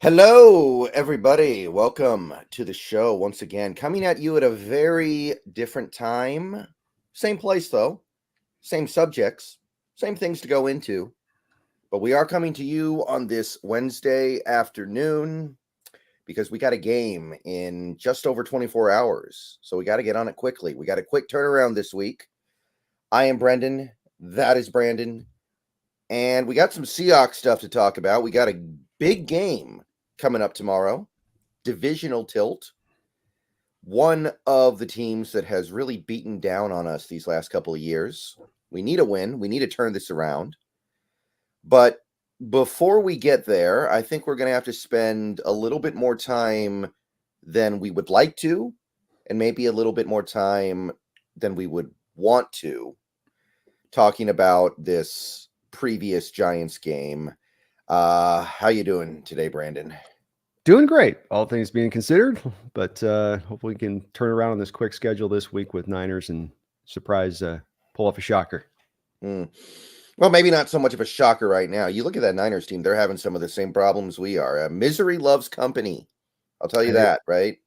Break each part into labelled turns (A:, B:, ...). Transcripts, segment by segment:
A: Hello, everybody. Welcome to the show once again. Coming at you at a very different time. Same place, though. Same subjects. Same things to go into. But we are coming to you on this Wednesday afternoon because we got a game in just over 24 hours. So we got to get on it quickly. We got a quick turnaround this week. I am Brendan. That is Brandon. And we got some Seahawks stuff to talk about. We got a big game coming up tomorrow. Divisional tilt. One of the teams that has really beaten down on us these last couple of years. We need a win. We need to turn this around. But before we get there, I think we're going to have to spend a little bit more time than we would like to, and maybe a little bit more time than we would want to, talking about this previous Giants game. How you doing today, Brandon?
B: Doing great, all things being considered, but hopefully we can turn around on this quick schedule this week with Niners and surprise pull off a shocker.
A: Well, maybe not so much of a shocker right now. You look at that Niners team, they're having some of the same problems we are. Misery loves company. I'll tell you that, right?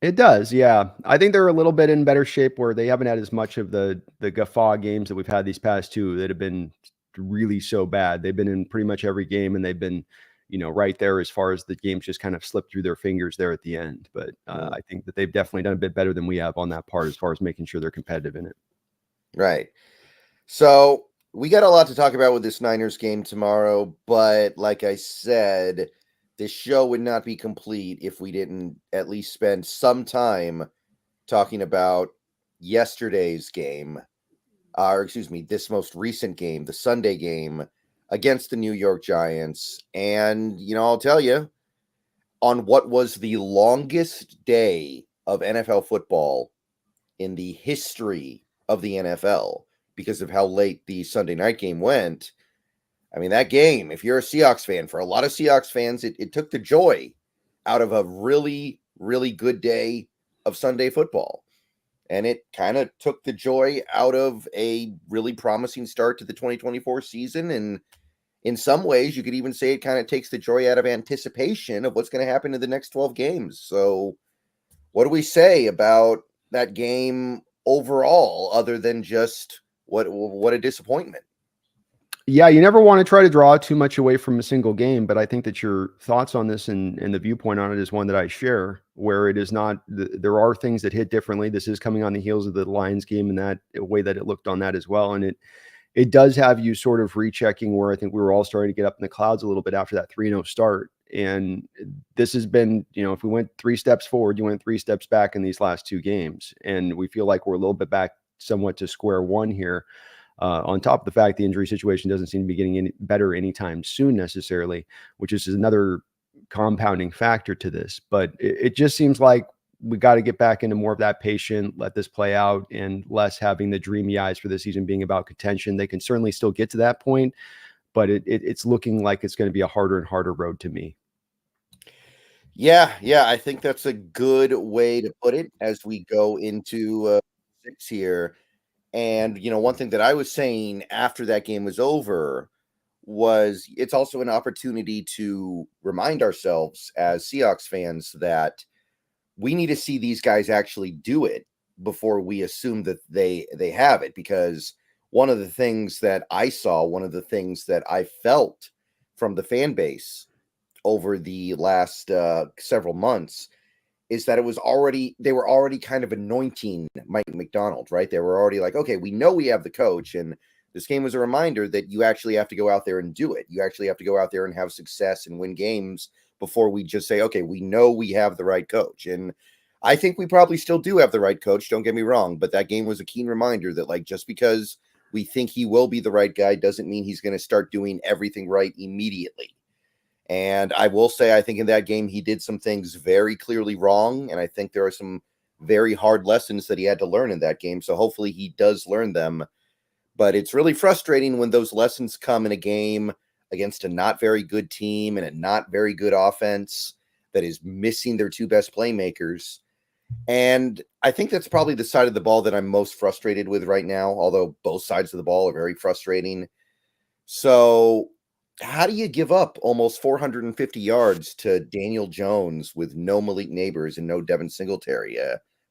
B: It does, yeah. I think they're a little bit in better shape where they haven't had as much of the guffaw games that we've had these past two that have been really so bad. They've been in pretty much every game, and they've been right there as far as the games just kind of slipped through their fingers there at the end. But I think that they've definitely done a bit better than we have on that part as far as making sure they're competitive in it.
A: Right. So we got a lot to talk about with this Niners game tomorrow, but like I said, this show would not be complete if we didn't at least spend some time talking about yesterday's game, this most recent game, the Sunday game against the New York Giants. And, I'll tell you, on what was the longest day of NFL football in the history of the NFL, because of how late the Sunday night game went. I mean, that game, if you're a Seahawks fan, for a lot of Seahawks fans, it took the joy out of a really, really good day of Sunday football. And it kind of took the joy out of a really promising start to the 2024 season. And in some ways, you could even say it kind of takes the joy out of anticipation of what's going to happen in the next 12 games. So what do we say about that game overall, other than just what a disappointment?
B: Yeah, you never want to try to draw too much away from a single game, but I think that your thoughts on this and the viewpoint on it is one that I share, where it is not, there are things that hit differently. This is coming on the heels of the Lions game and that way that it looked on that as well. And it does have you sort of rechecking where I think we were all starting to get up in the clouds a little bit after that 3-0 start. And this has been, if we went 3 steps forward, you went 3 steps back in these last 2 games. And we feel like we're a little bit back somewhat to square one here. On top of the fact the injury situation doesn't seem to be getting any better anytime soon necessarily, which is another compounding factor to this. But it just seems like we got to get back into more of that patient, let this play out, and less having the dreamy eyes for the season being about contention. They can certainly still get to that point, but it's looking like it's going to be a harder and harder road to me.
A: Yeah, I think that's a good way to put it as we go into 6 here. And, one thing that I was saying after that game was over was it's also an opportunity to remind ourselves as Seahawks fans that we need to see these guys actually do it before we assume that they have it. Because one of the things that I saw, one of the things that I felt from the fan base over the last several months is that they were already kind of anointing Mike McDonald, right? They were already like, okay, we know we have the coach, and this game was a reminder that you actually have to go out there and do it. You actually have to go out there and have success and win games before we just say, okay, we know we have the right coach. And I think we probably still do have the right coach, don't get me wrong, but that game was a keen reminder that, like, just because we think he will be the right guy doesn't mean he's going to start doing everything right immediately. And I will say, I think in that game, he did some things very clearly wrong. And I think there are some very hard lessons that he had to learn in that game. So hopefully he does learn them. But it's really frustrating when those lessons come in a game against a not very good team and a not very good offense that is missing their 2 best playmakers. And I think that's probably the side of the ball that I'm most frustrated with right now, although both sides of the ball are very frustrating. So How do you give up almost 450 yards to Daniel Jones with no Malik Neighbors and no Devin Singletary?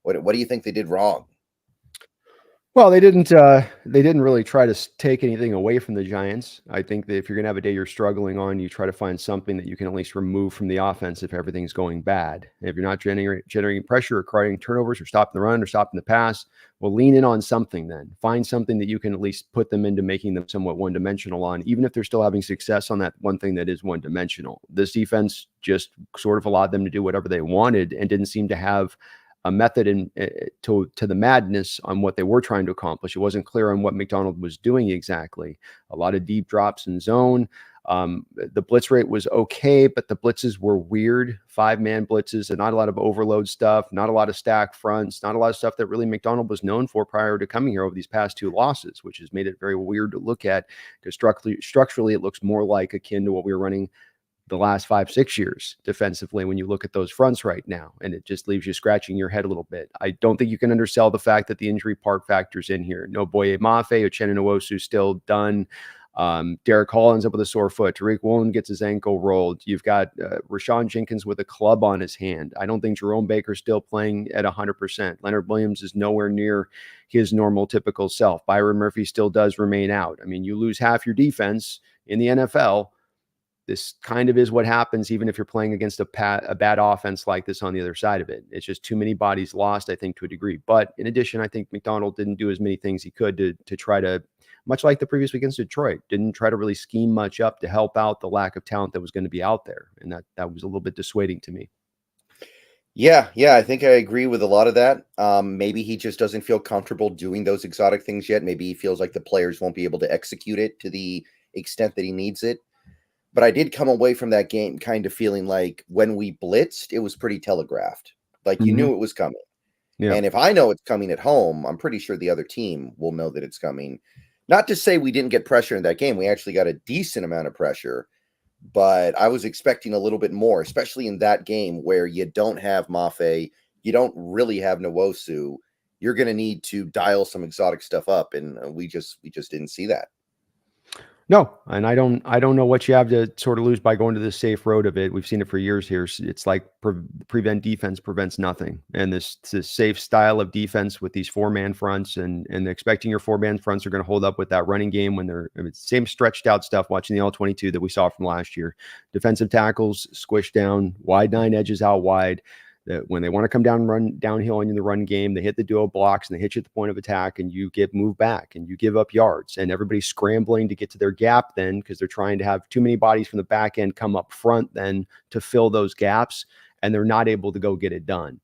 A: What do you think they did wrong?
B: Well, they didn't really try to take anything away from the Giants. I think that if you're gonna have a day you're struggling on, you try to find something that you can at least remove from the offense if everything's going bad. If you're not generating pressure or creating turnovers or stopping the run or stopping the pass, well, lean in on something then. Find something that you can at least put them into making them somewhat one-dimensional on, even if they're still having success on that one thing that is one-dimensional. This defense just sort of allowed them to do whatever they wanted and didn't seem to have a method to the madness on what they were trying to accomplish. It wasn't clear on what McDonald was doing exactly. A lot of deep drops in zone. The blitz rate was okay, but the blitzes were weird. 5-man blitzes and not a lot of overload stuff, not a lot of stack fronts, not a lot of stuff that really McDonald was known for prior to coming here over these past 2 losses, which has made it very weird to look at because structurally it looks more like akin to what we were running the last 5, 6 years defensively when you look at those fronts right now. And it just leaves you scratching your head a little bit. I don't think you can undersell the fact that the injury part factors in here. No Boye Mafe, Uchenna Nwosu still done. Derek Hall ends up with a sore foot. Tariq Woolen gets his ankle rolled. You've got Rashawn Jenkins with a club on his hand. I don't think Jerome Baker's still playing at 100%. Leonard Williams is nowhere near his normal, typical self. Byron Murphy still does remain out. I mean, you lose half your defense in the NFL. This kind of is what happens even if you're playing against a bad offense like this on the other side of it. It's just too many bodies lost, I think, to a degree. But in addition, I think McDonald didn't do as many things he could to try to, much like the previous week against Detroit, didn't try to really scheme much up to help out the lack of talent that was going to be out there. And that was a little bit dissuading to me.
A: Yeah, I think I agree with a lot of that. Maybe he just doesn't feel comfortable doing those exotic things yet. Maybe he feels like the players won't be able to execute it to the extent that he needs it. But I did come away from that game kind of feeling like when we blitzed, it was pretty telegraphed. Like you knew it was coming.
B: Yeah.
A: And if I know it's coming at home, I'm pretty sure the other team will know that it's coming. Not to say we didn't get pressure in that game. We actually got a decent amount of pressure, but I was expecting a little bit more, especially in that game where you don't have Mafe, you don't really have Nwosu. You're going to need to dial some exotic stuff up, and we just didn't see that.
B: No, and I don't know what you have to sort of lose by going to the safe road of it. We've seen it for years here. It's like prevent defense prevents nothing. And this safe style of defense with these 4-man fronts and expecting your 4-man fronts are going to hold up with that running game when they're same stretched out stuff watching the All-22 that we saw from last year. Defensive tackles squished down, wide 9 edges out wide. That when they want to come down and run downhill in the run game, they hit the duo blocks and they hit you at the point of attack and you get moved back and you give up yards and everybody's scrambling to get to their gap then because they're trying to have too many bodies from the back end come up front then to fill those gaps and they're not able to go get it done.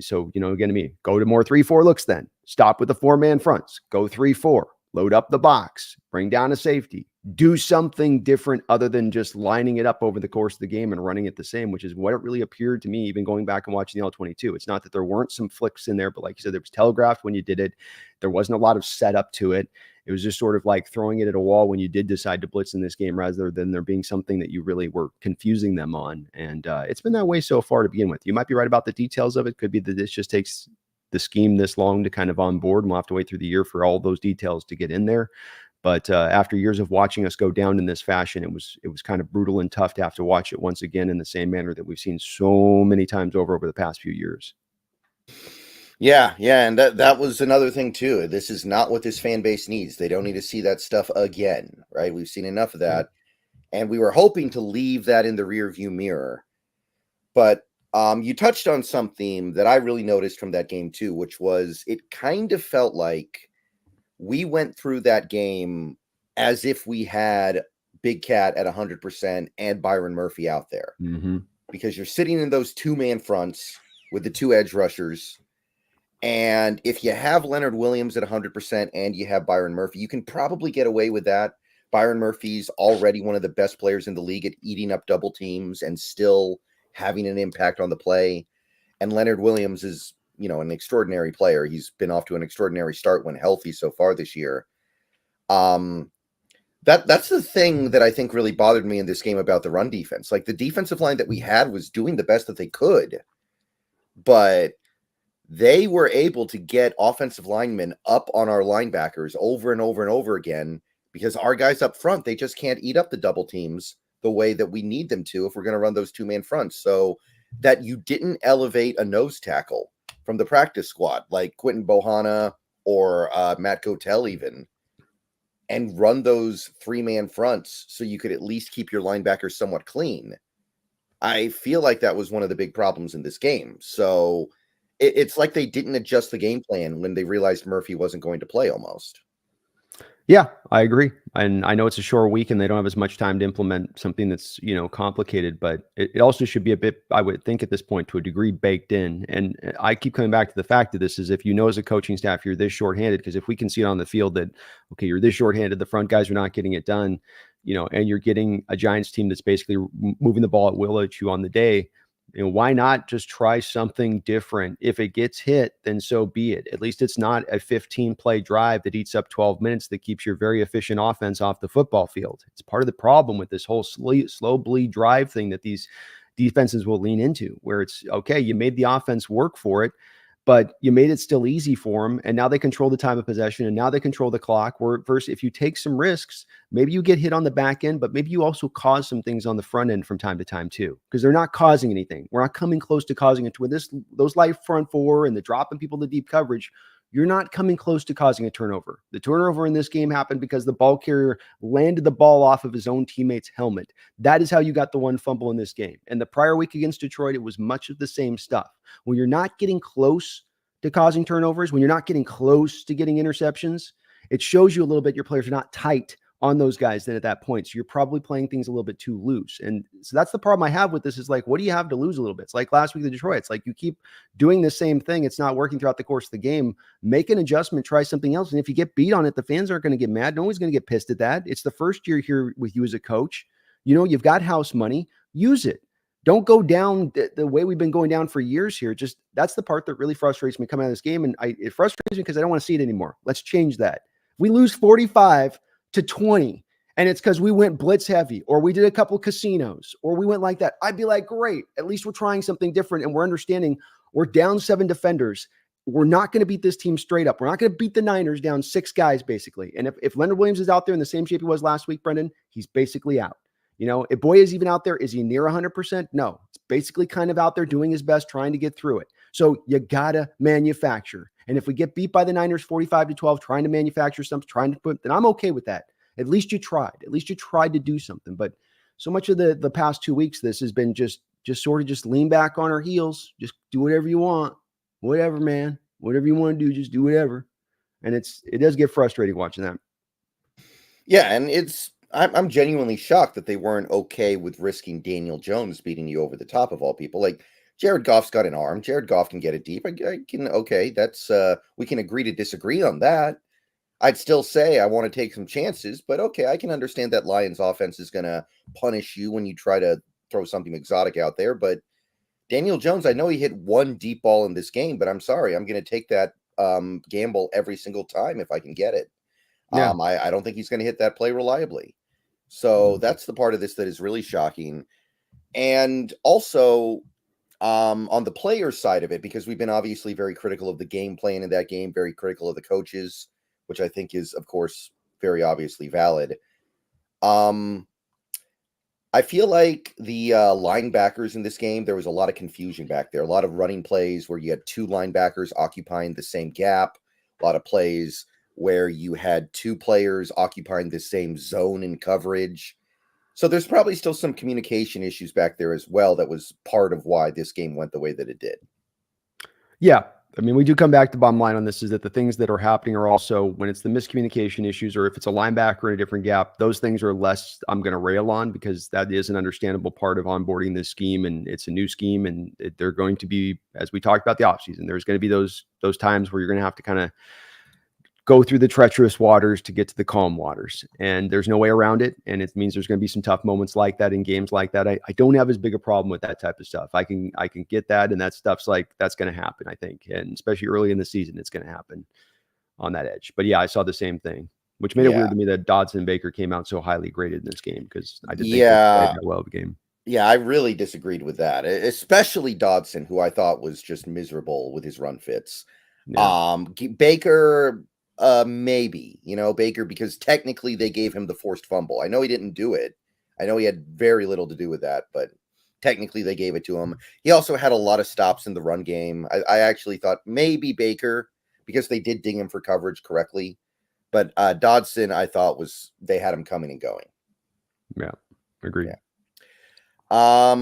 B: So, again, to me, go to more 3-4 looks then. Stop with the 4-man fronts. Go 3-4. Load up the box. Bring down a safety. Do something different other than just lining it up over the course of the game and running it the same, which is what it really appeared to me, even going back and watching the All-22. It's not that there weren't some flicks in there, but like you said, there was telegraphed when you did it. There wasn't a lot of setup to it. It was just sort of like throwing it at a wall when you did decide to blitz in this game rather than there being something that you really were confusing them on. And it's been that way so far to begin with. You might be right about the details of it. Could be that this just takes the scheme this long to kind of on board, and we'll have to wait through the year for all those details to get in there. But after years of watching us go down in this fashion, it was kind of brutal and tough to have to watch it once again in the same manner that we've seen so many times over the past few years.
A: Yeah, and that was another thing too. This is not what this fan base needs. They don't need to see that stuff again, right? We've seen enough of that, and we were hoping to leave that in the rearview mirror. But you touched on something that I really noticed from that game too, which was it kind of felt like we went through that game as if we had Big Cat at 100% and Byron Murphy out there. Because you're sitting in those 2-man fronts with the 2 edge rushers. And if you have Leonard Williams at 100% and you have Byron Murphy, you can probably get away with that. Byron Murphy's already one of the best players in the league at eating up double teams and still having an impact on the play. And Leonard Williams is, an extraordinary player. He's been off to an extraordinary start when healthy so far this year. That's the thing that I think really bothered me in this game about the run defense. Like the defensive line that we had was doing the best that they could, but they were able to get offensive linemen up on our linebackers over and over and over again because our guys up front, they just can't eat up the double teams the way that we need them to if we're going to run those two-man fronts. So that you didn't elevate a nose tackle from the practice squad like Quentin Bohanna or Matt Gotel even, and run those three-man fronts so you could at least keep your linebackers somewhat clean. I feel like that was one of the big problems in this game. So it's like they didn't adjust the game plan when they realized Murphy wasn't going to play almost.
B: Yeah, I agree. And I know it's a short week and they don't have as much time to implement something that's, complicated, but it also should be a bit, I would think at this point, to a degree baked in. And I keep coming back to the fact of this is if you know as a coaching staff, you're this shorthanded, because if we can see it on the field that, okay, you're this shorthanded, the front guys are not getting it done, and you're getting a Giants team that's basically moving the ball at will at you on the day, why not just try something different? If it gets hit, then so be it. At least it's not a 15-play drive that eats up 12 minutes that keeps your very efficient offense off the football field. It's part of the problem with this whole slow bleed drive thing that these defenses will lean into, where it's, okay, you made the offense work for it, but you made it still easy for them. And now they control the time of possession and now they control the clock. Where versus if you take some risks, maybe you get hit on the back end, but maybe you also cause some things on the front end from time to time too, because they're not causing anything. We're not coming close to causing it with those light front four and the dropping people to deep coverage. You're not coming close to causing a turnover. The turnover in this game happened because the ball carrier landed the ball off of his own teammate's helmet. That is how you got the one fumble in this game. And the prior week against Detroit, it was much of the same stuff. When you're not getting close to causing turnovers, when you're not getting close to getting interceptions, it shows you a little bit your players are not tight on those guys then at that point. So you're probably playing things a little bit too loose. And so that's the problem I have with this is like, what do you have to lose a little bit? It's like last week, the Detroit, it's like you keep doing the same thing. It's not working throughout the course of the game. Make an adjustment, try something else. And if you get beat on it, the fans aren't going to get mad. No one's going to get pissed at that. It's the first year here with you as a coach. You've got house money, use it. Don't go down the way we've been going down for years here. Just that's the part that really frustrates me coming out of this game. And it frustrates me because I don't want to see it anymore. Let's change that. We lose 45-20. And it's because we went blitz heavy or we did a couple casinos or we went like that. I'd be like, great, at least we're trying something different. And we're understanding we're down 7 defenders. We're not going to beat this team straight up. We're not going to beat the Niners down 6 guys, basically. And if Leonard Williams is out there in the same shape he was last week, Brendan, he's basically out. If Boy is even out there, is he near 100%? No, it's basically kind of out there doing his best, trying to get through it. So you got to manufacture. And if we get beat by the Niners 45-12, trying to manufacture something, then I'm okay with that. At least you tried. At least you tried to do something. But so much of the past 2 weeks, this has been just sort of just lean back on our heels. Just do whatever you want. Whatever, man. Whatever you want to do, just do whatever. And it does get frustrating watching that.
A: Yeah, and I'm genuinely shocked that they weren't okay with risking Daniel Jones beating you over the top of all people. Like, Jared Goff's got an arm. Jared Goff can get it deep. That's we can agree to disagree on that. I'd still say I want to take some chances, but okay, I can understand that Lions offense is going to punish you when you try to throw something exotic out there. But Daniel Jones, I know he hit one deep ball in this game, but I'm sorry, I'm going to take that gamble every single time if I can get it.
B: Yeah.
A: I don't think he's going to hit that play reliably. So that's the part of this that is really shocking. And also on the player side of it, because we've been obviously very critical of the game plan in that game, very critical of the coaches, which I think is, of course, very obviously valid. I feel like the linebackers in this game, there was a lot of confusion back there, a lot of running plays where you had 2 linebackers occupying the same gap, a lot of plays where you had 2 players occupying the same zone in coverage. So there's probably still some communication issues back there as well. That was part of why this game went the way that it did.
B: Yeah. I mean, we do come back to the bottom line on this is that the things that are happening are also when it's the miscommunication issues, or if it's a linebacker in a different gap, those things are less I'm going to rail on, because that is an understandable part of onboarding this scheme. And it's a new scheme, and they're going to be, as we talked about the offseason, there's going to be those times where you're going to have to kind of go through the treacherous waters to get to the calm waters, and there's no way around it. And it means there's going to be some tough moments like that in games like that. I don't have as big a problem with that type of stuff. I can get that. And that stuff's like, that's going to happen, I think. And especially early in the season, it's going to happen on that edge. But yeah, I saw the same thing, which made it weird to me that Dodson and Baker came out so highly graded in this game, because I didn't think they played that well of a game. Yeah,
A: I really disagreed with that, especially Dodson, who I thought was just miserable with his run fits. Yeah. Baker, Maybe, Baker, because technically they gave him the forced fumble. I know he didn't do it. I know he had very little to do with that, but technically they gave it to him. He also had a lot of stops in the run game. I actually thought maybe Baker, because they did ding him for coverage correctly. But Dodson, I thought they had him coming and going.
B: Yeah, agreed.
A: Yeah.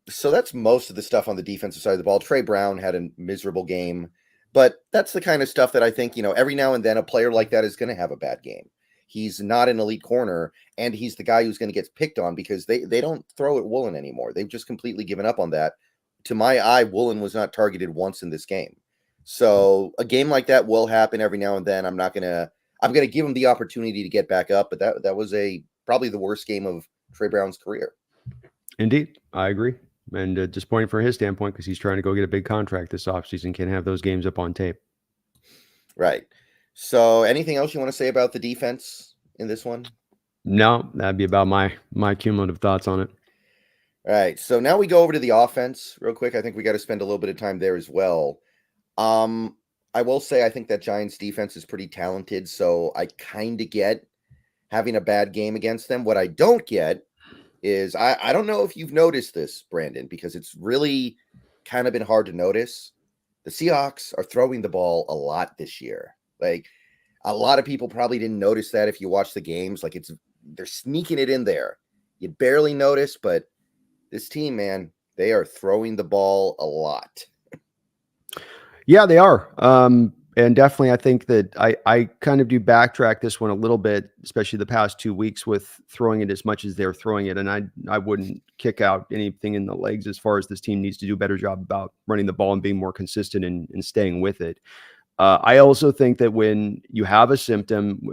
A: So that's most of the stuff on the defensive side of the ball. Trey Brown had a miserable game, but that's the kind of stuff that I think, every now and then a player like that is going to have a bad game. He's not an elite corner, and he's the guy who's going to get picked on because they don't throw at Woolen anymore. They've just completely given up on that. To my eye, Woolen was not targeted once in this game. So a game like that will happen every now and then. I'm going to give him the opportunity to get back up, but that was probably the worst game of Trey Brown's career.
B: Indeed, I agree. And disappointing from his standpoint because he's trying to go get a big contract this offseason, can't have those games up on tape.
A: Right. So anything else you want to say about the defense in this one?
B: No, that'd be about my cumulative thoughts on it.
A: All right. So now we go over to the offense real quick. I think we got to spend a little bit of time there as well. I will say I think that Giants defense is pretty talented, so I kind of get having a bad game against them. What I don't get is I don't know if you've noticed this, Brandon, because it's really kind of been hard to notice. The Seahawks are throwing the ball a lot this year. Like, a lot of people probably didn't notice that if you watch the games. Like, they're sneaking it in there. You barely notice, but this team, man, they are throwing the ball a lot.
B: Yeah, they are. And definitely, I think that I kind of do backtrack this one a little bit, especially the past 2 weeks with throwing it as much as they're throwing it. And I wouldn't kick out anything in the legs as far as this team needs to do a better job about running the ball and being more consistent and staying with it. I also think that when you have a symptom,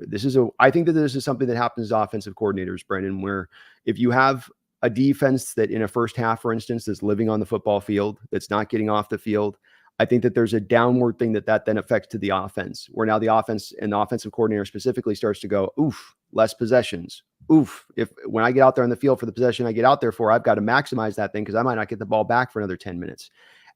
B: I think that this is something that happens to offensive coordinators, Brendan, where if you have a defense that in a first half, for instance, that's living on the football field, that's not getting off the field, I think that there's a downward thing that then affects to the offense, where now the offense and the offensive coordinator specifically starts to go, oof, less possessions. Oof, when I get out there on the field for the possession I get out there for, I've got to maximize that thing because I might not get the ball back for another 10 minutes.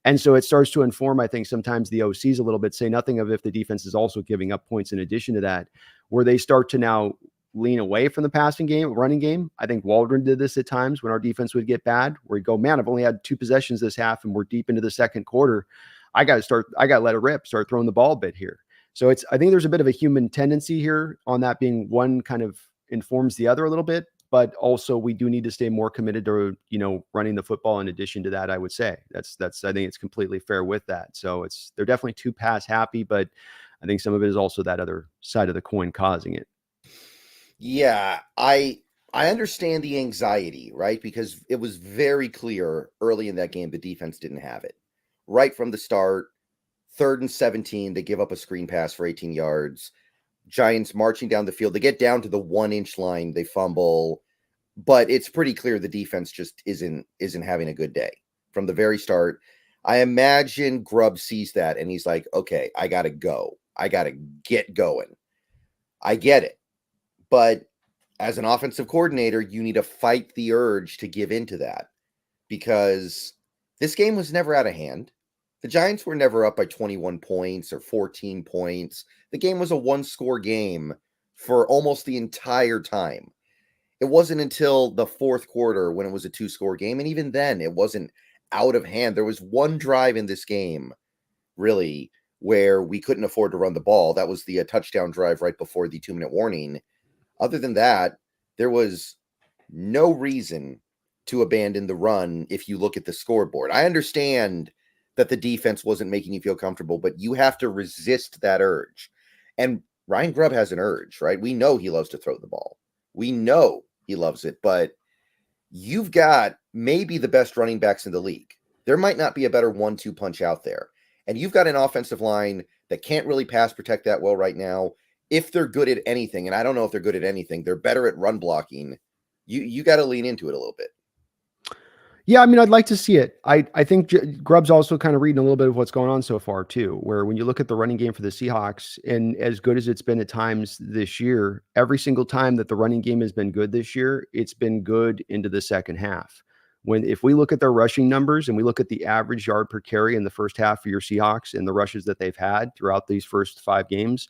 B: And so it starts to inform, I think, sometimes the OCs a little bit, say nothing of if the defense is also giving up points in addition to that, where they start to now lean away from the running game. I think Waldron did this at times when our defense would get bad, where he'd go, man, I've only had 2 possessions this half and we're deep into the second quarter. I got to let it rip, start throwing the ball a bit here. So I think there's a bit of a human tendency here on that being one kind of informs the other a little bit, but also we do need to stay more committed to, running the football in addition to that, I would say. That's I think it's completely fair with that. So they're definitely 2 pass happy, but I think some of it is also that other side of the coin causing it.
A: Yeah, I understand the anxiety, right? Because it was very clear early in that game the defense didn't have it. Right from the start, 3rd and 17, they give up a screen pass for 18 yards. Giants marching down the field. They get down to the 1-inch line. They fumble. But it's pretty clear the defense just isn't having a good day from the very start. I imagine Grubb sees that and he's like, okay, I got to go. I got to get going. I get it. But as an offensive coordinator, you need to fight the urge to give into that because this game was never out of hand. The Giants were never up by 21 points or 14 points. The game was a 1-score game for almost the entire time. It wasn't until the 4th quarter when it was a 2-score game. And even then, it wasn't out of hand. There was one drive in this game, really, where we couldn't afford to run the ball. That was the touchdown drive right before the 2-minute warning. Other than that, there was no reason to abandon the run if you look at the scoreboard. I understand that the defense wasn't making you feel comfortable, but you have to resist that urge. And Ryan Grubb has an urge, right? We know he loves to throw the ball. We know he loves it, but you've got maybe the best running backs in the league. There might not be a better 1-2 punch out there. And you've got an offensive line that can't really pass protect that well right now. If they're good at anything, and I don't know if they're good at anything, they're better at run blocking. You got to lean into it a little bit.
B: Yeah, I mean, I'd like to see it. I think Grubb's also kind of reading a little bit of what's going on so far, too, where when you look at the running game for the Seahawks, and as good as it's been at times this year, every single time that the running game has been good this year, it's been good into the second half. If we look at their rushing numbers and we look at the average yard per carry in the first half for your Seahawks and the rushes that they've had throughout these first 5 games,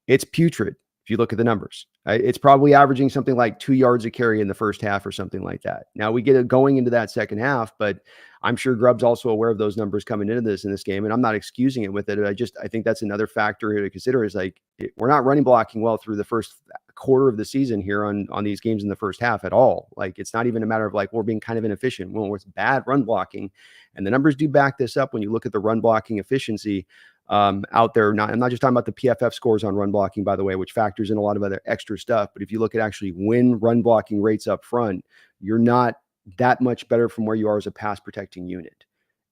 B: It's putrid. If you look at the numbers, it's probably averaging something like 2 yards a carry in the first half or something like that. Now we get it going into that second half, but I'm sure Grubb's also aware of those numbers coming into this game, and I'm not excusing it with it. I think that's another factor to consider is like we're not running blocking well through the first quarter of the season here on these games in the first half at all. Like it's not even a matter of like we're being kind of inefficient. Well, it's bad run blocking, and the numbers do back this up when you look at the run blocking efficiency out there. I'm not just talking about the PFF scores on run blocking, by the way, which factors in a lot of other extra stuff. But if you look at actually win run blocking rates up front, you're not that much better from where you are as a pass protecting unit.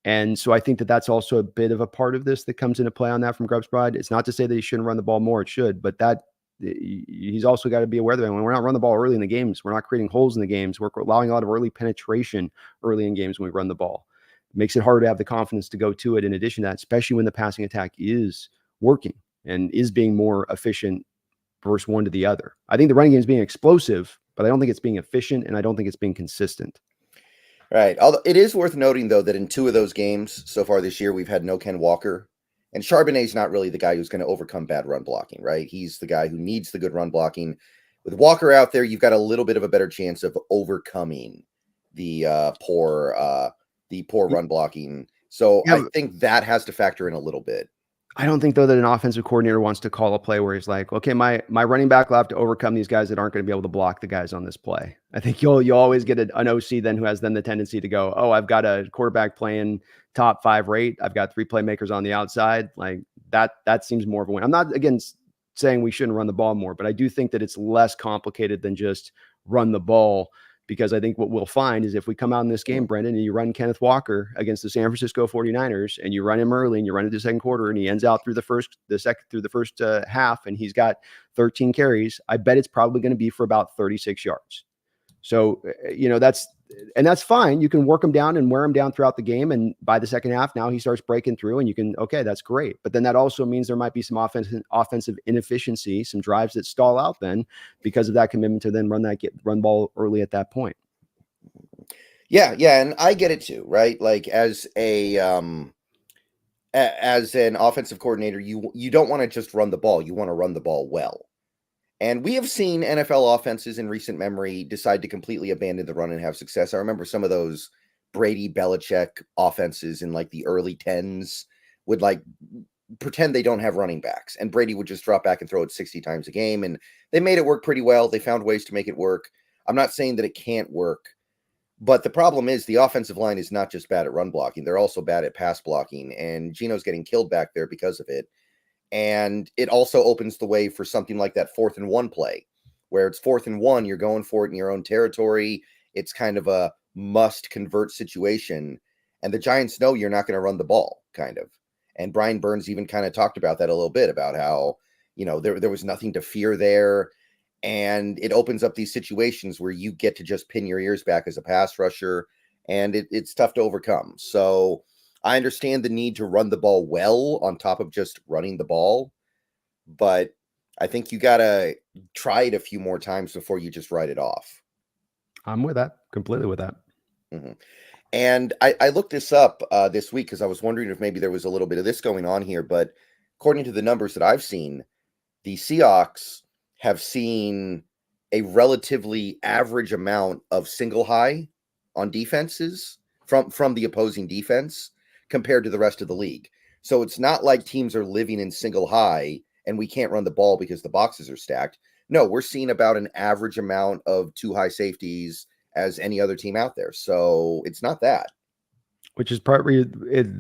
B: And so I think that that's also a bit of a part of this that comes into play on that from Grubb's side. It's not to say that he shouldn't run the ball more. It should, but that he's also got to be aware that when we're not running the ball early in the games, we're not creating holes in the games. We're allowing a lot of early penetration early in games when we run the ball. Makes it harder to have the confidence to go to it. In addition to that, especially when the passing attack is working and is being more efficient versus one to the other. I think the running game is being explosive, but I don't think it's being efficient, and I don't think it's being consistent.
A: Right. Although it is worth noting, though, that in 2 of those games so far this year, we've had no Ken Walker. And Charbonnet's not really the guy who's going to overcome bad run blocking, right? He's the guy who needs the good run blocking. With Walker out there, you've got a little bit of a better chance of overcoming the poor run blocking. So
B: Yeah,
A: I think that has to factor in a little bit.
B: I don't think, though, that an offensive coordinator wants to call a play where he's like, okay, my running back will have to overcome these guys that aren't going to be able to block the guys on this play. I think you'll always get an OC then who has then the tendency to go, oh, I've got a quarterback playing top 5 rate. I've got 3 playmakers on the outside. Like that seems more of a win. I'm not, again, saying we shouldn't run the ball more, but I do think that it's less complicated than just run the ball. Because I think what we'll find is if we come out in this game, Brendan, and you run Kenneth Walker against the San Francisco 49ers and you run him early and you run into the second quarter and he ends out through the first half and he's got 13 carries, I bet it's probably going to be for about 36 yards. So, that's fine. You can work him down and wear him down throughout the game. And by the second half, now he starts breaking through and you can, okay, that's great. But then that also means there might be some offensive inefficiency, some drives that stall out then because of that commitment to then run ball early at that point.
A: Yeah. And I get it too, right? Like as an offensive coordinator, you don't want to just run the ball. You want to run the ball well. And we have seen NFL offenses in recent memory decide to completely abandon the run and have success. I remember some of those Brady Belichick offenses in like the early 10s would like pretend they don't have running backs. And Brady would just drop back and throw it 60 times a game. And they made it work pretty well. They found ways to make it work. I'm not saying that it can't work. But the problem is the offensive line is not just bad at run blocking. They're also bad at pass blocking. And Geno's getting killed back there because of it. And it also opens the way for something like that 4th and 1 play, where it's 4th and 1, you're going for it in your own territory. It's kind of a must convert situation. And the Giants know you're not going to run the ball, kind of. And Brian Burns even kind of talked about that a little bit, about how, there was nothing to fear there. And it opens up these situations where you get to just pin your ears back as a pass rusher. And it's tough to overcome. So I understand the need to run the ball well on top of just running the ball, but I think you got to try it a few more times before you just write it off.
B: I'm with that, completely with that.
A: Mm-hmm. And I looked this up this week because I was wondering if maybe there was a little bit of this going on here, but according to the numbers that I've seen, the Seahawks have seen a relatively average amount of single high on defenses from the opposing defense compared to the rest of the league. So it's not like teams are living in single high and we can't run the ball because the boxes are stacked. No, we're seeing about an average amount of 2 high safeties as any other team out there. So it's not that.
B: Which is part where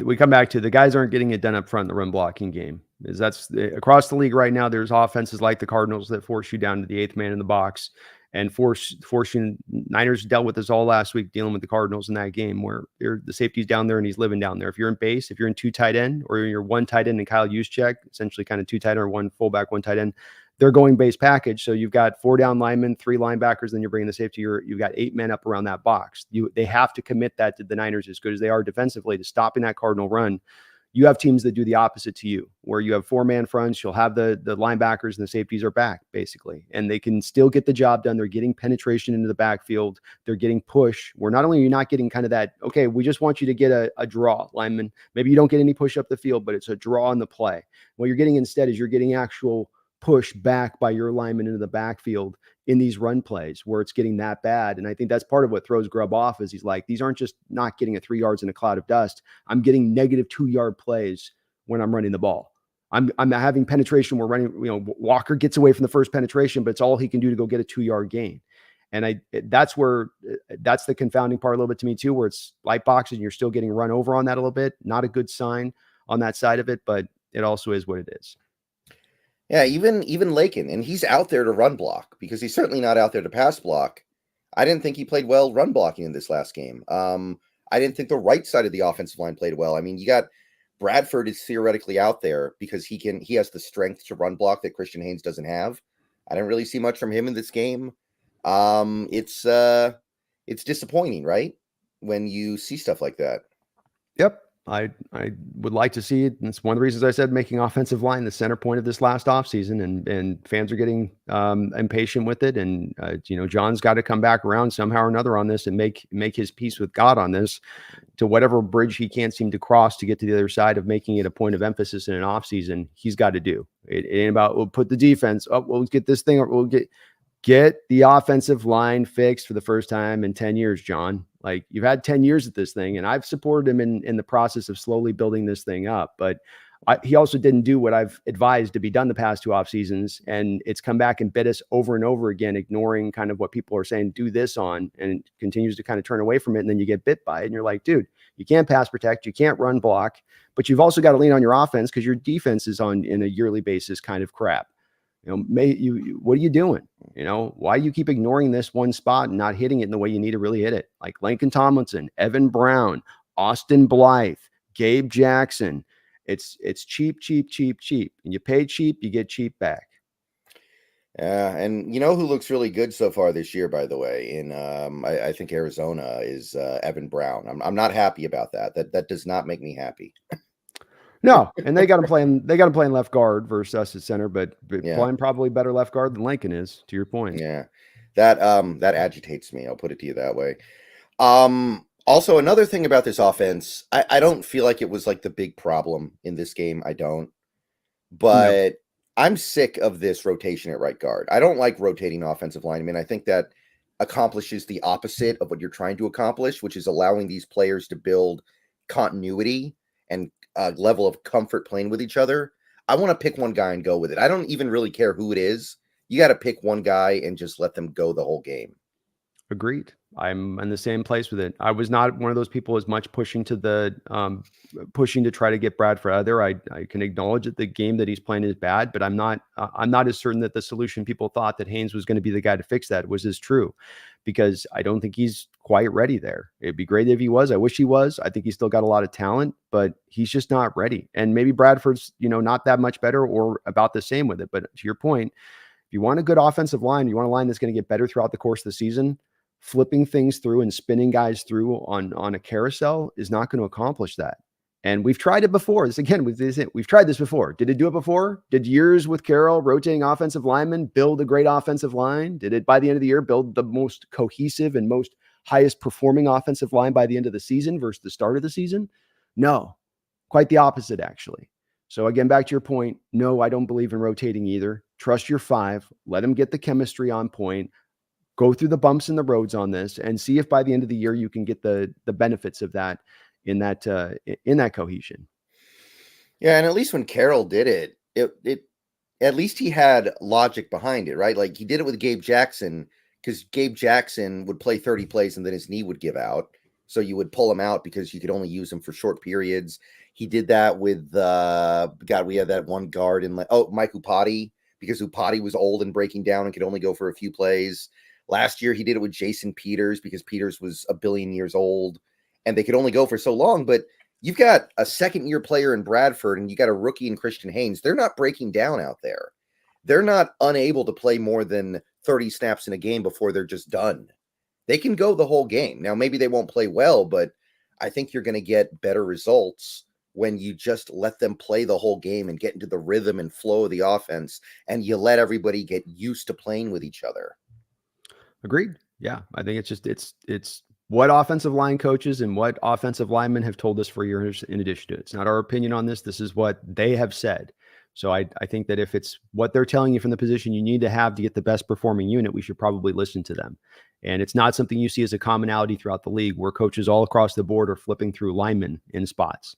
B: we come back to the guys aren't getting it done up front in the run blocking game. That's across the league right now. There's offenses like the Cardinals that force you down to the 8th man in the box. And forcing Niners dealt with this all last week, dealing with the Cardinals in that game where the safety's down there and he's living down there. If you're in base, if you're in 2 tight end or you're 1 tight end and Kyle Juszczyk, essentially kind of 2 tight end or 1 fullback, 1 tight end, they're going base package. So you've got 4 down linemen, 3 linebackers, then you're bringing the safety. You've got 8 men up around that box. They have to commit that to the Niners as good as they are defensively to stopping that Cardinal run. You have teams that do the opposite to you, where you have 4-man fronts. You'll have the linebackers and the safeties are back, basically, and they can still get the job done. They're getting penetration into the backfield. They're getting push, where not only are you not getting kind of that, okay, we just want you to get a draw, lineman. Maybe you don't get any push up the field, but it's a draw in the play. What you're getting instead is you're getting actual pushed back by your lineman into the backfield in these run plays where it's getting that bad. And I think that's part of what throws Grubb off is he's like, these aren't just not getting a 3 yards in a cloud of dust. I'm getting negative 2-yard plays when I'm running the ball. I'm having penetration. We're running, Walker gets away from the first penetration, but it's all he can do to go get a 2-yard gain. And that's the confounding part a little bit to me too, where it's light boxes and you're still getting run over on that a little bit. Not a good sign on that side of it, but it also is what it is.
A: Yeah, even Lakin, and he's out there to run block because he's certainly not out there to pass block. I didn't think he played well run blocking in this last game. I didn't think the right side of the offensive line played well. I mean, you got Bradford is theoretically out there because he has the strength to run block that Christian Haynes doesn't have. I didn't really see much from him in this game. It's disappointing, right? When you see stuff like that.
B: Yep. I would like to see it. And it's one of the reasons I said making offensive line the center point of this last offseason, and fans are getting impatient with it. And, John's got to come back around somehow or another on this and make his peace with God on this to whatever bridge he can't seem to cross to get to the other side of making it a point of emphasis in an offseason. He's got to do it. It ain't about, we'll put the defense up. We'll get this thing, or we'll get the offensive line fixed for the first time in 10 years, John. Like, you've had 10 years at this thing, and I've supported him in the process of slowly building this thing up. But he also didn't do what I've advised to be done the past 2 off seasons, and it's come back and bit us over and over again, ignoring kind of what people are saying, do this on, and continues to kind of turn away from it. And then you get bit by it, and you're like, dude, you can't pass protect, you can't run block, but you've also got to lean on your offense because your defense is in a yearly basis kind of crap. What are you doing? Why do you keep ignoring this one spot and not hitting it in the way you need to really hit it? Like Lincoln Tomlinson, Evan Brown, Austin Blythe, Gabe Jackson. It's cheap. And you pay cheap, you get cheap back.
A: Yeah, and who looks really good so far this year, by the way, in I think Arizona is Evan Brown. I'm not happy about that. That does not make me happy.
B: No, and they got him playing left guard versus us at center, but playing probably better left guard than Lincoln is, to your point.
A: Yeah. That agitates me. I'll put it to you that way. Also, another thing about this offense, I don't feel like it was like the big problem in this game. I don't. But no. I'm sick of this rotation at right guard. I don't like rotating offensive linemen. I think that accomplishes the opposite of what you're trying to accomplish, which is allowing these players to build continuity and a level of comfort playing with each other. I want to pick one guy and go with it. I don't even really care who it is. You got to pick one guy and just let them go the whole game.
B: Agreed. I'm in the same place with it. I was not one of those people as much pushing to try to get Bradford out of there. I can acknowledge that the game that he's playing is bad, but I'm not as certain that the solution people thought that Haynes was going to be the guy to fix that was as true, because I don't think he's quite ready there. It'd be great if he was. I wish he was. I think he's still got a lot of talent, but he's just not ready. And maybe Bradford's, not that much better or about the same with it. But to your point, if you want a good offensive line, you want a line that's going to get better throughout the course of the season, flipping things through and spinning guys through on a carousel is not going to accomplish that. And we've tried it before. We've tried this before. Did it do it before? Did years with Carroll rotating offensive linemen build a great offensive line? Did it, by the end of the year, build the most cohesive and most highest performing offensive line by the end of the season versus the start of the season? No, quite the opposite, actually. So again, back to your point, no, I don't believe in rotating either. Trust your 5, let them get the chemistry on point, go through the bumps in the roads on this, and see if by the end of the year you can get the benefits of that in that cohesion.
A: Yeah, and at least when Carroll did it at least he had logic behind it, right? Like, he did it with Gabe Jackson because Gabe Jackson would play 30 plays and then his knee would give out. So you would pull him out because you could only use him for short periods. He did that with we had that one guard in Mike Upati, because Upati was old and breaking down and could only go for a few plays. Last year, he did it with Jason Peters because Peters was a billion years old and they could only go for so long. But you've got a second-year player in Bradford and you got a rookie in Christian Haynes. They're not breaking down out there. They're not unable to play more than 30 snaps in a game before they're just done. They can go the whole game. Now, maybe they won't play well, but I think you're going to get better results when you just let them play the whole game and get into the rhythm and flow of the offense, and you let everybody get used to playing with each other.
B: Agreed. Yeah. I think it's what offensive line coaches and what offensive linemen have told us for years in addition to it. It's not our opinion on this. This is what they have said. So I think that if it's what they're telling you from the position you need to have to get the best performing unit, we should probably listen to them. And it's not something you see as a commonality throughout the league where coaches all across the board are flipping through linemen in spots.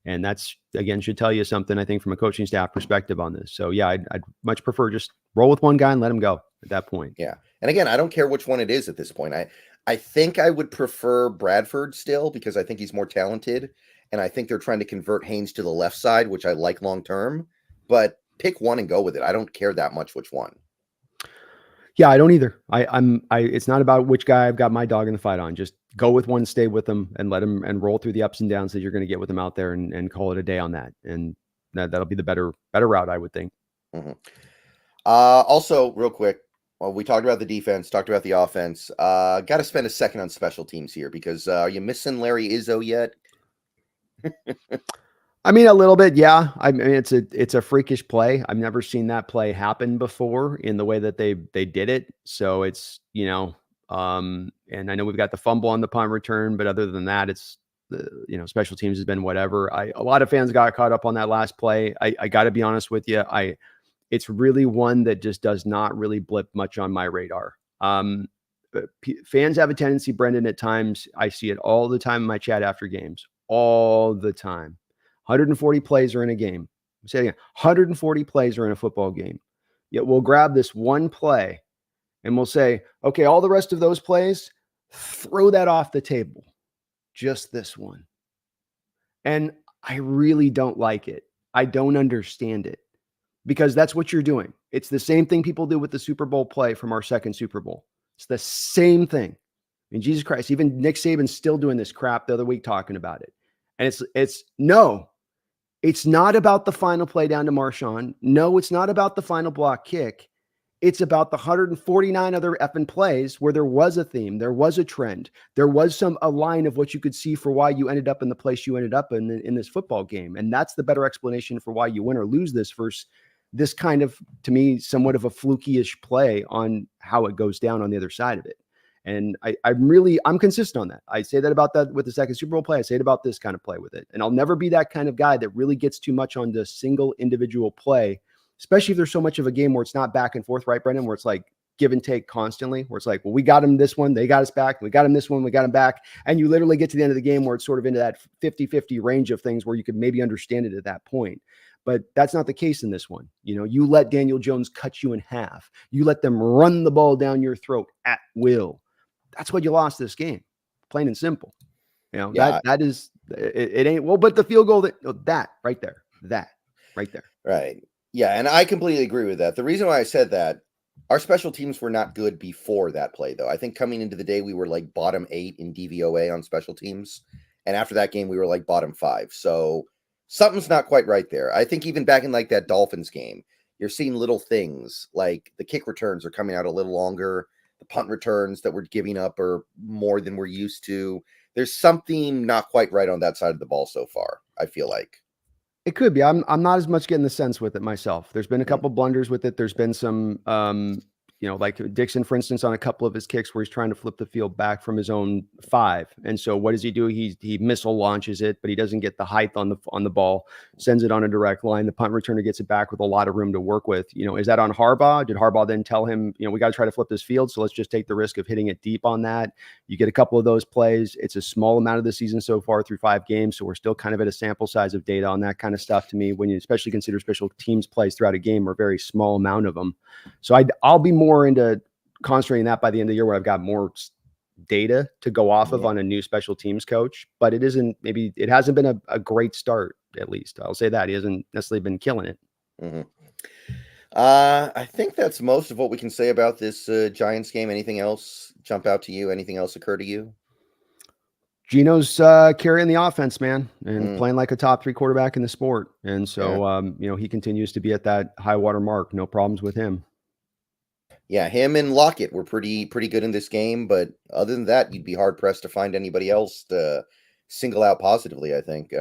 B: And that's, again, should tell you something, I think, from a coaching staff perspective on this. So, yeah, I'd much prefer just roll with one guy and let him go at that point.
A: Yeah. And again, I don't care which one it is at this point. I think I would prefer Bradford still because I think he's more talented. And I think they're trying to convert Haynes to the left side, which I like long term. But pick one and go with it. I don't care that much which one.
B: Yeah, I don't either. It's not about which guy I've got my dog in the fight on. Just go with one, stay with them, and let him and roll through the ups and downs that you're going to get with them out there, and call it a day on that. And that'll be the better route, I would think.
A: Mm-hmm. Also, real quick, well, we talked about the defense, talked about the offense. Got to spend a second on special teams here because are you missing Larry Izzo yet?
B: I mean, a little bit, yeah. I mean, it's a freakish play. I've never seen that play happen before in the way that they did it. So it's, and I know we've got the fumble on the punt return, but other than that, it's special teams has been whatever. A lot of fans got caught up on that last play. I got to be honest with you. It's really one that just does not really blip much on my radar. Fans have a tendency, Brendan, at times. I see it all the time in my chat after games, all the time. 140 plays are in a game. Say it again, 140 plays are in a football game. Yet we'll grab this one play and we'll say, okay, all the rest of those plays, throw that off the table. Just this one. And I really don't like it. I don't understand it because that's what you're doing. It's the same thing people do with the Super Bowl play from our second Super Bowl. It's the same thing. I mean, Jesus Christ, even Nick Saban's still doing this crap the other week talking about it. And it's not about the final play down to Marshawn. No, it's not about the final block kick. It's about the 149 other effing plays where there was a theme, there was a trend, there was a line of what you could see for why you ended up in the place you ended up in this football game. And that's the better explanation for why you win or lose this versus this kind of, to me, somewhat of a fluky-ish play on how it goes down on the other side of it. And I'm consistent on that. I say that about that with the second Super Bowl play. I say it about this kind of play with it. And I'll never be that kind of guy that really gets too much on the single individual play, especially if there's so much of a game where it's not back and forth, right, Brendan? Where it's like give and take constantly, where it's like, well, we got him this one, they got us back. We got him this one, we got him back. And you literally get to the end of the game where it's sort of into that 50-50 range of things where you could maybe understand it at that point. But that's not the case in this one. You let Daniel Jones cut you in half. You let them run the ball down your throat at will. That's what you lost this game, plain and simple. That is it ain't well, but the field goal that right there.
A: Right. Yeah, and I completely agree with that. The reason why I said that, our special teams were not good before that play, though. I think coming into the day, we were like bottom 8 in DVOA on special teams, and after that game, we were like bottom 5. So something's not quite right there. I think even back in like that Dolphins game, you're seeing little things like the kick returns are coming out a little longer. The punt returns that we're giving up are more than we're used to. There's something not quite right on that side of the ball so far, I feel like.
B: It could be. I'm not as much getting the sense with it myself. There's been a couple blunders with it. There's been some like Dixon, for instance, on a couple of his kicks where he's trying to flip the field back from his own 5. And so what does he do? He missile launches it, but he doesn't get the height on the ball, sends it on a direct line. The punt returner gets it back with a lot of room to work with. Is that on Harbaugh? Did Harbaugh then tell him, we got to try to flip this field, so let's just take the risk of hitting it deep on that? You get a couple of those plays. It's a small amount of the season so far through 5 games, so we're still kind of at a sample size of data on that kind of stuff to me, when you especially consider special teams plays throughout a game or a very small amount of them. So I'll be more into concentrating that by the end of the year where I've got more data to go off of on a new special teams coach, but it hasn't been a great start, at least. I'll say that. He hasn't necessarily been killing it.
A: Mm-hmm. I think that's most of what we can say about this Giants game. Anything else jump out to you? Anything else occur to you?
B: Geno's carrying the offense, man, and playing like a top 3 quarterback in the sport. And so, he continues to be at that high water mark. No problems with him.
A: Yeah, him and Lockett were pretty good in this game, but other than that, you'd be hard pressed to find anybody else to single out positively. I think.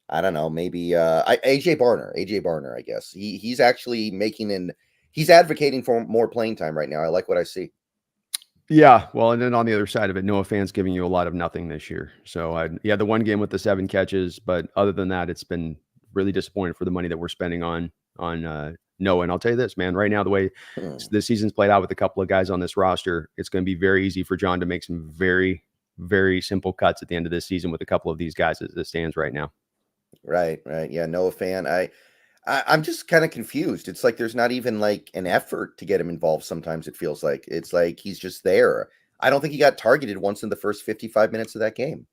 A: I don't know, maybe AJ Barner. I guess he's actually he's advocating for more playing time right now. I like what I see.
B: Yeah, well, and then on the other side of it, Noah Fant's giving you a lot of nothing this year. So the one game with the 7 catches, but other than that, it's been really disappointed for the money that we're spending on Noah. And I'll tell you this, man, right now, the way the season's played out with a couple of guys on this roster, it's going to be very easy for John to make some very, very simple cuts at the end of this season with a couple of these guys as it stands right now.
A: Right. Yeah, Noah fan. I'm just kind of confused. It's like there's not even like an effort to get him involved. Sometimes it feels like it's like he's just there. I don't think he got targeted once in the first 55 minutes of that game.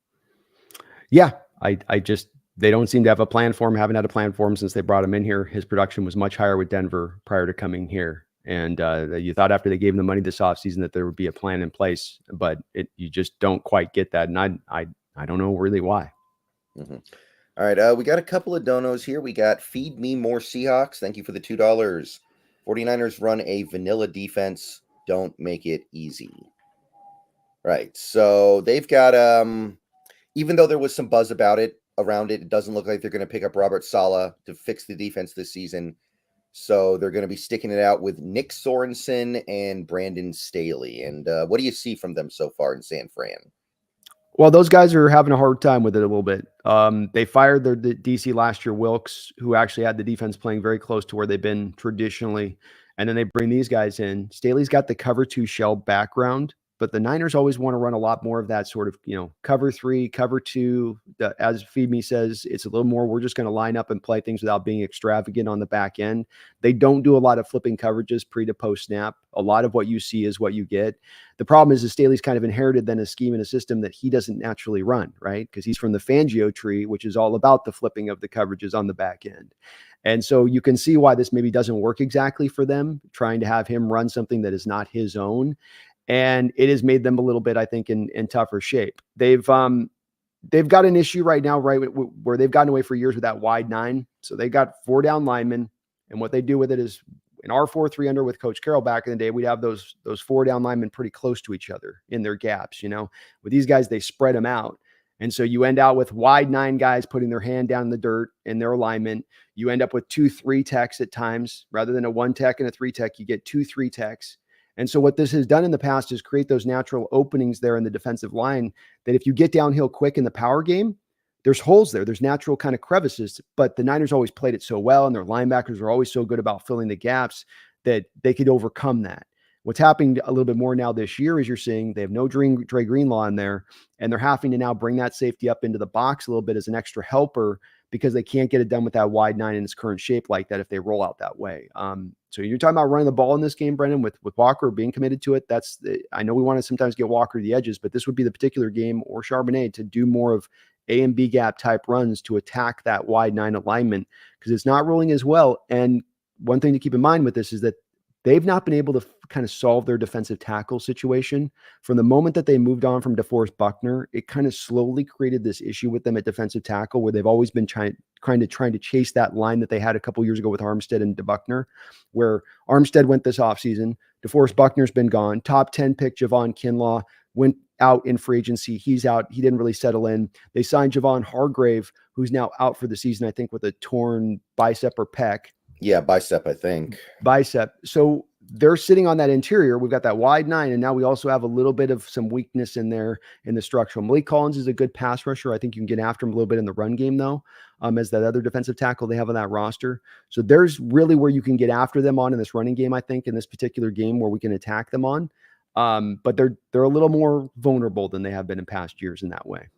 B: Yeah, I just they don't seem to have a plan for him. Haven't had a plan for him since they brought him in here. His production was much higher with Denver prior to coming here. And you thought after they gave him the money this offseason that there would be a plan in place, but you just don't quite get that. And I don't know really why.
A: Mm-hmm. All right, we got a couple of donos here. We got Feed Me More Seahawks. Thank you for the $2. 49ers run a vanilla defense. Don't make it easy. Right, so they've got even though there was some buzz about it, around it, it doesn't look like they're going to pick up Robert Saleh to fix the defense this season. So they're going to be sticking it out with Nick Sorensen and Brandon Staley. And what do you see from them so far in San Fran?
B: Well, those guys are having a hard time with it a little bit. They fired their DC last year, Wilkes, who actually had the defense playing very close to where they've been traditionally. And then they bring these guys in. Staley's got the cover 2 shell background, but the Niners always want to run a lot more of that sort of, cover 3, cover 2. As Feed Me says, it's a little more, we're just going to line up and play things without being extravagant on the back end. They don't do a lot of flipping coverages pre to post snap. A lot of what you see is what you get. The problem is Staley's kind of inherited then a scheme and a system that he doesn't naturally run, right? Because he's from the Fangio tree, which is all about the flipping of the coverages on the back end. And so you can see why this maybe doesn't work exactly for them, trying to have him run something that is not his own. And it has made them a little bit, I think, in tougher shape. They've got an issue right now, right, where they've gotten away for years with that wide 9. So they got 4 down linemen. And what they do with it is in our 4-3 under with Coach Carroll back in the day, we'd have those 4 down linemen pretty close to each other in their gaps. With these guys, they spread them out. And so you end out with wide 9 guys putting their hand down in the dirt in their alignment. You end up with 2 3 techs at times. Rather than a 1 tech and a 3 tech, you get 2 3 techs. And so what this has done in the past is create those natural openings there in the defensive line that if you get downhill quick in the power game, there's holes there. There's natural kind of crevices, but the Niners always played it so well, and their linebackers are always so good about filling the gaps that they could overcome that. What's happening a little bit more now this year is you're seeing they have no Dre Greenlaw in there, and they're having to now bring that safety up into the box a little bit as an extra helper because they can't get it done with that wide 9 in its current shape like that if they roll out that way. So you're talking about running the ball in this game, Brendan, with Walker being committed to it. I know we want to sometimes get Walker to the edges, but this would be the particular game, or Charbonnet, to do more of A and B gap type runs to attack that wide 9 alignment because it's not rolling as well. And one thing to keep in mind with this is that they've not been able to kind of solve their defensive tackle situation. From the moment that they moved on from DeForest Buckner, it kind of slowly created this issue with them at defensive tackle where they've always been trying to chase that line that they had a couple years ago with Armstead and DeBuckner, where Armstead went this offseason. DeForest Buckner's been gone. Top 10 pick Javon Kinlaw went out in free agency. He's out. He didn't really settle in. They signed Javon Hargrave, who's now out for the season, I think, with a torn bicep or pec.
A: Yeah, bicep, I think.
B: Bicep. So they're sitting on that interior. We've got that wide 9, and now we also have a little bit of some weakness in there in the structure. Malik Collins is a good pass rusher. I think you can get after him a little bit in the run game, though, as that other defensive tackle they have on that roster. So there's really where you can get after them on in this running game, I think, in this particular game where we can attack them on. But they're a little more vulnerable than they have been in past years in that way.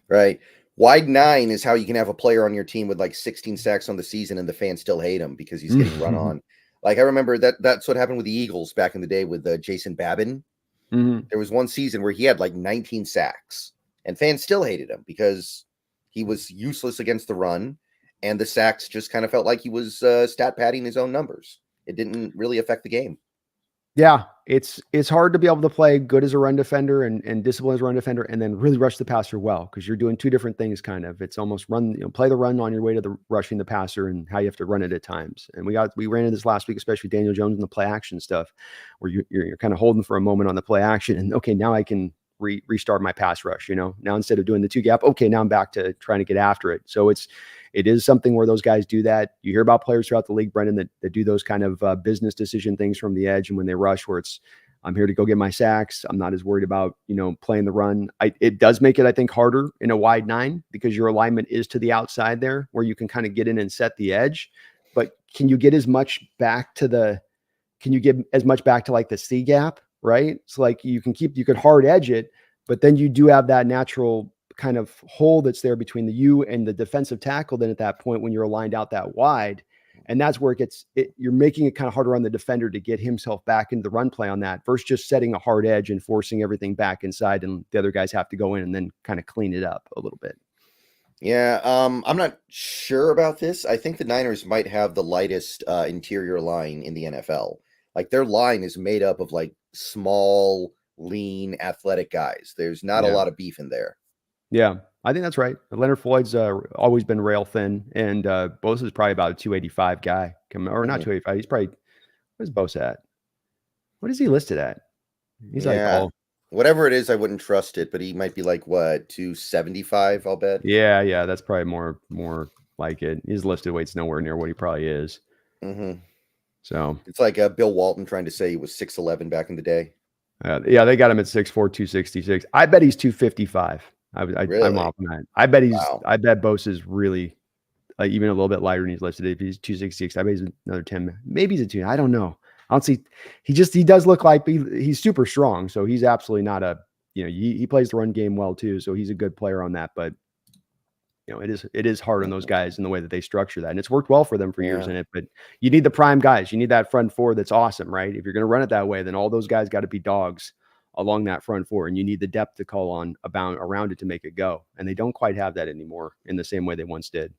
A: Right. Wide 9 is how you can have a player on your team with like 16 sacks on the season and the fans still hate him because he's getting run on. Like I remember that's what happened with the Eagles back in the day with Jason Babin. There was one season where he had like 19 sacks and fans still hated him because he was useless against the run, and the sacks just kind of felt like he was stat padding his own numbers. It didn't really affect the game.
B: Yeah, it's hard to be able to play good as a run defender and discipline as a run defender and then really rush the passer well because you're doing 2 different things kind of. It's almost play the run on your way to the rushing the passer and how you have to run it at times. And we ran into this last week, especially Daniel Jones and the play action stuff where you're kind of holding for a moment on the play action and okay, now I can restart my pass rush, now instead of doing the 2 gap, okay, now I'm back to trying to get after it. So it is something where those guys do that. You hear about players throughout the league, Brendan, that do those kind of business decision things from the edge. And when they rush where it's I'm here to go get my sacks. I'm not as worried about, playing the run. It does make it, I think, harder in a wide 9 because your alignment is to the outside there where you can kind of get in and set the edge. But can you get as much back to like the C gap, right? So like you could hard edge it, but then you do have that natural kind of hole that's there between you and the defensive tackle. Then at that point, when you're aligned out that wide, and that's where you're making it kind of harder on the defender to get himself back into the run play on that versus just setting a hard edge and forcing everything back inside. And the other guys have to go in and then kind of clean it up a little bit.
A: Yeah. I'm not sure about this. I think the Niners might have the lightest interior line in the NFL. Like their line is made up of like small, lean, athletic guys. There's not a lot of beef in there.
B: Yeah, I think that's right. Leonard Floyd's always been rail thin, and Bosa's probably about a 285 guy. Or not 285. He's probably, where's Bosa at? What is he listed at? He's like,
A: whatever it is, I wouldn't trust it, but he might be like, what, 275, I'll bet?
B: Yeah, that's probably more like it. His listed weight's nowhere near what he probably is.
A: Mm-hmm. So
B: it's
A: like Bill Walton trying to say he was 6'11" back in the day.
B: Yeah, they got him at 6'4", 266. I bet he's 255.
A: Really?
B: I'm off on that. I bet Bosa's really even a little bit lighter than he's listed. If he's 266, I bet he's another 10. Maybe he's a 2. I don't know. I don't see. He does look like he's super strong. So he's absolutely not he plays the run game well too. So he's a good player on that. But it is hard on those guys in the way that they structure that, and it's worked well for them for years in it. But you need the prime guys. You need that front four that's awesome, right? If you're going to run it that way, then all those guys got to be dogs along that front four, and you need the depth to call on around it to make it go. And they don't quite have that anymore in the same way they once did.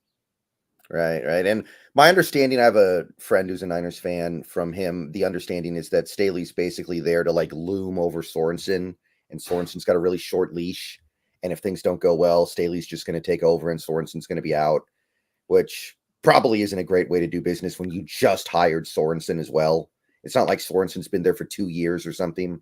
A: Right. And my understanding, I have a friend who's a Niners fan. From him, the understanding is that Staley's basically there to like loom over Sorensen, and Sorensen's got a really short leash. And if things don't go well, Staley's just going to take over and Sorensen's going to be out, which probably isn't a great way to do business when you just hired Sorensen as well. It's not like Sorensen's been there for 2 years or something.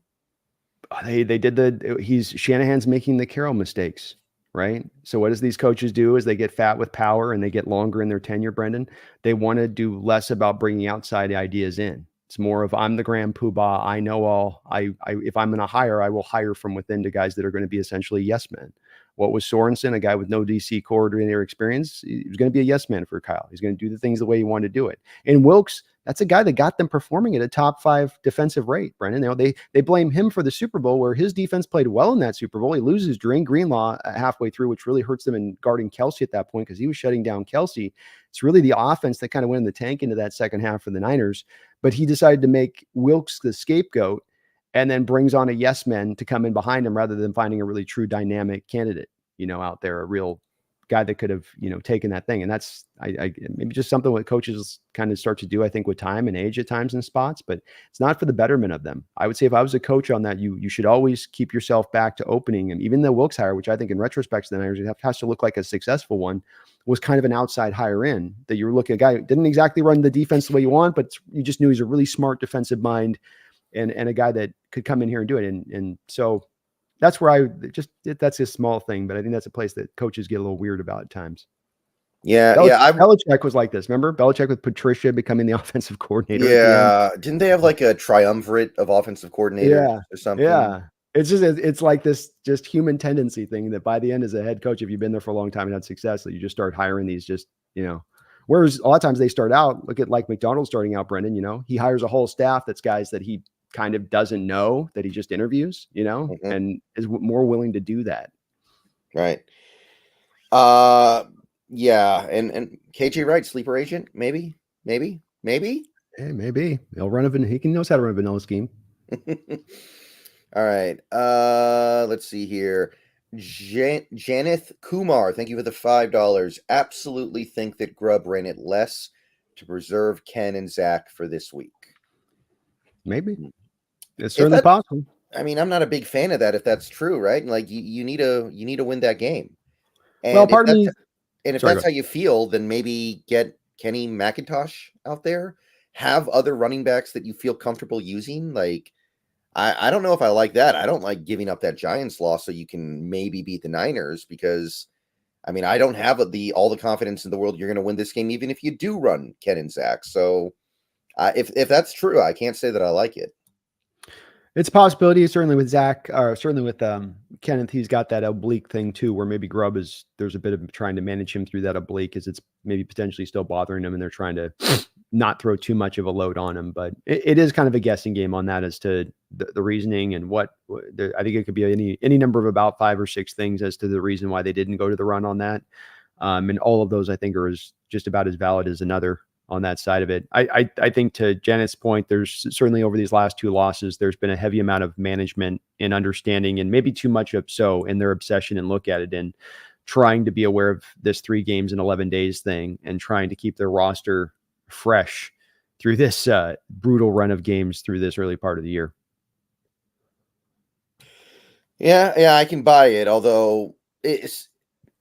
B: They did Shanahan's making the Carroll mistakes, right? So what does these coaches do is they get fat with power and they get longer in their tenure, Brendan. They want to do less about bringing outside ideas in. It's more of I'm the grand poobah. I know all. If I'm going to hire, I will hire from within to guys that are going to be essentially yes men. What was Sorensen, a guy with no DC coordinator experience? He was going to be a yes man for Kyle. He's going to do the things the way he wanted to do it. And Wilkes, that's a guy that got them performing at a top 5 defensive rate, Brendan. They blame him for the Super Bowl where his defense played well in that Super Bowl. He loses Dwayne Greenlaw halfway through, which really hurts them in guarding Kelsey at that point because he was shutting down Kelsey. It's really the offense that kind of went in the tank into that second half for the Niners. But he decided to make Wilkes the scapegoat and then brings on a yes man to come in behind him rather than finding a really true dynamic candidate, out there, a real guy that could have, taken that thing. And that's maybe just something what coaches kind of start to do, I think, with time and age at times in spots, but it's not for the betterment of them. I would say if I was a coach on that, you should always keep yourself back to opening. And even the Wilkes hire, which I think in retrospect, the Niners has to look like a successful one, was kind of an outside hire in that you were looking at a guy who didn't exactly run the defense the way you want, but you just knew he's a really smart defensive mind and a guy that could come in here and do it. And so that's where that's a small thing, but I think that's a place that coaches get a little weird about at times.
A: Yeah.
B: Belichick was like this. Remember Belichick with Patricia becoming the offensive coordinator?
A: Yeah. Didn't they have like a triumvirate of offensive coordinators or something?
B: Yeah. It's like this just human tendency thing that by the end as a head coach, if you've been there for a long time and had success, that you just start hiring these whereas a lot of times they start out, look at like McDonald's starting out, Brendan, he hires a whole staff that's guys that he kind of doesn't know that he just interviews, and is more willing to do that.
A: Right. Yeah. And KJ Wright, sleeper agent, maybe.
B: Hey, maybe he'll run he knows how to run a vanilla scheme.
A: All right. Let's see here. Janeth Kumar, thank you for the $5. Absolutely think that Grubb ran it less to preserve Ken and Zach for this week.
B: Maybe. It's certainly possible.
A: I mean, I'm not a big fan of that if that's true, right? Like you need to win that game. And
B: well, pardon me.
A: And if that's how you feel, then maybe get Kenny McIntosh out there. Have other running backs that you feel comfortable using. Like, I don't know if I like that. I don't like giving up that Giants loss so you can maybe beat the Niners because, I mean, I don't have all the confidence in the world you're going to win this game, even if you do run Ken and Zach. So if that's true, I can't say that I like it.
B: It's a possibility, certainly with Zach, or certainly with Kenneth. He's got that oblique thing too, where maybe Grubb is. There's a bit of trying to manage him through that oblique, as it's maybe potentially still bothering him, and they're trying to not throw too much of a load on him. But it is kind of a guessing game on that as to the reasoning and I think it could be any number of about 5 or 6 things as to the reason why they didn't go to the run on that. And all of those I think are just about as valid as another on that side of it. I think to Janet's point, there's certainly over these last 2 losses, there's been a heavy amount of management and understanding, and maybe too much of so in their obsession and look at it and trying to be aware of this 3 games in 11 days thing and trying to keep their roster fresh through this brutal run of games through this early part of the year.
A: Yeah, I can buy it. Although it's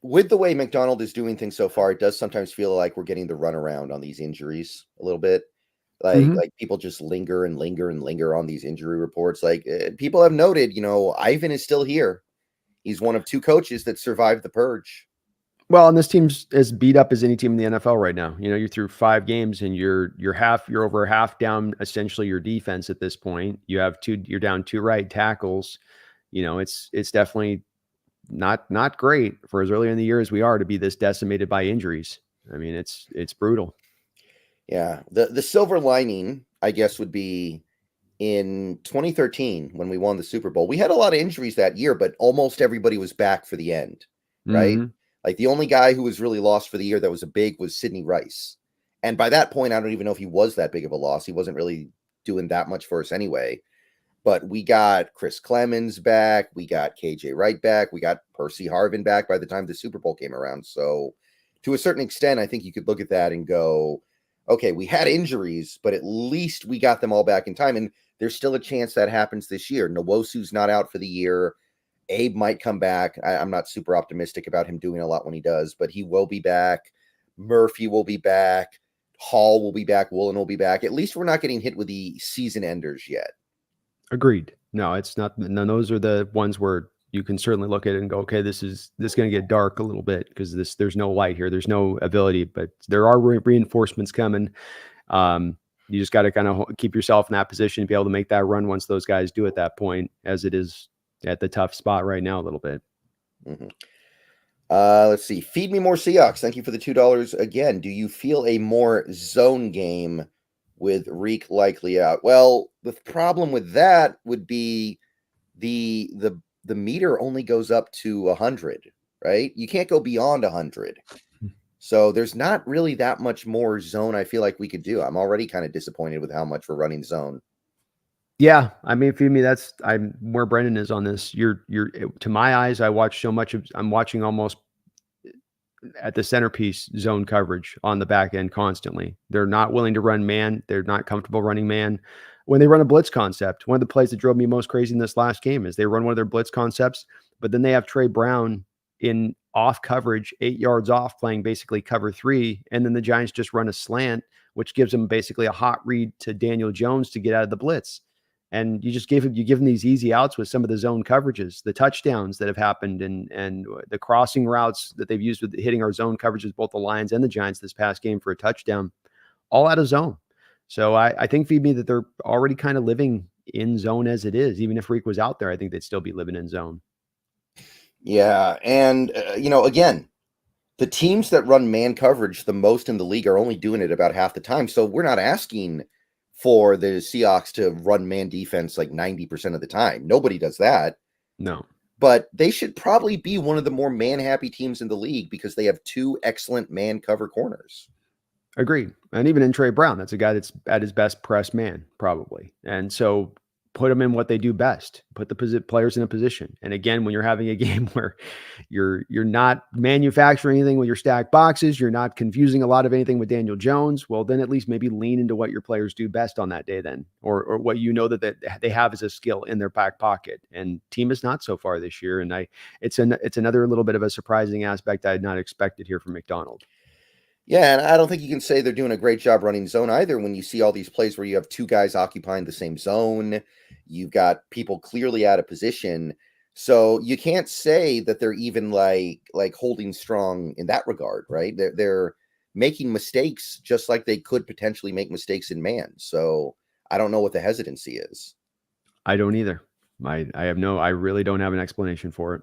A: with the way McDonald is doing things so far, it does sometimes feel like we're getting the runaround on these injuries a little bit. Like people just linger and linger and linger on these injury reports. People have noted, Ivan is still here. He's one of 2 coaches that survived the purge.
B: Well, and this team's as beat up as any team in the NFL right now. You're through 5 games and you're over half down essentially your defense at this point. You're down 2 right tackles. It's definitely not great for as early in the year as we are to be this decimated by injuries. I mean, it's brutal.
A: Yeah. The silver lining, I guess, would be in 2013 when we won the Super Bowl. We had a lot of injuries that year, but almost everybody was back for the end, right?
B: Mm-hmm.
A: Like the only guy who was really lost for the year that was was Sidney Rice. And by that point, I don't even know if he was that big of a loss. He wasn't really doing that much for us anyway. But we got Chris Clemens back. We got KJ Wright back. We got Percy Harvin back by the time the Super Bowl came around. So to a certain extent, I think you could look at that and go, okay, we had injuries, but at least we got them all back in time. And there's still a chance that happens this year. Nwosu's not out for the year. Abe might come back. I'm not super optimistic about him doing a lot when he does, but he will be back. Murphy will be back. Hall will be back. Woolen will be back. At least we're not getting hit with the season enders yet.
B: Agreed. No, it's not. No, those are the ones where you can certainly look at it and go, okay, this is going to get dark a little bit because there's no light here. There's no ability, but there are reinforcements coming. You just got to kind of keep yourself in that position to be able to make that run once those guys do at that point, as it is at the tough spot right now a little bit.
A: Mm-hmm. Let's see. Feed me more Seahawks. Thank you for the $2 again. Do you feel a more zone game with Reek likely out? Well, the problem with that would be the meter only goes up to 100, right? You can't go beyond 100. So there's not really that much more zone I feel like we could do. I'm already kind of disappointed with how much we're running zone.
B: Yeah, I mean, for me, I'm where Brendan is on this. You're to my eyes, I watch so much of. I'm watching almost at the centerpiece zone coverage on the back end constantly. They're not willing to run man. They're not comfortable running man. When they run a blitz concept, one of the plays that drove me most crazy in this last game is they run one of their blitz concepts, but then they have Trey Brown in off coverage, 8 yards off, playing basically cover 3, and then the Giants just run a slant, which gives them basically a hot read to Daniel Jones to get out of the blitz. And you give them these easy outs with some of the zone coverages, the touchdowns that have happened, and the crossing routes that they've used with hitting our zone coverages, both the Lions and the Giants this past game for a touchdown, all out of zone. So I think feed me that they're already kind of living in zone as it is. Even if Reek was out there, I think they'd still be living in zone.
A: Yeah, and again, the teams that run man coverage the most in the league are only doing it about half the time. So we're not asking for the Seahawks to run man defense like 90% of the time. Nobody does that.
B: No.
A: But they should probably be one of the more man-happy teams in the league because they have 2 excellent man cover corners.
B: Agreed. And even in Trey Brown, that's a guy that's at his best press man, probably. And so put them in what they do best. Put the players in a position. And again, when you're having a game where you're not manufacturing anything with your stacked boxes, you're not confusing a lot of anything with Daniel Jones, well, then at least maybe lean into what your players do best on that day then, or what that they have as a skill in their back pocket. And team is not so far this year. And it's another little bit of a surprising aspect I had not expected here from McDonald.
A: Yeah, and I don't think you can say they're doing a great job running zone either when you see all these plays where you have 2 guys occupying the same zone. You've got people clearly out of position. So you can't say that they're even like holding strong in that regard, right? They're making mistakes just like they could potentially make mistakes in man. So I don't know what the hesitancy is.
B: I don't either. I really don't have an explanation for it.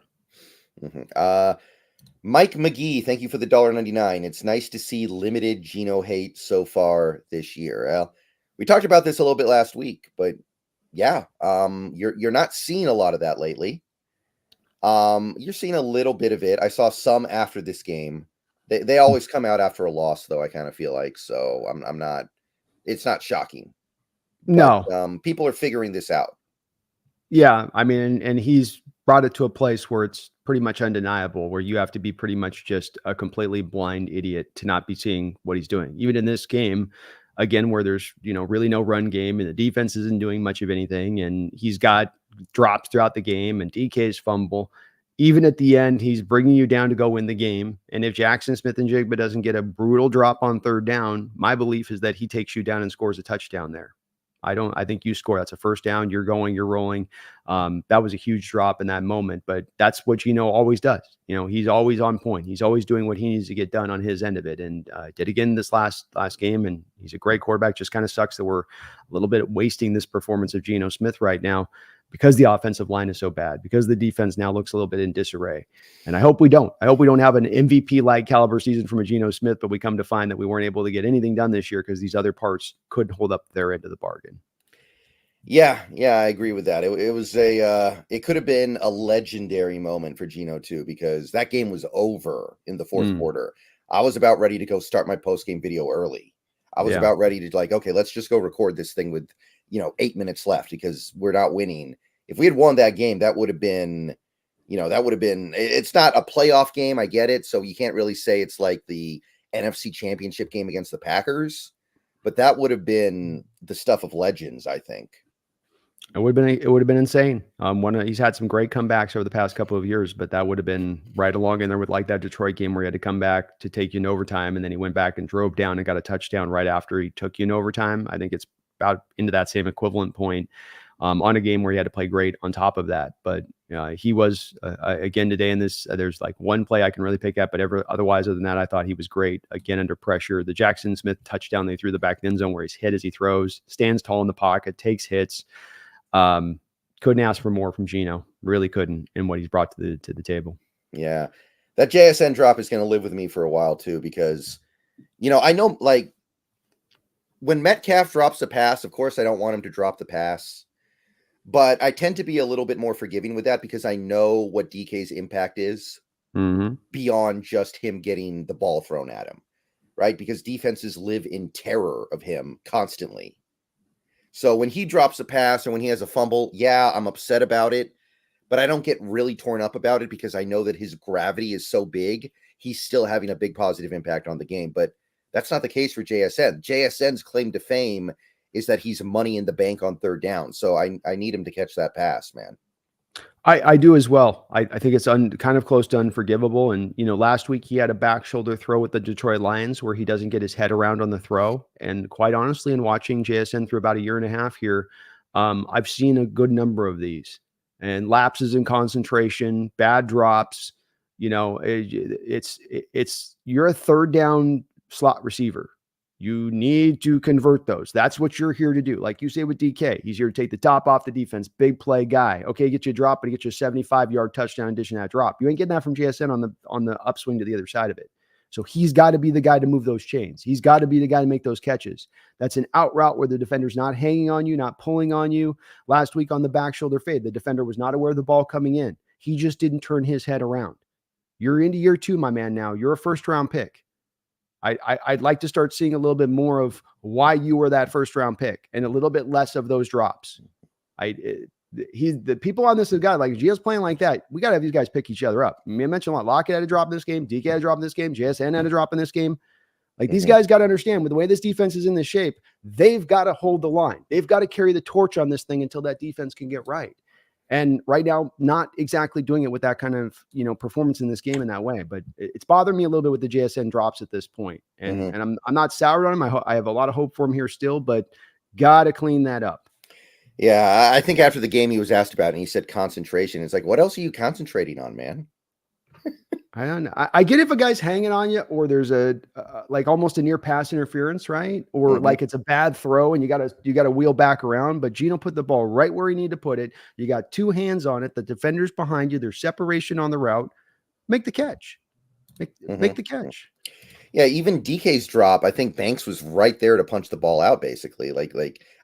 A: Mike McGee, thank you for the $1.99. It's nice to see limited Geno hate so far this year. Well, we talked about this a little bit last week, but yeah, you're not seeing a lot of that lately. You're seeing a little bit of it. I saw some after this game. They always come out after a loss, though, I kind of feel like. So I'm not, it's not shocking. But,
B: No.
A: people are figuring this out.
B: Yeah, I mean, and he's brought it to a place where it's pretty much undeniable, where you have to be pretty much just a completely blind idiot to not be seeing what he's doing. Even in this game, again, where there's, really no run game and the defense isn't doing much of anything, and he's got drops throughout the game and DK's fumble. Even at the end, he's bringing you down to go win the game. And if Jackson Smith-Njigba doesn't get a brutal drop on third down, my belief is that he takes you down and scores a touchdown there. I think you score. That's a first down. You're rolling. That was a huge drop in that moment, but that's what Geno always does. He's always on point. He's always doing what he needs to get done on his end of it. And did again this last game. And he's a great quarterback. Just kind of sucks that we're a little bit wasting this performance of Geno Smith right now because the offensive line is so bad, because the defense now looks a little bit in disarray. And I hope we don't. I hope we don't have an MVP-like caliber season from a Geno Smith, but we come to find that we weren't able to get anything done this year because these other parts couldn't hold up their end of the bargain.
A: Yeah, I agree with that. It was it could have been a legendary moment for Geno too, because that game was over in the fourth quarter. I was about ready to go start my post-game video early. I was about ready to okay, let's just go record this thing with 8 minutes left because we're not winning. If we had won that game, that would have been, it's not a playoff game. I get it. So you can't really say it's like the NFC Championship game against the Packers, but that would have been the stuff of legends, I think.
B: It would have been insane. He's had some great comebacks over the past couple of years, but that would have been right along in there with like that Detroit game where he had to come back to take you in overtime, and then he went back and drove down and got a touchdown right after he took you in overtime. I think it's about into that same equivalent point on a game where he had to play great on top of that. But he was again today in this. There's like one play I can really pick at, but otherwise other than that, I thought he was great again under pressure. The Jackson Smith touchdown they threw the back end zone where he's hit as he throws, stands tall in the pocket, takes hits. Couldn't ask for more from Geno. Really couldn't in what he's brought to the table.
A: Yeah, that JSN drop is going to live with me for a while too, because I know like when Metcalf drops a pass, of course I don't want him to drop the pass, but I tend to be a little bit more forgiving with that because I know what DK's impact is beyond just him getting the ball thrown at him, right? Because defenses live in terror of him constantly. So when he drops a pass or when he has a fumble, yeah, I'm upset about it, but I don't get really torn up about it because I know that his gravity is so big. He's still having a big positive impact on the game, but that's not the case for JSN. JSN's claim to fame is that he's money in the bank on third down. So I need him to catch that pass, man.
B: I do as well. I think it's kind of close to unforgivable. And, last week he had a back shoulder throw with the Detroit Lions where he doesn't get his head around on the throw. And quite honestly, in watching JSN through about a year and a half here, I've seen a good number of these and lapses in concentration, bad drops. You're a third down slot receiver. You need to convert those. That's what you're here to do. Like you say with DK, he's here to take the top off the defense, big play guy. Okay, get you a drop, but he gets you a 75-yard touchdown in addition to that drop. You ain't getting that from JSN on the upswing to the other side of it. So he's got to be the guy to move those chains. He's got to be the guy to make those catches. That's an out route where the defender's not hanging on you, not pulling on you. Last week on the back shoulder fade, the defender was not aware of the ball coming in. He just didn't turn his head around. You're into year 2, my man, now. You're a first-round pick. I'd like to start seeing a little bit more of why you were that first round pick and a little bit less of those drops. The people on this have got like Gio's playing like that. We got to have these guys pick each other up. I mentioned a lot. Lockett had a drop in this game. DK had a drop in this game. JSN had a drop in this game. Like these guys got to understand with the way this defense is in this shape, they've got to hold the line. They've got to carry the torch on this thing until that defense can get right. And right now, not exactly doing it with that kind of, performance in this game in that way. But it's bothering me a little bit with the JSN drops at this point. And I'm not soured on him. I have a lot of hope for him here still, but got to clean that up.
A: Yeah, I think after the game he was asked about it and he said concentration. It's like, what else are you concentrating on, man?
B: I don't know. I get if a guy's hanging on you, or there's a like almost a near pass interference, right? Or
A: Mhm.
B: like it's a bad throw and you gotta wheel back around. But Geno put the ball right where he needed to put it. You got two hands on it. The defender's behind you. There's separation on the route. Make the catch. Make
A: Mhm.
B: the catch.
A: Yeah, even DK's drop, I think Banks was right there to punch the ball out, basically. Like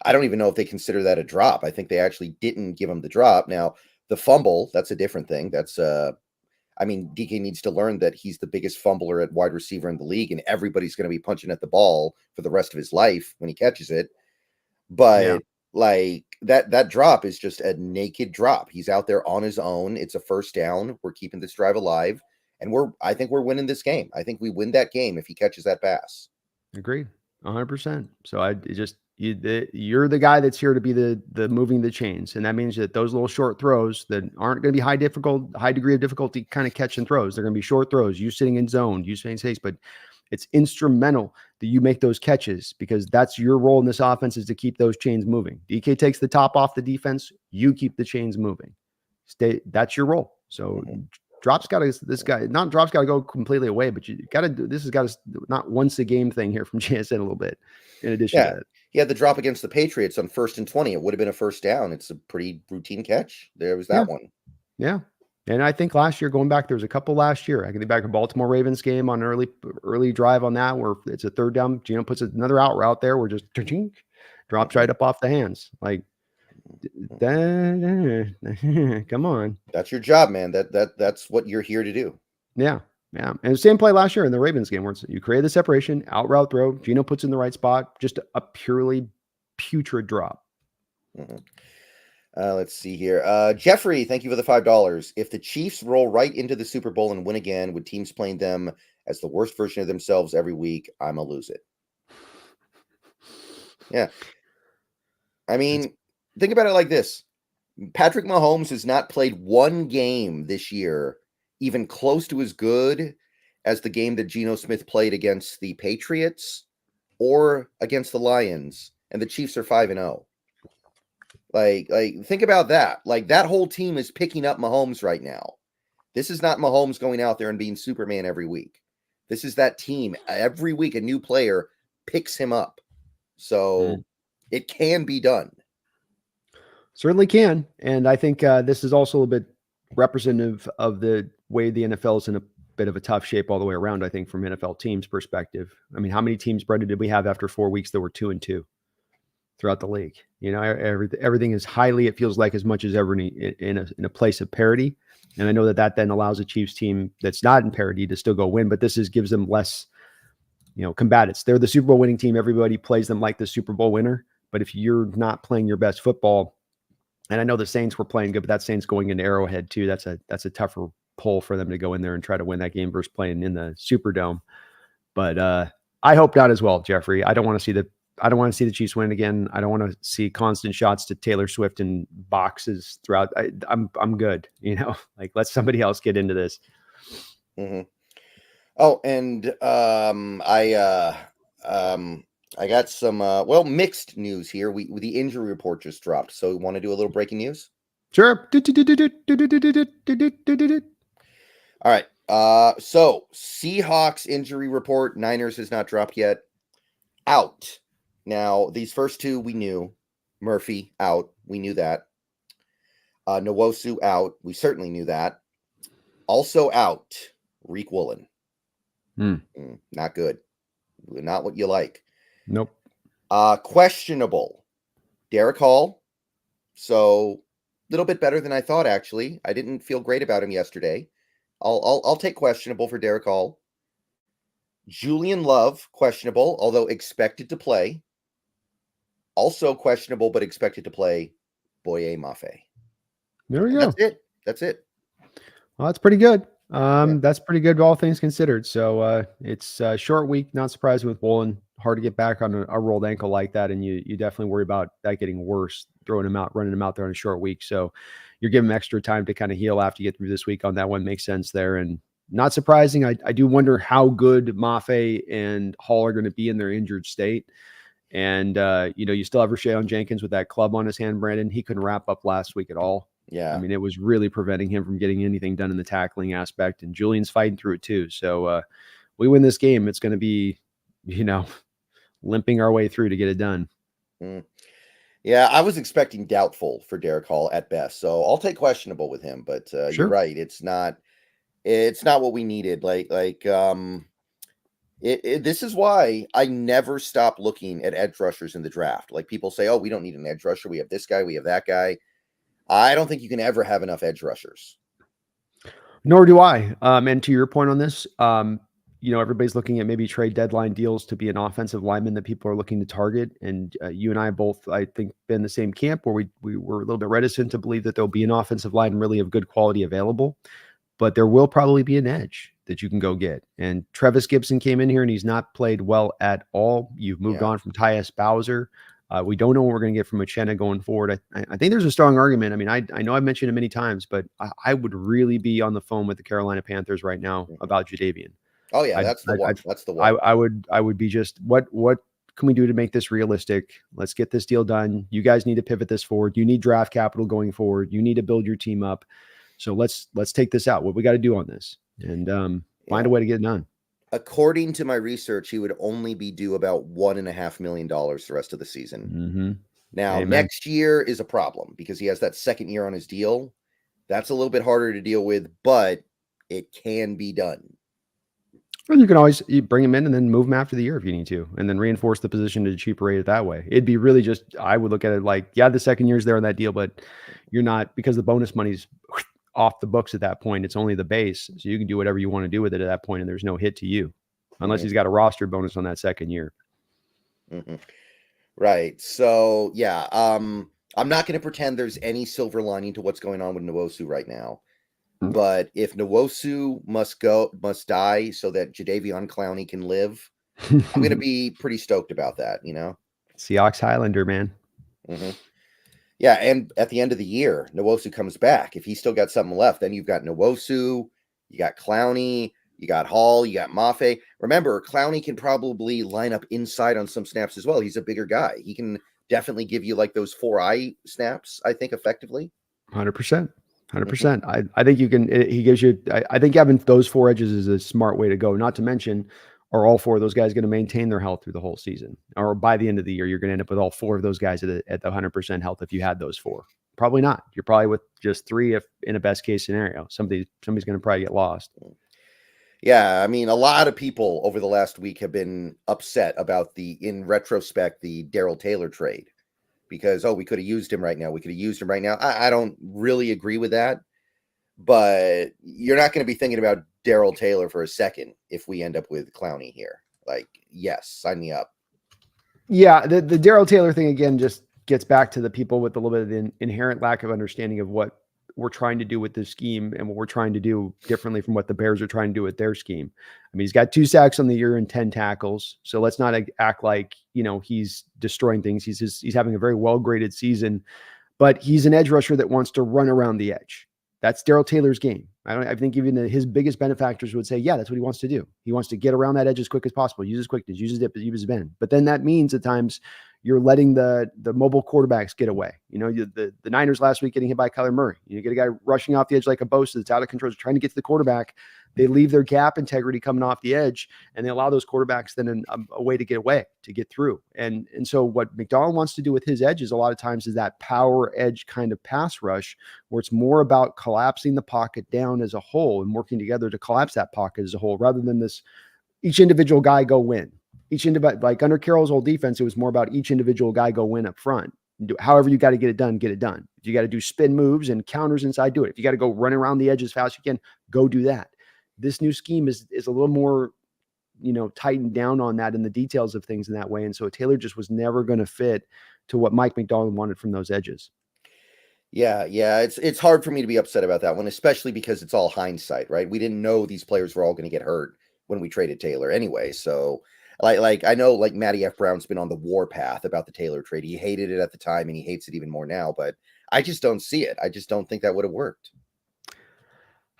A: I don't even know if they consider that a drop. I think they actually didn't give him the drop. Now, the fumble, that's a different thing. That's I mean, DK needs to learn that he's the biggest fumbler at wide receiver in the league, and everybody's going to be punching at the ball for the rest of his life when he catches it.
B: Yeah,
A: But like that drop is just a naked drop. He's out there on his own. It's a first down. We're keeping this drive alive, and I think we're winning this game. I think we win that game if he catches that pass.
B: agreed. 100%. So you're the guy that's here to be the moving the chains, and that means that those little short throws that aren't going to be high degree of difficulty kind of catch and throws. They're going to be short throws. You sitting in zone, you staying safe, but it's instrumental that you make those catches because that's your role in this offense is to keep those chains moving. DK takes the top off the defense. You keep the chains moving. That's your role. So
A: Mhm.
B: Drop's got to this guy, not Drop's got to go completely away, but you got to do this has got to not once a game thing here from JSN a little bit. In addition to
A: Yeah,
B: that,
A: he had the drop against the Patriots on 1st and 20. It would have been a first down. It's a pretty routine catch. There was
B: yeah,
A: that one.
B: yeah. And I think last year, going back, there was a couple last year. I can think back to Baltimore Ravens game on early drive on that where it's a third down. Geno puts another out route there where just drops
A: Mhm.
B: right up off the hands. Like, come on.
A: That's your job, man. That's what you're here to do.
B: Yeah. Yeah. And the same play last year in the Ravens game where you create the separation, out route throw, Geno puts in the right spot, just a purely putrid drop.
A: Mhm. Let's see here. Jeffrey, thank you for the $5. If the Chiefs roll right into the Super Bowl and win again, with teams playing them as the worst version of themselves every week, I'ma lose it. Yeah. I
B: That's
A: mean, think about it like this. Patrick Mahomes has not played one game this year, even close to as good as the game that Geno Smith played against the Patriots or against the Lions, and the Chiefs are 5-0. Like think about that. Like that whole team is picking up Mahomes right now. This is not Mahomes going out there and being Superman every week. This is that team. Every week a new player picks him up. So it can be done.
B: certainly can. And I think this is also a little bit representative of the way the NFL is in a bit of a tough shape all the way around, I think, from NFL teams' perspective. I mean, how many teams, Brendan, did we have after 4 weeks that were 2-2 throughout the league? You know, everything is highly, it feels like as much as ever in a place of parity. And I know that then allows a Chiefs team that's not in parity to still go win, but this gives them less, combatants. They're the Super Bowl winning team. Everybody plays them like the Super Bowl winner. But if you're not playing your best football, and I know the Saints were playing good, but that Saints going into Arrowhead too. That's a tougher pull for them to go in there and try to win that game versus playing in the Superdome. But I hope not as well, Jeffrey. I don't want to see the Chiefs win again. I don't want to see constant shots to Taylor Swift and boxes throughout. I'm good. Like let somebody else get into this.
A: Mm-hmm. Oh, and I got some mixed news here. The injury report just dropped. So we want to do a little breaking news?
B: Sure.
A: All right. So Seahawks injury report. Niners has not dropped yet. Out. Now, these first two we knew. Murphy out. We knew that. Nwosu out. We certainly knew that. Also out. Reek Woolen. Not good. Not what you like.
B: Nope.
A: Questionable. Derek Hall. So a little bit better than I thought, actually. I didn't feel great about him yesterday. I'll take questionable for Derek Hall. Julian Love, questionable, although expected to play. Also questionable, but expected to play. Boye Mafe.
B: There we
A: And
B: go.
A: That's it.
B: Well, that's pretty good.
A: Yeah.
B: That's pretty good, all things considered. So it's a short week. Not surprised with Woolen. Hard to get back on a rolled ankle like that, and you definitely worry about that getting worse. Throwing him out, running him out there on a short week. So you're giving him extra time to kind of heal after you get through this week on that one. Makes sense there, and not surprising. I do wonder how good Mafe and Hall are going to be in their injured state. And you still have Rashawn Jenkins with that club on his hand, Brandon. He couldn't wrap up last week at all.
A: Yeah.
B: I mean, it was really preventing him from getting anything done in the tackling aspect, and Julian's fighting through it too. So we win this game, it's going to be, limping our way through to get it done.
A: Mm. Yeah, I was expecting doubtful for Derek Hall at best, so I'll take questionable with him. But you're
B: Sure.
A: right; it's not what we needed. This is why I never stop looking at edge rushers in the draft. Like people say, "Oh, we don't need an edge rusher. We have this guy. We have that guy." I don't think you can ever have enough edge rushers.
B: Nor do I. And to your point on this, everybody's looking at maybe trade deadline deals to be an offensive lineman that people are looking to target. And you and I both, I think, been in the same camp where we were a little bit reticent to believe that there'll be an offensive line really of good quality available. But there will probably be an edge that you can go get. And Trevis Gibson came in here and he's not played well at all. You've moved
A: Yeah.
B: on from Tyus Bowser. We don't know what we're going to get from Uchenna going forward. I think there's a strong argument. I mean, I know I've mentioned it many times, but I would really be on the phone with the Carolina Panthers right now
A: Mhm.
B: about Jadeveon.
A: Oh yeah,
B: I'd,
A: that's the
B: I'd,
A: one.
B: I'd
A: That's the one.
B: I would be just what can we do to make this realistic? Let's get this deal done. You guys need to pivot this forward. You need draft capital going forward. You need to build your team up. So let's take this out. What we got to do on this, and find
A: Yeah.
B: a way to get it done.
A: According to my research, he would only be due about $1.5 million the rest of the season.
B: Mm-hmm.
A: Now,
B: Amen.
A: next year is a problem because he has that second year on his deal. That's a little bit harder to deal with, but it can be done.
B: Well, you can always bring him in and then move him after the year if you need to, and then reinforce the position at a cheaper rate that way. It'd be really just, I would look at it like, yeah, the second year's there on that deal, but you're not, because the bonus money's off the books at that point. It's only the base. So you can do whatever you want to do with it at that point, and there's no hit to you unless he's got a roster bonus on that second year.
A: Mm-hmm. Right. So, yeah, I'm not going to pretend there's any silver lining to what's going on with Nwosu right now. But if Nwosu must die so that Jadeveon Clowney can live, I'm going to be pretty stoked about that,
B: Seahawks Highlander, man.
A: Mm-hmm. Yeah, and at the end of the year, Nwosu comes back. If he's still got something left, then you've got Nwosu, you got Clowney, you got Hall, you got Mafe. Remember, Clowney can probably line up inside on some snaps as well. He's a bigger guy. He can definitely give you like those 4-eye snaps, I think, effectively.
B: 100%. 100%. I think you can, he gives you, I think having those four edges is a smart way to go. Not to mention, are all four of those guys going to maintain their health through the whole season? Or by the end of the year, you're going to end up with all four of those guys at the 100% health if you had those four? Probably not. You're probably with just three if in a best case scenario. Somebody's going to probably get lost.
A: Yeah, I mean, a lot of people over the last week have been upset about in retrospect, the Darrell Taylor trade. Because, we could have used him right now. We could have used him right now. I don't really agree with that. But you're not going to be thinking about Darrell Taylor for a second if we end up with Clowney here. Like, yes, sign me up.
B: Yeah, the Darrell Taylor thing, again, just gets back to the people with a little bit of the inherent lack of understanding of what we're trying to do with this scheme and what we're trying to do differently from what the Bears are trying to do with their scheme. I mean, he's got 2 sacks on the year and 10 tackles. So let's not act like, he's destroying things. He's having a very well-graded season, but he's an edge rusher that wants to run around the edge. That's Darrell Taylor's game. I think even his biggest benefactors would say, yeah, that's what he wants to do. He wants to get around that edge as quick as possible, use his quickness, use his dip, use his bend. But then that means at times you're letting the mobile quarterbacks get away. The Niners last week getting hit by Kyler Murray. You get a guy rushing off the edge like a Bosa that's out of control, trying to get to the quarterback. They leave their gap integrity coming off the edge, and they allow those quarterbacks then a way to get away, to get through. And so what McDonald wants to do with his edges a lot of times is that power edge kind of pass rush, where it's more about collapsing the pocket down as a whole and working together to collapse that pocket as a whole, rather than this each individual guy go win. Like under Carroll's whole defense, it was more about each individual guy go win up front. However you got to get it done, get it done. If you got to do spin moves and counters inside, do it. If you got to go run around the edge as fast as you can, go do that. This new scheme is a little more, tightened down on that in the details of things in that way. And so Taylor just was never going to fit to what Mike McDonald wanted from those edges.
A: Yeah. It's hard for me to be upset about that one, especially because it's all hindsight, right? We didn't know these players were all going to get hurt when we traded Taylor anyway. So like I know like Matty F. Brown's been on the warpath about the Taylor trade. He hated it at the time and he hates it even more now, but I just don't see it. I just don't think that would have worked.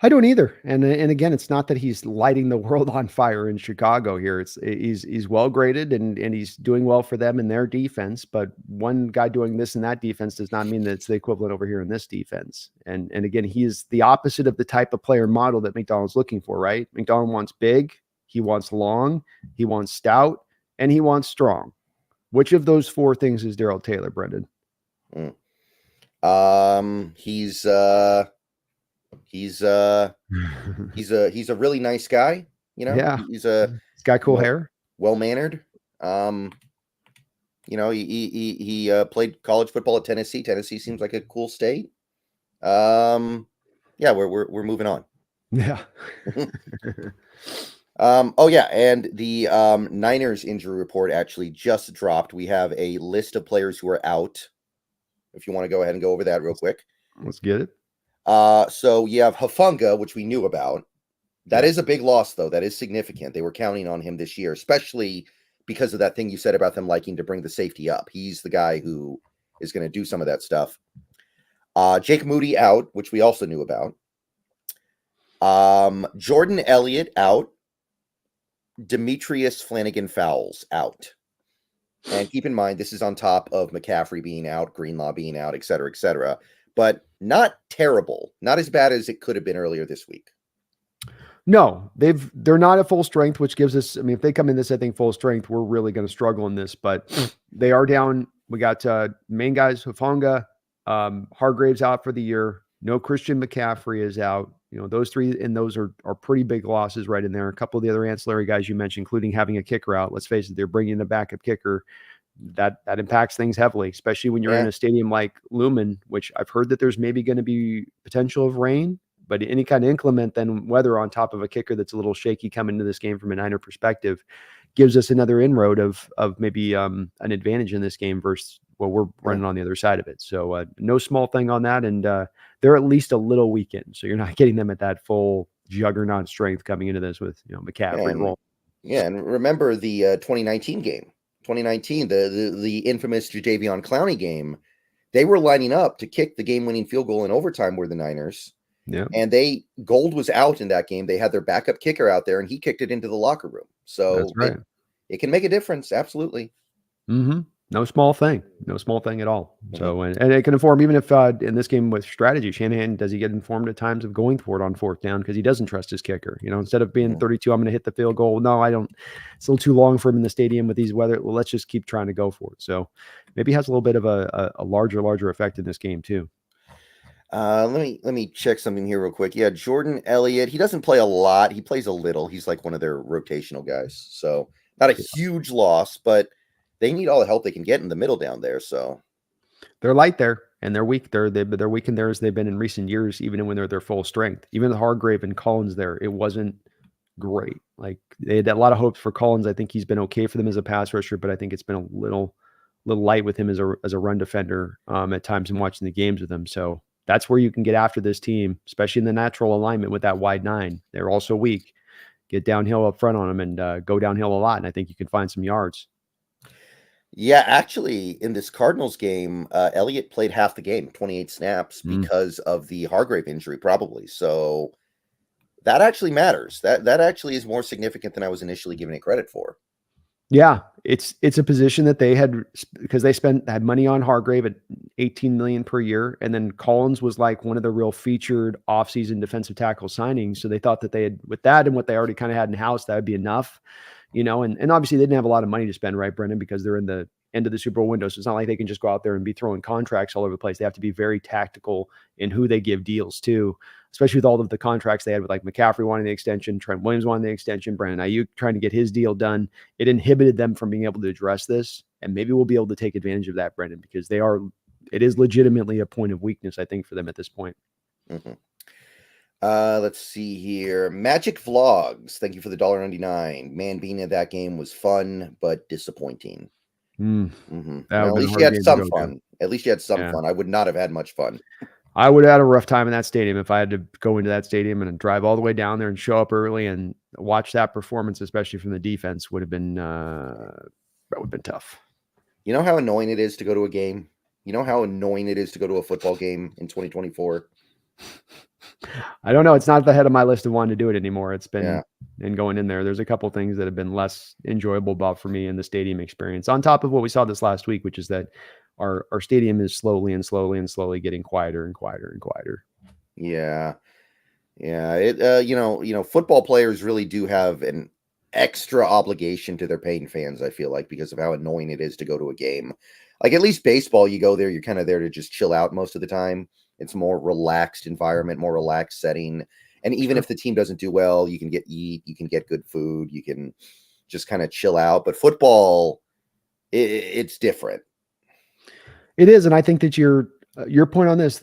B: I don't either. And again, it's not that he's lighting the world on fire in Chicago here. He's well graded and he's doing well for them in their defense. But one guy doing this in that defense does not mean that it's the equivalent over here in this defense. And again, he is the opposite of the type of player model that McDonald's looking for, right? McDonald wants big, he wants long, he wants stout, and he wants strong. Which of those four things is Darrell Taylor, Brendan?
A: He's a really nice guy,
B: Yeah.
A: He's
B: got cool hair,
A: well-mannered. He played college football at Tennessee. Tennessee seems like a cool state. Yeah, we're moving on.
B: Yeah.
A: Oh yeah, and the Niners injury report actually just dropped. We have a list of players who are out. If you want to go ahead and go over that real quick.
B: Let's get it.
A: So you have Hufanga, which we knew about. That is a big loss, though. That is significant. They were counting on him this year, especially because of that thing you said about them liking to bring the safety up. He's the guy who is going to do some of that stuff. Jake Moody out, which we also knew about. Jordan Elliott out. Demetrius Flanagan-Fowles out. And keep in mind, this is on top of McCaffrey being out, Greenlaw being out, et cetera, but not terrible. Not as bad as it could have been earlier this week.
B: No, they're not at full strength, which gives us, I mean, if they come in this, I think full strength, we're really going to struggle in this, but they are down. We got main guys, Hufanga, Hargrave's out for the year. No Christian McCaffrey is out. Those three, and those are pretty big losses right in there. A couple of the other ancillary guys you mentioned, including having a kicker out. Let's face it, they're bringing in a backup kicker. That impacts things heavily, especially when you're in a stadium like Lumen, which I've heard that there's maybe going to be potential of rain, but any kind of inclement then weather on top of a kicker that's a little shaky coming into this game from a Niner perspective gives us another inroad of maybe an advantage in this game versus what we're running on the other side of it. So no small thing on that. And they're at least a little weakened. So you're not getting them at that full juggernaut strength coming into this with, McCaffrey and roll.
A: Yeah. And remember the 2019 game, the infamous Jadeveon Clowney game, they were lining up to kick the game-winning field goal in overtime were the Niners.
B: Yeah.
A: And Gold was out in that game. They had their backup kicker out there and he kicked it into the locker room. So
B: that's right.
A: It can make a difference. Absolutely.
B: Mm-hmm. No small thing at all. Mm-hmm. So, and it can inform, even if in this game with strategy, Shanahan, does he get informed at times of going for it on fourth down? Because he doesn't trust his kicker, instead of being 32, I'm going to hit the field goal. No, I don't. It's a little too long for him in the stadium with these weather. Well, let's just keep trying to go for it. So maybe has a little bit of a larger effect in this game too.
A: Let me check something here real quick. Yeah, Jordan Elliott, he doesn't play a lot. He plays a little. He's like one of their rotational guys. So not a huge loss, but they need all the help they can get in the middle down there. So
B: they're light there and they're weak. They're weak in there as they've been in recent years, even when they're their full strength. Even the Hargrave and Collins there, it wasn't great. Like they had a lot of hopes for Collins. I think he's been okay for them as a pass rusher, but I think it's been a little light with him as a run defender at times in watching the games with him. So that's where you can get after this team, especially in the natural alignment with that wide nine. They're also weak. Get downhill up front on them and go downhill a lot, and I think you can find some yards.
A: Yeah, actually, in this Cardinals game, Elliott played half the game, 28 snaps, because of the Hargrave injury, probably. So that actually matters. That actually is more significant than I was initially giving it credit for.
B: Yeah, it's a position that they had because they had money on Hargrave at $18 million per year, and then Collins was like one of the real featured offseason defensive tackle signings. So they thought that they had, with that and what they already kind of had in house, that would be enough, and obviously they didn't have a lot of money to spend, right, Brendan, because they're in the end of the Super Bowl window. So it's not like they can just go out there and be throwing contracts all over the place. They have to be very tactical in who they give deals to, especially with all of the contracts they had with like McCaffrey wanting the extension, Trent Williams wanting the extension, Brandon Ayuk trying to get his deal done. It inhibited them from being able to address this. And maybe we'll be able to take advantage of that, Brendan, because it is legitimately a point of weakness, I think, for them at this point.
A: Mm-hmm. Let's see here. Magic Vlogs. Thank you for the $1.99. Man, being in that game was fun, but disappointing.
B: Mm-hmm.
A: Well, at least you had some fun. At least you had some fun. I would not have had much fun.
B: I would have had a rough time in that stadium if I had to go into that stadium and drive all the way down there and show up early and watch that performance, especially from the defense, would have been tough.
A: You know how annoying it is to go to a game? You know how annoying it is to go to a football game in 2024?
B: I don't know. It's not at the head of my list of wanting to do it anymore. It's been
A: Yeah.
B: and going in there. There's a couple things that have been less enjoyable about for me in the stadium experience. On top of what we saw this last week, which is that our stadium is slowly getting quieter and quieter and quieter.
A: Yeah. Yeah. Football players really do have an extra obligation to their paying fans, I feel like, because of how annoying it is to go to a game. Like at least baseball, you go there, you're kind of there to just chill out most of the time. It's more relaxed environment, more relaxed setting. And even
B: Sure.
A: if the team doesn't do well, you can you can get good food, you can just kind of chill out. But football, it's different.
B: It is, and I think that your point on this,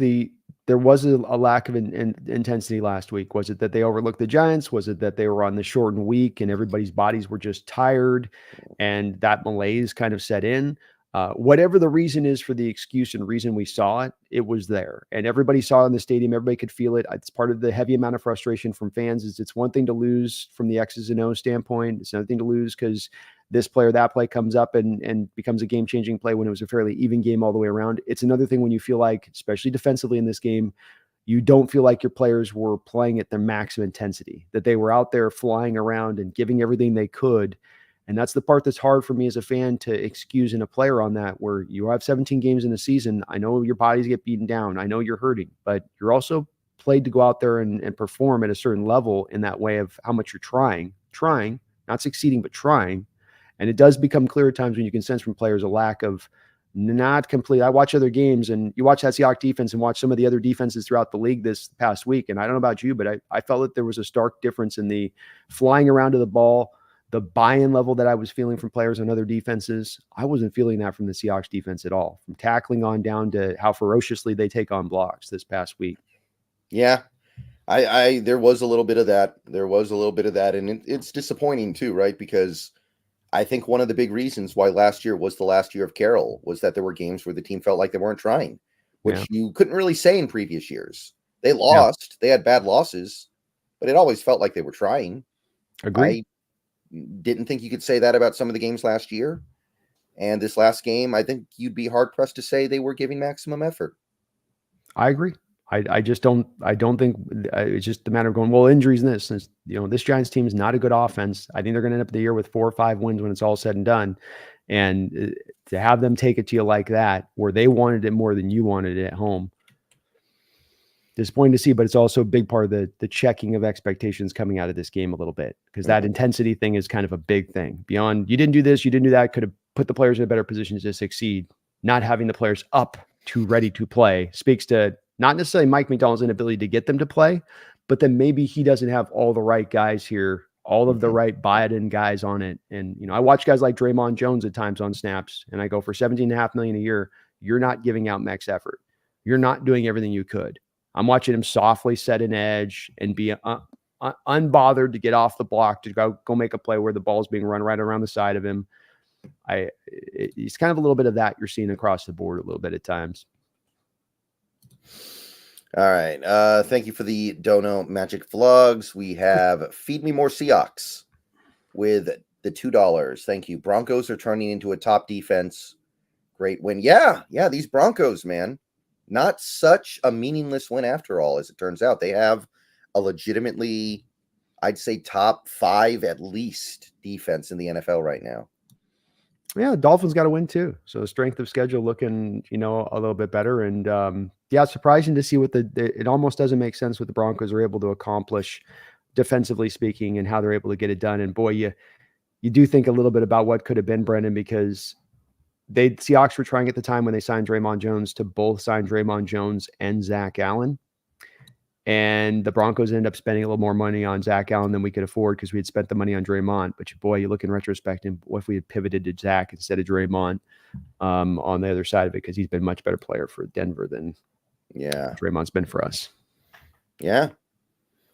B: there was a lack of intensity last week. Was it that they overlooked the Giants? Was it that they were on the shortened week and everybody's bodies were just tired and that malaise kind of set in? Whatever the reason is for the excuse and reason we saw it, it was there. And everybody saw it in the stadium. Everybody could feel it. It's part of the heavy amount of frustration from fans is it's one thing to lose from the X's and O's standpoint. It's another thing to lose because this play or that play comes up and becomes a game-changing play when it was a fairly even game all the way around. It's another thing when you feel like, especially defensively in this game, you don't feel like your players were playing at their maximum intensity, that they were out there flying around and giving everything they could. And that's the part that's hard for me as a fan to excuse in a player on that, where you have 17 games in a season. I know your bodies get beaten down. I know you're hurting, but you're also played to go out there and perform at a certain level in that way of how much you're trying, not succeeding, but trying. And it does become clear at times when you can sense from players a lack of not complete. I watch other games and you watch that Seahawks defense and watch some of the other defenses throughout the league this past week. And I don't know about you, but I felt that there was a stark difference in the flying around to the ball, the buy-in level that I was feeling from players on other defenses. I wasn't feeling that from the Seahawks defense at all, from tackling on down to how ferociously they take on blocks this past week.
A: Yeah. There was a little bit of that. There was a little bit of that. And it's disappointing too, right? Because I think one of the big reasons why last year was the last year of Carroll was that there were games where the team felt like they weren't trying, which you couldn't really say in previous years. They lost, they had bad losses, but it always felt like they were trying.
B: Agree.
A: I didn't think you could say that about some of the games last year. And this last game, I think you'd be hard pressed to say they were giving maximum effort.
B: I agree. I just don't think it's just a matter of going, well, injuries and this, and, this Giants team is not a good offense. I think they're going to end up the year with 4 or 5 wins when it's all said and done. And to have them take it to you like that, where they wanted it more than you wanted it at home, disappointing to see, but it's also a big part of the checking of expectations coming out of this game a little bit, because that intensity thing is kind of a big thing. Beyond, you didn't do this, you didn't do that, could have put the players in a better position to succeed. Not having the players up to ready to play speaks to not necessarily Mike McDonald's inability to get them to play, but then maybe he doesn't have all the right guys here, all of the right buy-in guys on it. And, I watch guys like Draymond Jones at times on snaps, and I go, for $17.5 million a year, you're not giving out max effort. You're not doing everything you could. I'm watching him softly set an edge and be unbothered to get off the block to go make a play where the ball's being run right around the side of him. It's kind of a little bit of that you're seeing across the board a little bit at times.
A: All right. Thank you for the Dono Magic Vlogs. We have Feed Me More Seahawks with the $2. Thank you. Broncos are turning into a top defense. Great win. Yeah. These Broncos, man, not such a meaningless win after all, as it turns out. They have a legitimately, I'd say, top 5 at least defense in the NFL right now.
B: Yeah, Dolphins got to win too. So strength of schedule looking, a little bit better. And it's surprising to see what it almost doesn't make sense what the Broncos are able to accomplish defensively speaking and how they're able to get it done. And boy, you do think a little bit about what could have been, Brendan, because Seahawks were trying at the time when they signed Draymond Jones to both sign Draymond Jones and Zach Allen. And the Broncos ended up spending a little more money on Zach Allen than we could afford because we had spent the money on Draymond. But boy, you look in retrospect, and what if we had pivoted to Zach instead of Draymond on the other side of it, because he's been a much better player for Denver than Draymond's been for us.
A: Yeah.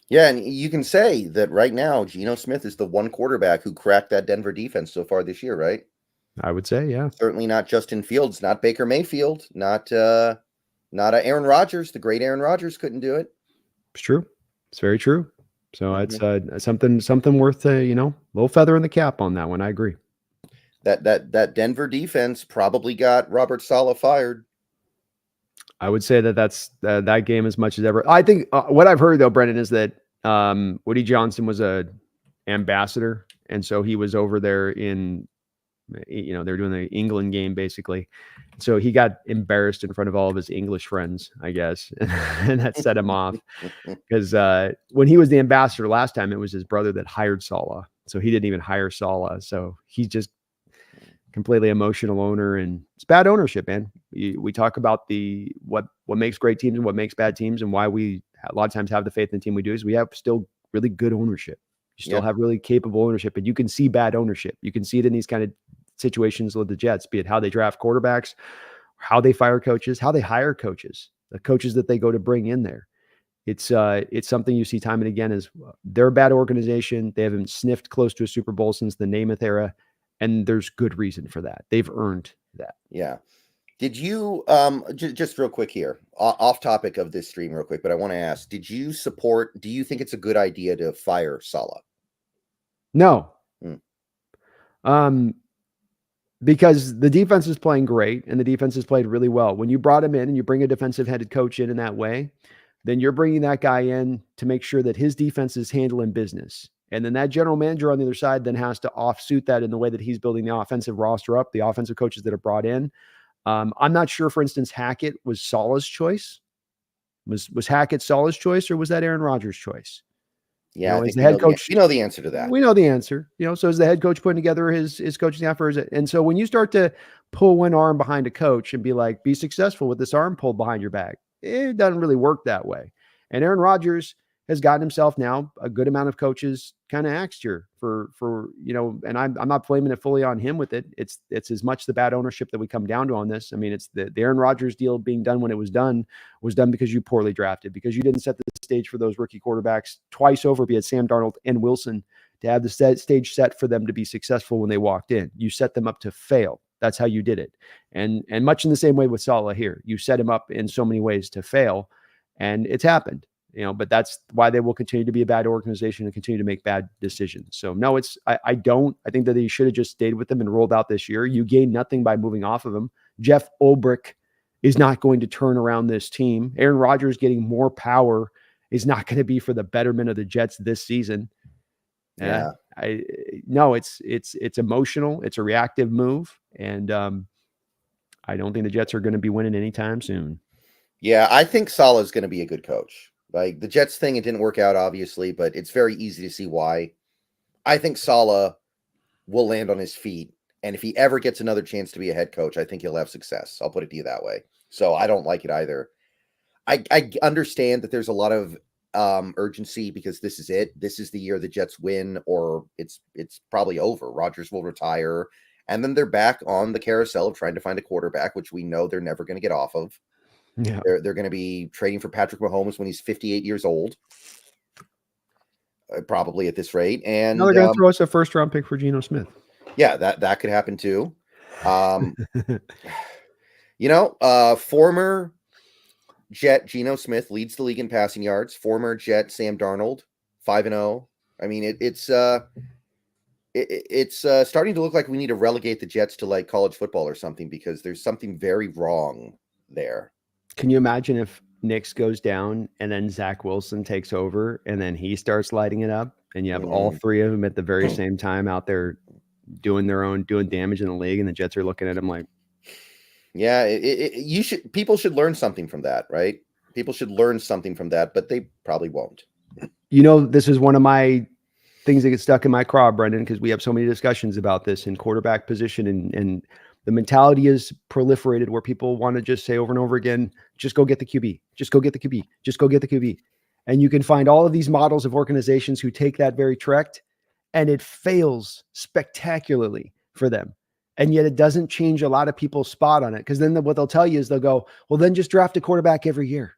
A: Yeah, and you can say that right now, Geno Smith is the one quarterback who cracked that Denver defense so far this year, right?
B: I would say, yeah.
A: Certainly not Justin Fields, not Baker Mayfield, not Aaron Rodgers. The great Aaron Rodgers couldn't do it.
B: It's true. It's very true. So it's something worth little feather in the cap on that one. I agree.
A: That Denver defense probably got Robert Saleh fired.
B: I would say that that's that game as much as ever. I think what I've heard though, Brendan, is that Woody Johnson was a ambassador, and so he was over there in, they're doing the England game basically. So he got embarrassed in front of all of his English friends, I guess, and that set him off. Because when he was the ambassador last time, it was his brother that hired Saleh. So he didn't even hire Saleh. So he's just completely emotional owner, and it's bad ownership, man. We talk about what makes great teams and what makes bad teams, and why we a lot of times have the faith in the team we do is we have still really good ownership. You still have really capable ownership, and you can see bad ownership. You can see it in these kind of situations with the Jets, be it how they draft quarterbacks, how they fire coaches, how they hire coaches, the coaches that they go to bring in there. It's something you see time and again. Is they're a bad organization. They haven't sniffed close to a Super Bowl since the Namath era, and there's good reason for that. They've earned that.
A: Yeah. Did you just real quick here, off topic of this stream real quick, but I want to ask, do you think it's a good idea to fire Saleh?
B: No. Because the defense is playing great, and the defense has played really well. When you brought him in and you bring a defensive headed coach in that way, then you're bringing that guy in to make sure that his defense is handling business. And then that general manager on the other side then has to offsuit that in the way that he's building the offensive roster up, the offensive coaches that are brought in. I'm not sure, for instance, Hackett was Saleh's choice. Was Hackett Saleh's choice, or was that Aaron Rodgers' choice?
A: Yeah,
B: I think the head coach,
A: we know the answer to that.
B: We know the answer. So is the head coach putting together his coaching staff, or is it? And so when you start to pull one arm behind a coach and be like, be successful with this arm pulled behind your back, it doesn't really work that way. And Aaron Rodgers has gotten himself now a good amount of coaches kind of axed here for and I'm not blaming it fully on him with it. It's as much the bad ownership that we come down to on this. I mean, it's the Aaron Rodgers deal being done when it was done because you poorly drafted, because you didn't set the stage for those rookie quarterbacks twice over, be it Sam Darnold and Wilson, to have the stage set for them to be successful when they walked in. You set them up to fail. That's how you did it. And much in the same way with Saleh here, you set him up in so many ways to fail, and it's happened. But that's why they will continue to be a bad organization and continue to make bad decisions. So no, I think that they should have just stayed with them and rolled out this year. You gain nothing by moving off of them. Jeff Ulbrich is not going to turn around this team. Aaron Rodgers getting more power is not going to be for the betterment of the Jets this season.
A: Yeah.
B: It's emotional. It's a reactive move. And I don't think the Jets are going to be winning anytime soon.
A: Yeah, I think Saleh is going to be a good coach. Like the Jets thing, it didn't work out, obviously, but it's very easy to see why. I think Saleh will land on his feet, and if he ever gets another chance to be a head coach, I think he'll have success. I'll put it to you that way. So I don't like it either. I understand that there's a lot of urgency because this is it. This is the year the Jets win, or it's probably over. Rodgers will retire, and then they're back on the carousel of trying to find a quarterback, which we know they're never going to get off of.
B: Yeah.
A: They're going to be trading for Patrick Mahomes when he's 58 years old, probably at this rate. And
B: now they're going to throw us a first-round pick for Geno Smith.
A: Yeah, that could happen too. Former Jet Geno Smith leads the league in passing yards. Former Jet Sam Darnold, 5-0. I mean, it's starting to look like we need to relegate the Jets to like college football or something, because there's something very wrong there.
B: Can you imagine if Knicks goes down and then Zach Wilson takes over and then he starts lighting it up, and you have all three of them at the very same time out there doing damage in the league, and the Jets are looking at him like,
A: yeah, people should learn something from that, right? People should learn something from that, but they probably won't.
B: This is one of my things that get stuck in my craw, Brendan, because we have so many discussions about this in quarterback position, and the mentality is proliferated where people want to just say over and over again, just go get the QB, just go get the QB, just go get the QB. And you can find all of these models of organizations who take that very trek, and it fails spectacularly for them. And yet it doesn't change a lot of people's spot on it, because then what they'll tell you is they'll go, well, then just draft a quarterback every year.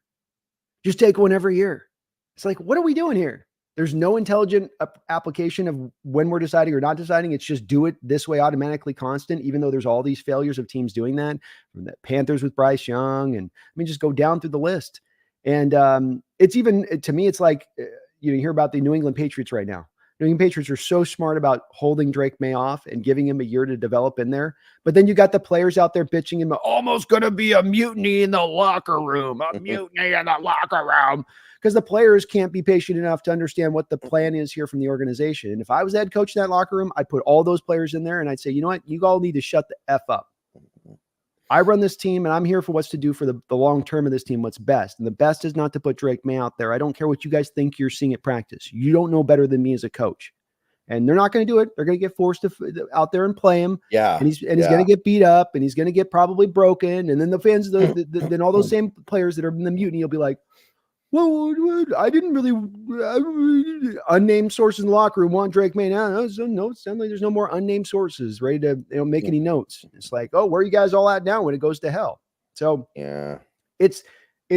B: Just take one every year. It's like, what are we doing here? There's no intelligent application of when we're deciding or not deciding. It's just do it this way automatically constant, even though there's all these failures of teams doing that. From the Panthers with Bryce Young, and just go down through the list. And it's even, to me, it's like, you hear about the New England Patriots right now. New England Patriots are so smart about holding Drake May off and giving him a year to develop in there. But then you got the players out there bitching him, almost going to be a mutiny in the locker room, a mutiny in the locker room. Because the players can't be patient enough to understand what the plan is here from the organization. And if I was the head coach in that locker room, I'd put all those players in there and I'd say, you know what? You all need to shut the F up. I run this team and I'm here for what's to do for the long term of this team, what's best. And the best is not to put Drake May out there. I don't care what you guys think you're seeing at practice. You don't know better than me as a coach. And they're not going to do it. They're going to get forced to out there and play him.
A: Yeah.
B: And he's going to get beat up and he's going to get probably broken. And then the fans, then all those same players that are in the mutiny will be like, well, I didn't really unnamed sources in the locker room want Drake May. No, suddenly there's no more unnamed sources ready to make any notes. It's like, oh, where are you guys all at now when it goes to hell? So
A: yeah,
B: it's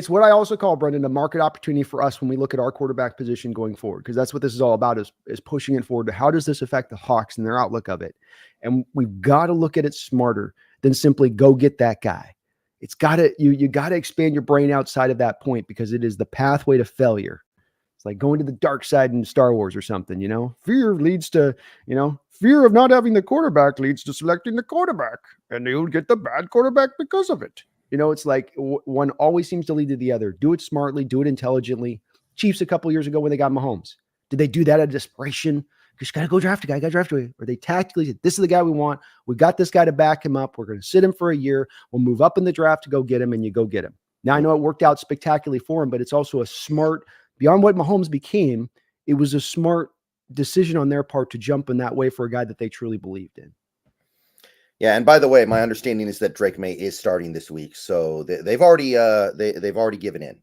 B: what I also call, Brendan, a market opportunity for us when we look at our quarterback position going forward, because that's what this is all about, is pushing it forward to how does this affect the Hawks and their outlook of it. And we've got to look at it smarter than simply go get that guy. It's got to, you got to expand your brain outside of that point, because it is the pathway to failure. It's like going to the dark side in Star Wars or something, fear leads to, fear of not having the quarterback leads to selecting the quarterback, and you'll get the bad quarterback because of it. It's like one always seems to lead to the other. Do it smartly, do it intelligently. Chiefs a couple years ago when they got Mahomes, did they do that out of desperation? Because you got to go draft a guy, Or they tactically said, this is the guy we want. We got this guy to back him up. We're going to sit him for a year. We'll move up in the draft to go get him, and you go get him. Now, I know it worked out spectacularly for him, but it's also a smart, beyond what Mahomes became, it was a smart decision on their part to jump in that way for a guy that they truly believed in.
A: Yeah, and by the way, my understanding is that Drake May is starting this week, so they've already given in.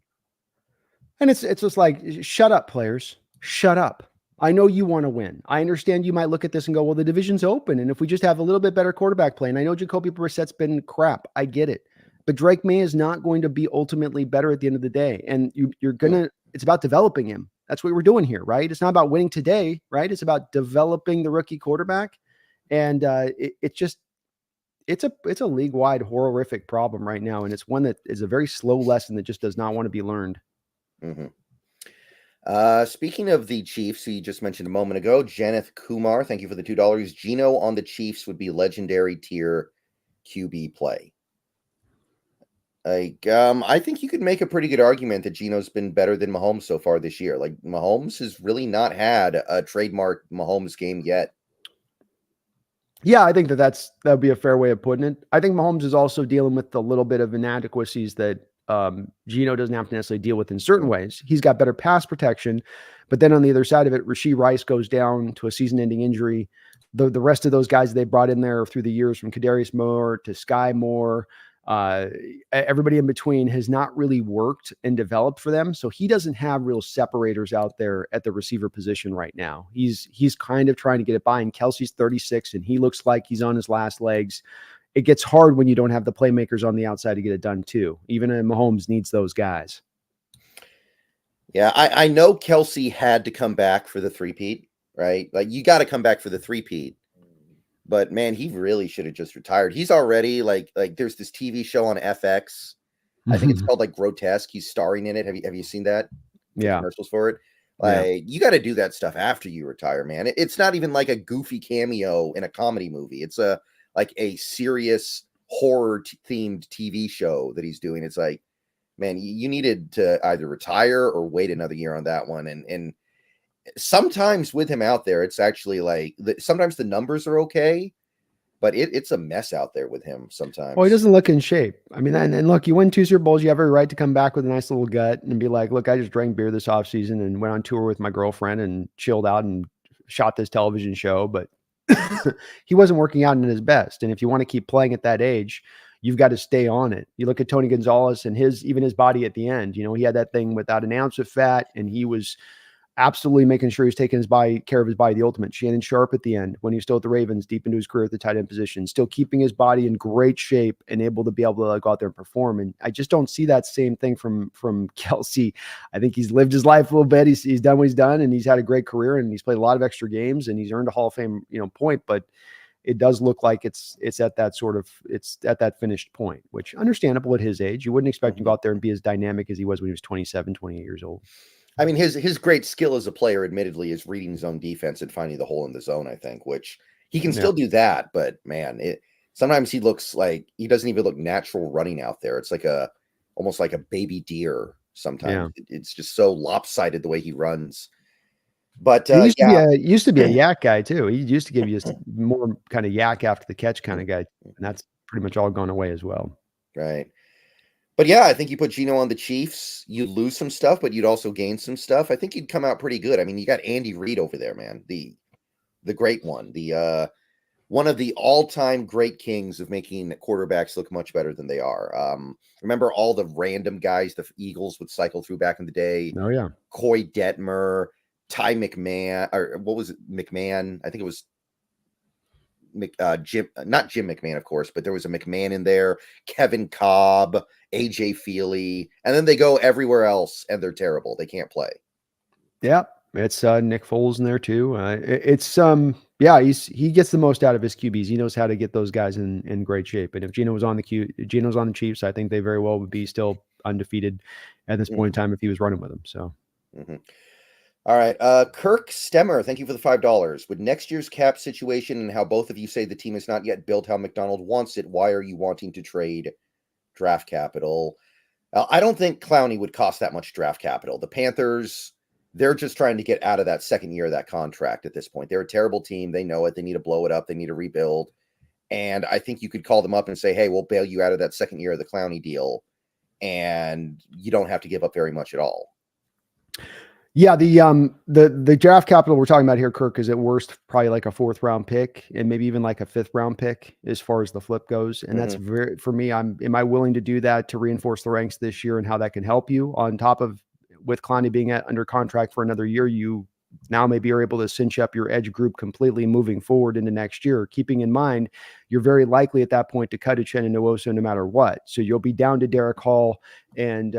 B: And it's just like, shut up, players. Shut up. I know you want to win. I understand you might look at this and go, well, the division's open, and if we just have a little bit better quarterback play, and I know Jacoby Brissett's been crap. I get it. But Drake May is not going to be ultimately better at the end of the day. And you're going to, it's about developing him. That's what we're doing here, right? It's not about winning today, right? It's about developing the rookie quarterback. And it's a league-wide horrific problem right now. And it's one that is a very slow lesson that just does not want to be learned.
A: Mm-hmm. Speaking of the Chiefs, who you just mentioned a moment ago, Janeth Kumar, thank you for the $2. Geno on the Chiefs would be legendary tier QB play. I think you could make a pretty good argument that Geno's been better than Mahomes so far this year. Like, Mahomes has really not had a trademark Mahomes game yet.
B: Yeah, I think that'd be a fair way of putting it. I think Mahomes is also dealing with the little bit of inadequacies that Geno doesn't have to necessarily deal with in certain ways. He's got better pass protection, but then on the other side of it, Rashee Rice goes down to a season-ending injury. The rest of those guys they brought in there through the years, from Kadarius Moore to Sky Moore, everybody in between, has not really worked and developed for them. So he doesn't have real separators out there at the receiver position right now. He's kind of trying to get it by, and Kelsey's 36 and he looks like he's on his last legs. It gets hard when you don't have the playmakers on the outside to get it done too. Even Mahomes needs those guys.
A: Yeah, I know Kelsey had to come back for the three-peat, right? Like, you got to come back for the three-peat. But man, he really should have just retired. He's already like there's this TV show on FX. I think it's called like Grotesque. He's starring in it. Have you seen that?
B: Yeah.
A: Commercials for it. Like, you got to do that stuff after you retire, man. It's not even like a goofy cameo in a comedy movie. It's a serious horror themed TV show that he's doing. It's like, man, you needed to either retire or wait another year on that one. And sometimes with him out there, it's actually like sometimes the numbers are okay, but it's a mess out there with him sometimes.
B: Well, he doesn't look in shape. I mean, and look, you win 2 Super Bowls, you have every right to come back with a nice little gut and be like, look, I just drank beer this offseason and went on tour with my girlfriend and chilled out and shot this television show. But he wasn't working out in his best. And if you want to keep playing at that age, you've got to stay on it. You look at Tony Gonzalez and even his body at the end. He had that thing without an ounce of fat, and he was absolutely making sure he's taking care of his body, the ultimate. Shannon Sharp at the end, when he was still at the Ravens, deep into his career at the tight end position, still keeping his body in great shape and able to go out there and perform. And I just don't see that same thing from Kelsey. I think he's lived his life a little bit. He's done what he's done, and he's had a great career, and he's played a lot of extra games, and he's earned a Hall of Fame, point. But it does look like it's at that finished point, which understandable at his age. You wouldn't expect him to go out there and be as dynamic as he was when he was 27, 28 years old.
A: I mean, his great skill as a player, admittedly, is reading zone defense and finding the hole in the zone, I think, which he can
B: Yeah.
A: still do that, but man, sometimes he looks like he doesn't even look natural running out there. It's like almost like a baby deer sometimes.
B: Yeah.
A: It's just so lopsided the way he runs. But
B: He
A: yeah.
B: used to be a yak guy too. He used to give you more kind of yak after the catch kind of guy, and that's pretty much all gone away as well.
A: Right. But yeah, I think you put Geno on the Chiefs, you'd lose some stuff, but you'd also gain some stuff. I think you'd come out pretty good. I mean, you got Andy Reid over there, man. The great one. The one of the all-time great kings of making quarterbacks look much better than they are. Remember all the random guys the Eagles would cycle through back in the day?
B: Oh yeah.
A: Coy Detmer, Ty McMahon, or what was it? McMahon? I think it was Jim, not Jim McMahon, of course, but there was a McMahon in there, Kevin Cobb, AJ Feely, and then they go everywhere else and they're terrible. They can't play.
B: Yeah. It's Nick Foles in there too. Yeah, he gets the most out of his QBs. He knows how to get those guys in great shape. And if Geno's on the Chiefs, I think they very well would be still undefeated at this point in time if he was running with them. So
A: All right. Kirk Stemmer, thank you for the $5. With next year's cap situation and how both of you say the team is not yet built how McDonald wants it, why are you wanting to trade draft capital? I don't think Clowney would cost that much draft capital. The Panthers, they're just trying to get out of that second year of that contract at this point. They're a terrible team. They know it. They need to blow it up. They need to rebuild. And I think you could call them up and say, hey, we'll bail you out of that second year of the Clowney deal. And you don't have to give up very much at all.
B: Yeah, the draft capital we're talking about here, Kirk, is at worst probably like a 4th round pick and maybe even like a 5th round pick as far as the flip goes. And that's very, for me, am I willing to do that to reinforce the ranks this year and how that can help you on top of with Clowney being under contract for another year, you now maybe are able to cinch up your edge group completely moving forward into next year, keeping in mind you're very likely at that point to cut Uchenna Nwosu no matter what. So you'll be down to Derek Hall and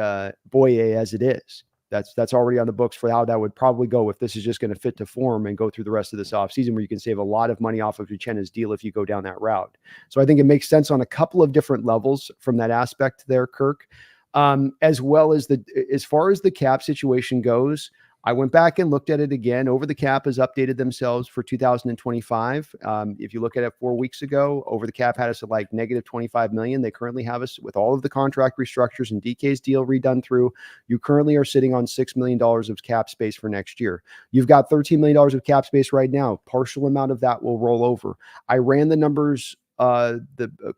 B: Boye as it is. That's already on the books for how that would probably go if this is just going to fit to form and go through the rest of this offseason, where you can save a lot of money off of Uchenna's deal if you go down that route. So I think it makes sense on a couple of different levels from that aspect there, Kirk. As well as as far as the cap situation goes, I went back and looked at it again. Over the Cap has updated themselves for 2025. If you look at it 4 weeks ago, Over the Cap had us at like negative 25 million. They currently have us with all of the contract restructures and DK's deal redone through. You currently are sitting on $6 million of cap space for next year. You've got $13 million of cap space right now. Partial amount of that will roll over. I ran the numbers a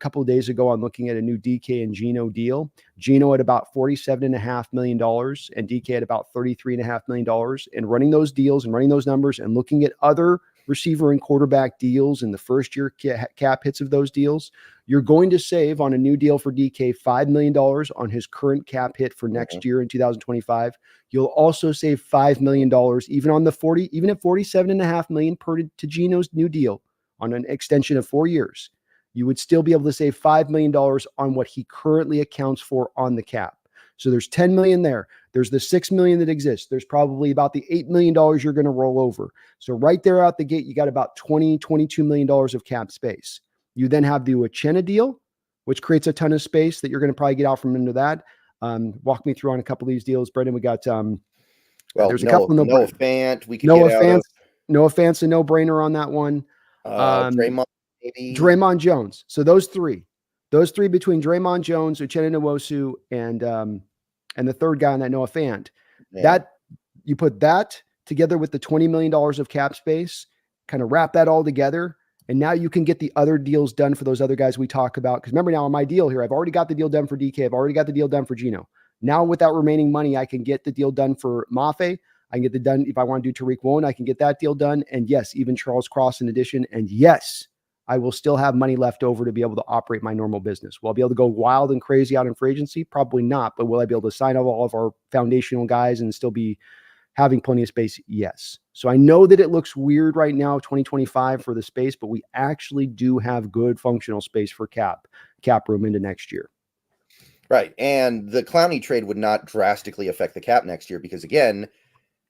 B: couple of days ago on looking at a new DK and Geno deal. Geno at about $47.5 million and DK at about $33.5 million. And running those deals and running those numbers and looking at other receiver and quarterback deals in the first year cap hits of those deals, you're going to save on a new deal for DK $5 million on his current cap hit for next year in 2025. You'll also save $5 million even on the even at $47.5 million per to Geno's new deal on an extension of 4 years. You would still be able to save $5 million on what he currently accounts for on the cap. So there's 10 million there. There's the 6 million that exists. There's probably about the $8 million you're going to roll over. So right there out the gate, you got about $22 million of cap space. You then have the Uchenna deal, which creates a ton of space that you're going to probably get out from into that. Walk me through on a couple of these deals, Brendan. We got there's a couple of
A: Noah Fant. We could get out of
B: Noah Fant's a no-brainer on that one.
A: Draymond. Maybe.
B: Draymond Jones. So those three between Draymond Jones, Uchenna Nwosu, and the third guy on that, Noah Fant, that you put that together with the $20 million of cap space, kind of wrap that all together. And now you can get the other deals done for those other guys we talk about. Because remember now on my deal here, I've already got the deal done for DK. I've already got the deal done for Geno. Now with that remaining money, I can get the deal done for Mafe. I can get the done. If I want to do Tariq Woolen, I can get that deal done. And yes, even Charles Cross in addition. And yes, I will still have money left over to be able to operate my normal business. Will I be able to go wild and crazy out in free agency? Probably not. But will I be able to sign up all of our foundational guys and still be having plenty of space? Yes. So I know that it looks weird right now, 2025 for the space, but we actually do have good functional space for cap room into next year.
A: Right. And the Clowney trade would not drastically affect the cap next year because, again,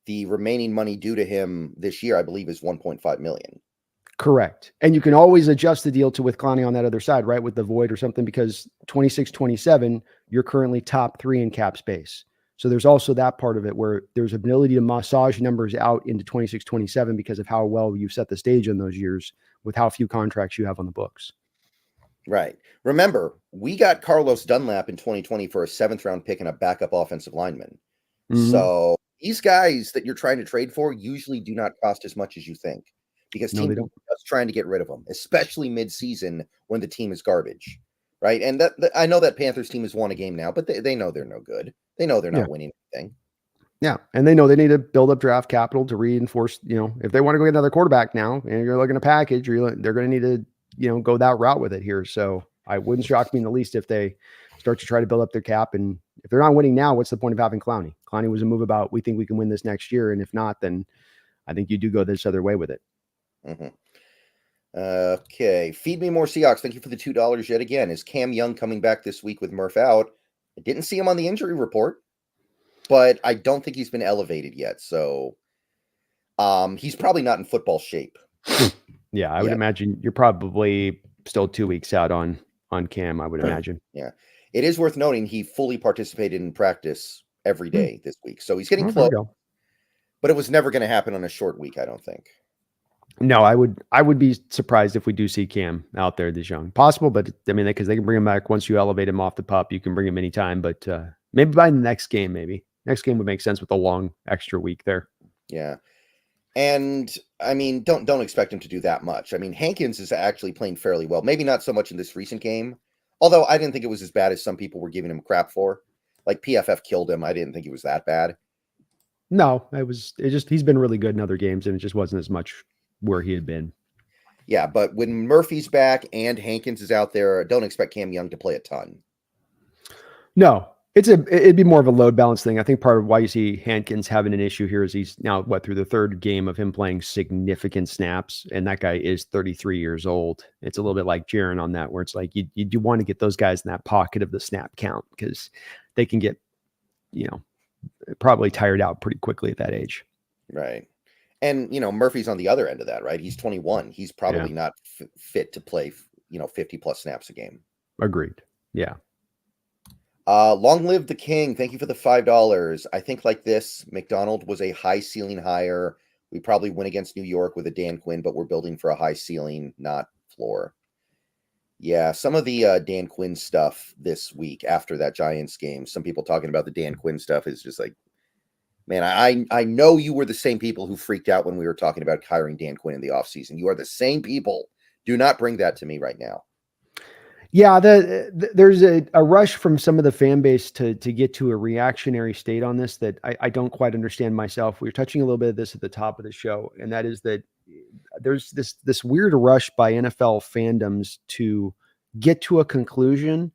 A: the remaining money due to him this year, I believe, is $1.5 million.
B: Correct. And you can always adjust the deal to with Clowney on that other side, right? With the void or something, because 26, 27, you're currently top 3 in cap space. So there's also that part of it where there's ability to massage numbers out into 26, 27 because of how well you've set the stage in those years with how few contracts you have on the books.
A: Right. Remember, we got Carlos Dunlap in 2020 for a 7th-round pick and a backup offensive lineman.
B: Mhm.
A: So these guys that you're trying to trade for usually do not cost as much as you think because
B: No, they
A: teams
B: don't.
A: are just trying to get rid of them, especially mid-season when the team is garbage. Right. And that I know that Panthers team has won a game now, but they know they're no good. They know they're
B: Yeah.
A: not winning anything.
B: Yeah. And they know they need to build up draft capital to reinforce, if they want to go get another quarterback now and you're looking at a package, they're going to need to, go that route with it here. So I wouldn't shock me in the least if they start to try to build up their cap. And if they're not winning now, what's the point of having Clowney? Clowney was a move about, we think we can win this next year. And if not, then I think you do go this other way with it.
A: Mm-hmm. Okay. Feed me more Seahawks. Thank you for the $2 yet again. Is Cam Young coming back this week with Murph out? I didn't see him on the injury report, but I don't think he's been elevated yet. So he's probably not in football shape.
B: Yeah, I would imagine you're probably still 2 weeks out on Cam, I would imagine.
A: Yeah. It is worth noting he fully participated in practice every day this week. So he's getting close. But it was never going to happen on a short week, I don't think.
B: No, I would be surprised if we do see Cam out there this young. Possible, but I mean, because they can bring him back once you elevate him off the pup, you can bring him anytime. But maybe by the next game, next game would make sense with a long extra week there.
A: Yeah, and I mean, don't expect him to do that much. I mean, Hankins is actually playing fairly well. Maybe not so much in this recent game, although I didn't think it was as bad as some people were giving him crap for. Like PFF killed him. I didn't think he was that bad.
B: No, he's been really good in other games, and it just wasn't as much where he had been.
A: Yeah, but when Murphy's back and Hankins is out there, don't expect Cam Young to play a ton.
B: No, it'd be more of a load balance thing. I think part of why you see Hankins having an issue here is he's now through the third game of him playing significant snaps, and that guy is 33 years old. It's a little bit like Jaron on that, where it's like you do want to get those guys in that pocket of the snap count because they can get, probably tired out pretty quickly at that age.
A: Right. And, Murphy's on the other end of that, right? He's 21. He's probably not fit to play, 50 plus snaps a game.
B: Agreed. Yeah.
A: Long live the king. Thank you for the $5. I think like this, McDonald was a high ceiling hire. We probably win against New York with a Dan Quinn, but we're building for a high ceiling, not floor. Yeah, some of the Dan Quinn stuff this week after that Giants game, some people talking about the Dan Quinn stuff is just like, man, I know you were the same people who freaked out when we were talking about hiring Dan Quinn in the offseason. You are the same people. Do not bring that to me right now.
B: Yeah, there's a rush from some of the fan base to get to a reactionary state on this that I don't quite understand myself. We were touching a little bit of this at the top of the show, and that is that there's this weird rush by NFL fandoms to get to a conclusion.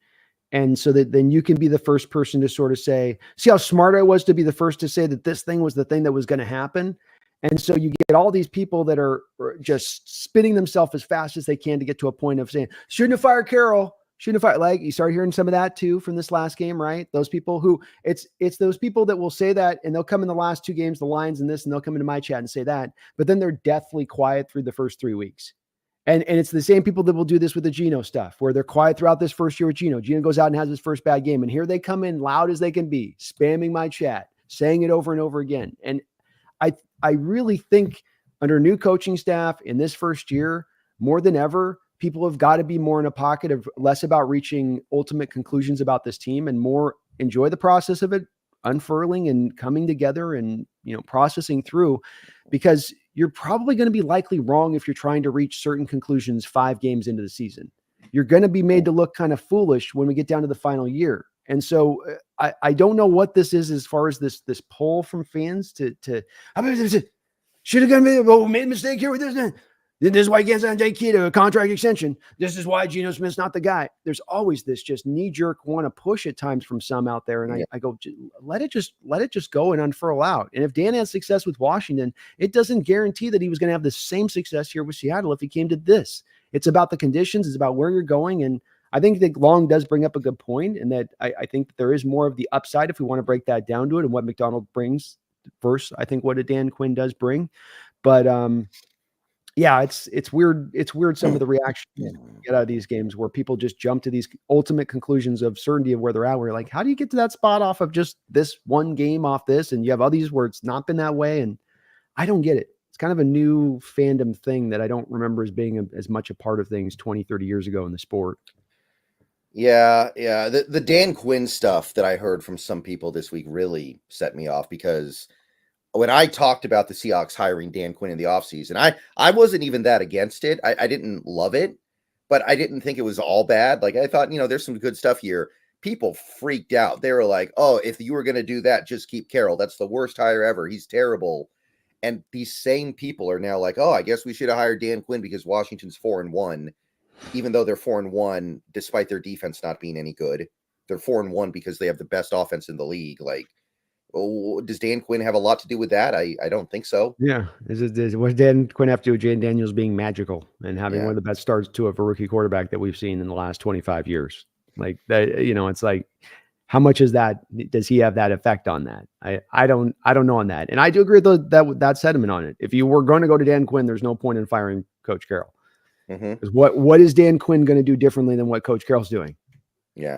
B: And so that then you can be the first person to sort of say, see how smart I was to be the first to say that this thing was the thing that was going to happen. And so you get all these people that are just spinning themselves as fast as they can to get to a point of saying, shouldn't have fired Carroll. Shouldn't have fired. Like you start hearing some of that too from this last game, right? Those people who it's those people that will say that, and they'll come in the last two games, the Lions and this, and they'll come into my chat and say that, but then they're deathly quiet through the first 3 weeks. And it's the same people that will do this with the Geno stuff, where they're quiet throughout this first year with Geno. Geno goes out and has his first bad game, and here they come in loud as they can be, spamming my chat, saying it over and over again. And I really think under new coaching staff in this first year, more than ever, people have got to be more in a pocket of less about reaching ultimate conclusions about this team and more enjoy the process of it, unfurling and coming together and, processing through, because you're probably going to be likely wrong if you're trying to reach certain conclusions 5 games into the season. You're going to be made to look kind of foolish when we get down to the final year. And so I don't know what this is as far as this pull from fans to should have made a mistake here with this. This is why you can't sign Jake Key to a contract extension. This is why Geno Smith's not the guy. There's always this just knee-jerk want to push at times from some out there. And I go, let it just go and unfurl out. And if Dan has success with Washington, it doesn't guarantee that he was going to have the same success here with Seattle if he came to this. It's about the conditions. It's about where you're going. And I think that Long does bring up a good point, and that I think that there is more of the upside if we want to break that down to it and what McDonald brings versus I think what a Dan Quinn does bring. But Yeah, it's weird. It's weird some of the reactions you get out of these games where people just jump to these ultimate conclusions of certainty of where they're at. Where you're like, how do you get to that spot off of just this one game off this? And you have others where it's not been that way. And I don't get it. It's kind of a new fandom thing that I don't remember as being as much a part of things 20, 30 years ago in the sport.
A: Yeah, yeah. The Dan Quinn stuff that I heard from some people this week really set me off because when I talked about the Seahawks hiring Dan Quinn in the offseason, I wasn't even that against it. I didn't love it, but I didn't think it was all bad. Like I thought, there's some good stuff here. People freaked out. They were like, "Oh, if you were going to do that, just keep Carroll. That's the worst hire ever. He's terrible." And these same people are now like, "Oh, I guess we should have hired Dan Quinn because Washington's 4-1." Even though they're 4-1, despite their defense not being any good, they're 4-1 because they have the best offense in the league. Like, does Dan Quinn have a lot to do with that? I don't think so.
B: Yeah. What Dan Quinn have to do with Jane Daniels being magical and having
A: Yeah.
B: one of the best starts to of a rookie quarterback that we've seen in the last 25 years? Like that, it's like, how much does he have that effect on that? I don't know on that. And I do agree with that sentiment on it. If you were going to go to Dan Quinn, there's no point in firing Coach Carroll. Because what is Dan Quinn going to do differently than what Coach Carroll's doing?
A: Yeah.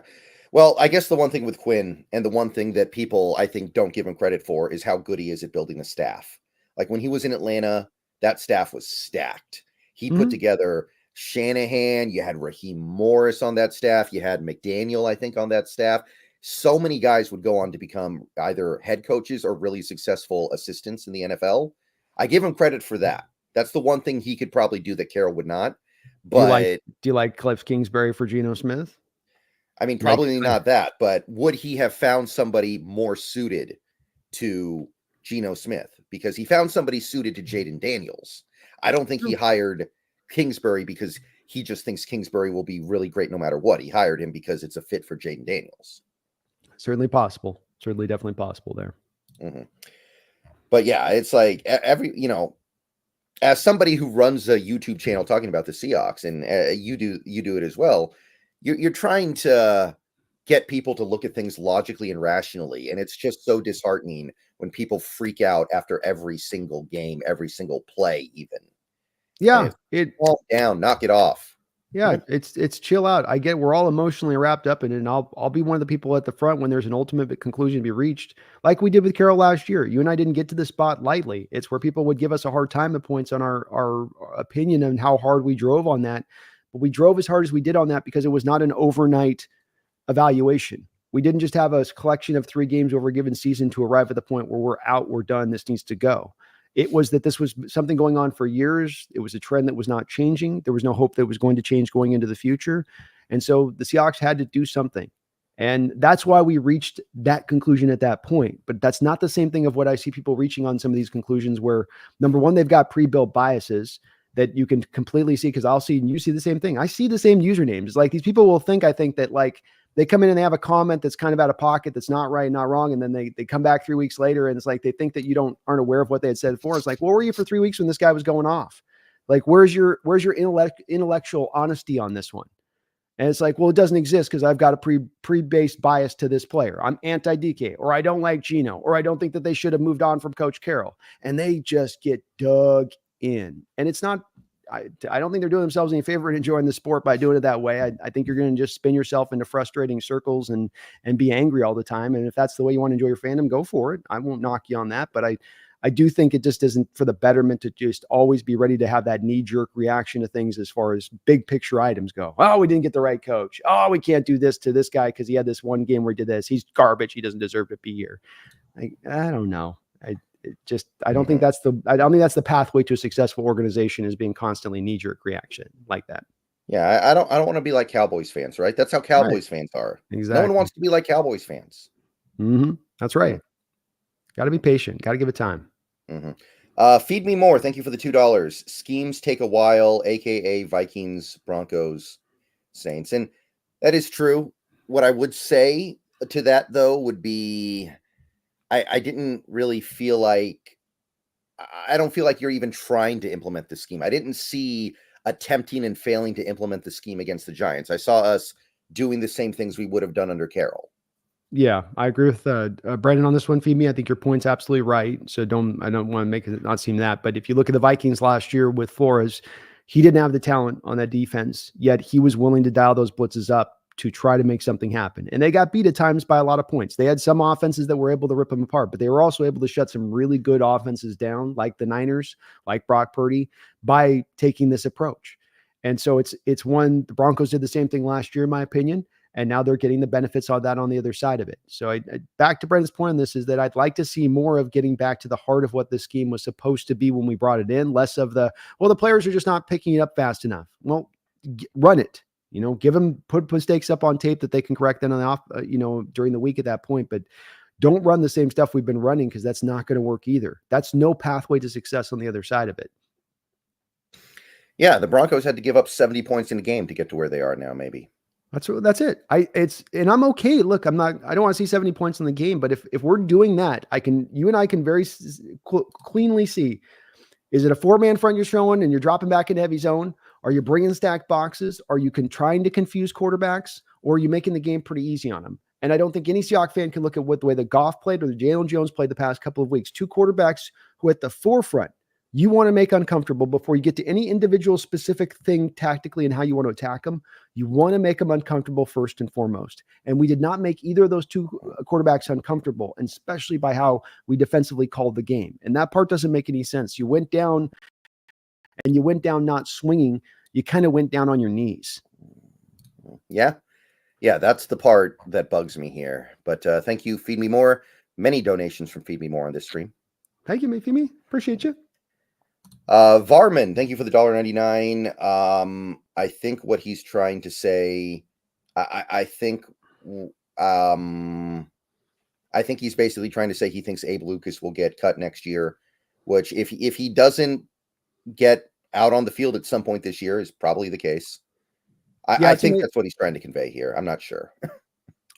A: Well, I guess the one thing with Quinn and the one thing that people, I think, don't give him credit for is how good he is at building a staff. Like when he was in Atlanta, that staff was stacked. He put together Shanahan. You had Raheem Morris on that staff. You had McDaniel, I think, on that staff. So many guys would go on to become either head coaches or really successful assistants in the NFL. I give him credit for that. That's the one thing he could probably do that Carroll would not. But
B: do you like Cliff Kingsbury for Geno Smith?
A: I mean, probably not that, but would he have found somebody more suited to Geno Smith? Because he found somebody suited to Jaden Daniels. I don't think he hired Kingsbury because he just thinks Kingsbury will be really great no matter what. He hired him because it's a fit for Jaden Daniels.
B: Certainly possible. Certainly definitely possible there.
A: But yeah, it's like as somebody who runs a YouTube channel talking about the Seahawks, and you do it as well, you're trying to get people to look at things logically and rationally, and it's just so disheartening when people freak out after every single game, every single play, even.
B: Yeah,
A: calm down, knock it off.
B: Yeah, it's chill out. I get we're all emotionally wrapped up in it, and I'll be one of the people at the front when there's an ultimate conclusion to be reached, like we did with Carroll last year. You and I didn't get to the spot lightly. It's where people would give us a hard time at points on our opinion and how hard we drove on that. But we drove as hard as we did on that because it was not an overnight evaluation. We didn't just have a collection of 3 games over a given season to arrive at the point where we're out, we're done, this needs to go. It was that this was something going on for years. It was a trend that was not changing. There was no hope that it was going to change going into the future. And so the Seahawks had to do something. And that's why we reached that conclusion at that point. But that's not the same thing of what I see people reaching on some of these conclusions where, number one, they've got pre-built biases that you can completely see, because I'll see, and you see the same thing. I see the same usernames. It's like these people will think, I think that like, they come in and they have a comment that's kind of out of pocket, that's not right, not wrong. And then they come back 3 weeks later and it's like, they think that you aren't aware of what they had said before. It's like, well, where were you for 3 weeks when this guy was going off? Like, where's your intellectual honesty on this one? And it's like, well, it doesn't exist because I've got a pre-based bias to this player. I'm anti-DK, or I don't like Geno, or I don't think that they should have moved on from Coach Carroll. And they just get dug in. And it's not, I don't think they're doing themselves any favor in enjoying the sport by doing it that way. I think you're going to just spin yourself into frustrating circles and be angry all the time. And if that's the way you want to enjoy your fandom, go for it. I won't knock you on that. But I do think it just isn't for the betterment to just always be ready to have that knee-jerk reaction to things as far as big picture items go. Oh, we didn't get the right coach. Oh, we can't do this to this guy because he had this one game where he did this. He's garbage. He doesn't deserve to be here. I don't know. I don't think that's the pathway to a successful organization, is being constantly knee-jerk reaction like that.
A: Yeah, I don't want to be like Cowboys fans, right? That's how Cowboys fans are.
B: Exactly.
A: No one wants to be like Cowboys fans.
B: That's right. Got to be patient. Got to give it time.
A: Feed me more. Thank you for the $2. Schemes take a while, aka Vikings, Broncos, Saints, and that is true. What I would say to that though would be, I didn't really feel like, I don't feel like you're even trying to implement the scheme. I didn't see attempting and failing to implement the scheme against the Giants. I saw us doing the same things we would have done under Carroll.
B: Yeah, I agree with Brandon on this one. Feed me. I think your point's absolutely right. So I don't want to make it not seem that. But if you look at the Vikings last year with Flores, he didn't have the talent on that defense, yet he was willing to dial those blitzes up to try to make something happen. And they got beat at times by a lot of points. They had some offenses that were able to rip them apart, but they were also able to shut some really good offenses down, like the Niners, like Brock Purdy, by taking this approach. And so it's one, the Broncos did the same thing last year, in my opinion. And now they're getting the benefits of that on the other side of it. So back to Brendan's point on this is that I'd like to see more of getting back to the heart of what this scheme was supposed to be when we brought it in, less of the, well, the players are just not picking it up fast enough. Well, run it, give them, put mistakes up on tape that they can correct then on the off, during the week at that point. But don't run the same stuff we've been running, because that's not going to work either. That's no pathway to success on the other side of it.
A: Yeah, the Broncos had to give up 70 points in a game to get to wwhere they are now, maybe.
B: That's it. And I'm okay. Look, I don't want to see 70 points in the game, but if we're doing that, you and I can very cleanly see, is it a 4-man front you're showing and you're dropping back into heavy zone? Are you bringing stacked boxes? Are you trying to confuse quarterbacks, or are you making the game pretty easy on them? And I don't think any Seahawks fan can look at the way the Goff played or the Draymond Jones played the past couple of weeks. Two quarterbacks who at the forefront you want to make uncomfortable before you get to any individual specific thing tactically and how you want to attack them. You want to make them uncomfortable first and foremost. And we did not make either of those two quarterbacks uncomfortable, and especially by how we defensively called the game. And that part doesn't make any sense. You went down not swinging. You kind of went down on your knees.
A: Yeah. Yeah, that's the part that bugs me here. But thank you, Feed Me More. Many donations from Feed Me More on this stream.
B: Thank you, Feed Me. Appreciate you.
A: Varman, thank you for the $1.99. I think what he's trying to say, I think he's basically trying to say he thinks Abe Lucas will get cut next year, which if he doesn't get out on the field at some point this year is probably the case. I think that's what he's trying to convey here. I'm not sure.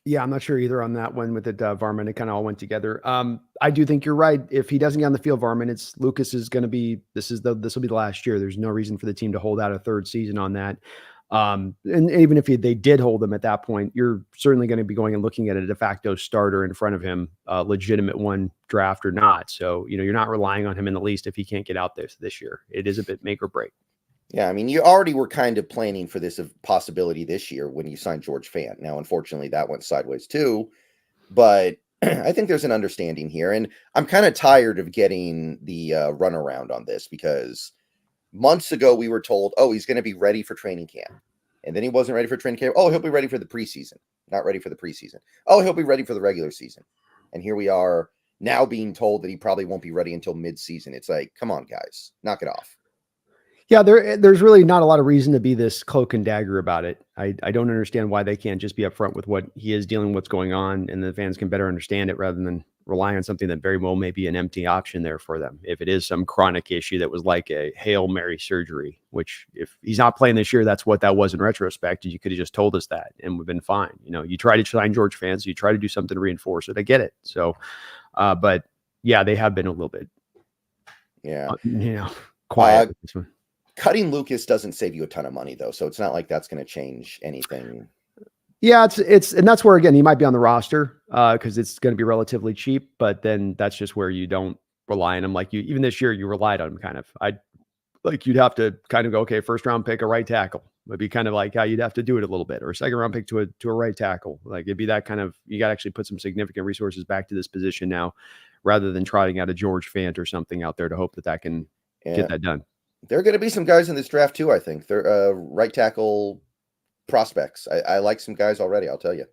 B: Yeah, I'm not sure either on that one with it, Varman. It kind of all went together. I do think you're right. If he doesn't get on the field, Varman, Lucas is going to be, this will be the last year. There's no reason for the team to hold out a third season on that. And even if they did hold him at that point, you're certainly going to be going and looking at a de facto starter in front of him, legitimate one, draft or not. So, you're not relying on him in the least if he can't get out there this year. It is a bit make or break.
A: Yeah, I mean, you already were kind of planning for this possibility this year when you signed George Fant. Now, unfortunately, that went sideways too. But I think there's an understanding here. And I'm kind of tired of getting the runaround on this, because months ago we were told, oh, he's going to be ready for training camp. And then he wasn't ready for training camp. Oh, he'll be ready for the preseason. Not ready for the preseason. Oh, he'll be ready for the regular season. And here we are now being told that he probably won't be ready until mid-season. It's like, come on, guys, knock it off.
B: Yeah, there's really not a lot of reason to be this cloak and dagger about it. I don't understand why they can't just be upfront with what he is dealing, what's going on, and the fans can better understand it rather than rely on something that very well may be an empty option there for them. If it is some chronic issue that was like a Hail Mary surgery, which if he's not playing this year, that's what that was in retrospect. You could have just told us that and we've been fine. You try to sign George fans, you try to do something to reinforce it. I get it. So, but yeah, they have been a little bit, quiet with this one.
A: Cutting Lucas doesn't save you a ton of money, though, so it's not like that's going to change anything.
B: Yeah, and that's where, again, he might be on the roster because it's going to be relatively cheap, but then that's just where you don't rely on him. Like even this year, you relied on him kind of. You'd have to kind of go, okay, first round pick, a right tackle. It'd be kind of like how you'd have to do it a little bit, or a second round pick to a right tackle. Like it'd be that kind of, you got to actually put some significant resources back to this position now, rather than trotting out a George Fant or something out there to hope that can get that done.
A: There are going to be some guys in this draft too, I think. They're right tackle prospects. I like some guys already, I'll tell you.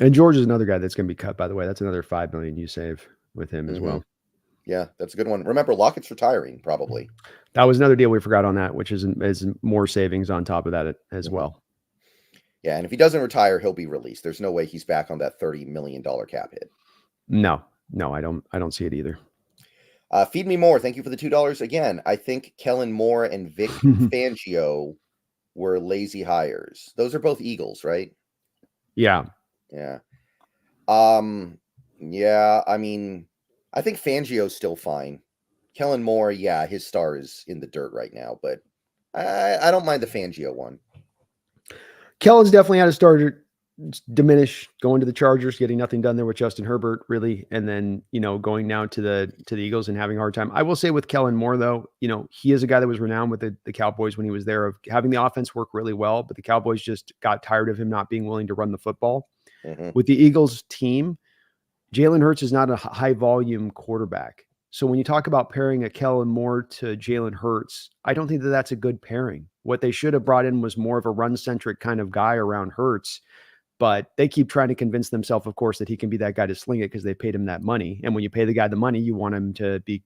B: And George is another guy that's going to be cut, by the way. That's another $5 million you save with him as well.
A: Yeah, that's a good one. Remember, Lockett's retiring, probably.
B: That was another deal we forgot on that, which is more savings on top of that as well.
A: Yeah, and if he doesn't retire, he'll be released. There's no way he's back on that $30 million cap hit.
B: No, I don't see it either.
A: Feed Me More, thank you for the $2 again. I think Kellen Moore and Vic Fangio were lazy hires. Those are both Eagles, right?
B: Yeah.
A: Yeah. Yeah, I mean, I think Fangio's still fine. Kellen Moore, yeah, his star is in the dirt right now, but I don't mind the Fangio one.
B: Kellen's definitely had a starter. diminish, going to the Chargers, getting nothing done there with Justin Herbert, really, and then going now to the Eagles and having a hard time. I will say with Kellen Moore, though, he is a guy that was renowned with the Cowboys when he was there of having the offense work really well, but the Cowboys just got tired of him not being willing to run the football. With the Eagles team, Jalen Hurts is not a high volume quarterback. So when you talk about pairing a Kellen Moore to Jalen Hurts, I don't think that that's a good pairing. What they should have brought in was more of a run-centric kind of guy around Hurts. But they keep trying to convince themselves, of course, that he can be that guy to sling it because they paid him that money. And when you pay the guy the money, you want him to be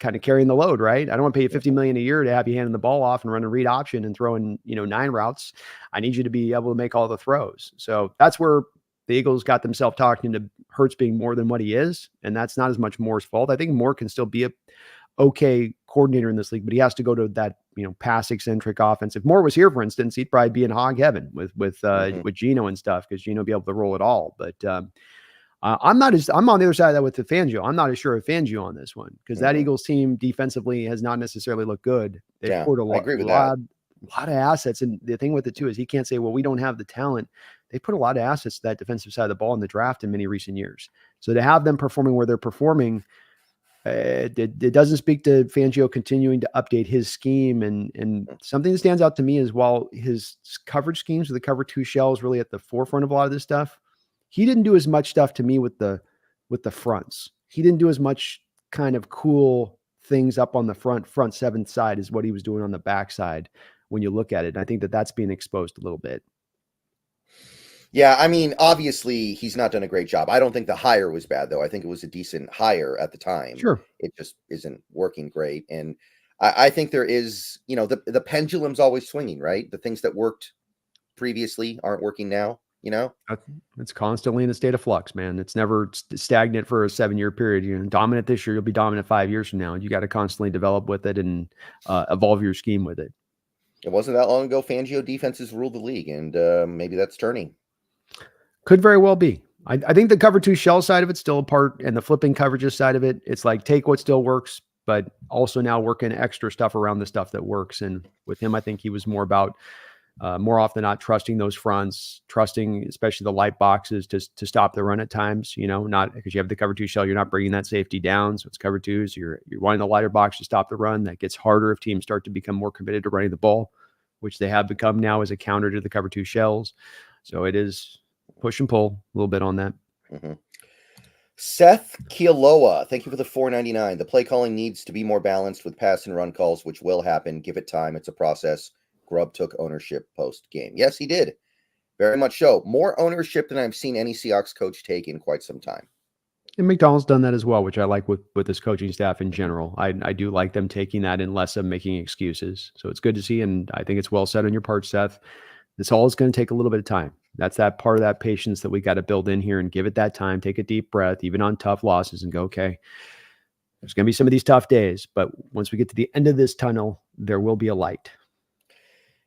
B: kind of carrying the load, right? I don't want to pay you $50 million a year to have you handing the ball off and run a read option and throwing, 9 routes. I need you to be able to make all the throws. So that's where the Eagles got themselves talking to Hurts being more than what he is. And that's not as much Moore's fault. I think Moore can still be a okay coordinator in this league, but he has to go to that, pass eccentric offense. If Moore was here, for instance, he'd probably be in hog heaven with Geno and stuff, because Geno be able to roll it all. But I'm on the other side of that with the Fangio. I'm not as sure of Fangio on this one, because that Eagles team defensively has not necessarily looked good. They've poured a lot of assets. And the thing with it too is he can't say, well, we don't have the talent. They put a lot of assets to that defensive side of the ball in the draft in many recent years. So to have them performing where they're performing, it doesn't speak to Fangio continuing to update his scheme. And something that stands out to me is while his coverage schemes with the cover 2 shells really at the forefront of a lot of this stuff, he didn't do as much stuff to me with the fronts. He didn't do as much kind of cool things up on the front 7th side as what he was doing on the back side when you look at it. And I think that that's being exposed a little bit.
A: Yeah, I mean, obviously, he's not done a great job. I don't think the hire was bad, though. I think it was a decent hire at the time.
B: Sure.
A: It just isn't working great. And I think there is, the pendulum's always swinging, right? The things that worked previously aren't working now,
B: It's constantly in a state of flux, man. It's never stagnant for a 7-year period. Dominant this year, you'll be dominant 5 years from now. You got to constantly develop with it and evolve your scheme with it.
A: It wasn't that long ago Fangio defenses ruled the league, and maybe that's turning.
B: Could very well be. I think the cover 2 shell side of it's still a part, and the flipping coverages side of it, it's like take what still works, but also now working extra stuff around the stuff that works. And with him, I think he was more about more often than not trusting those fronts, trusting especially the light boxes to stop the run at times. Not because you have the cover 2 shell, you're not bringing that safety down, so it's cover 2s. You're wanting the lighter box to stop the run. That gets harder if teams start to become more committed to running the ball, which they have become now as a counter to the cover 2 shells. So it is push and pull a little bit on that.
A: Seth Kialoa, thank you for the $4.99. The play calling needs to be more balanced with pass and run calls, which will happen. Give it time. It's a process. Grubb took ownership post-game. Yes, he did. Very much so. More ownership than I've seen any Seahawks coach take in quite some time.
B: And McDonald's done that as well, which I like with this coaching staff in general. I do like them taking that and less of making excuses. So it's good to see, and I think it's well said on your part, Seth. This all is going to take a little bit of time. That's that part of that patience that we got to build in here and give it that time. Take a deep breath, even on tough losses, and go, okay, there's going to be some of these tough days, but once we get to the end of this tunnel, there will be a light.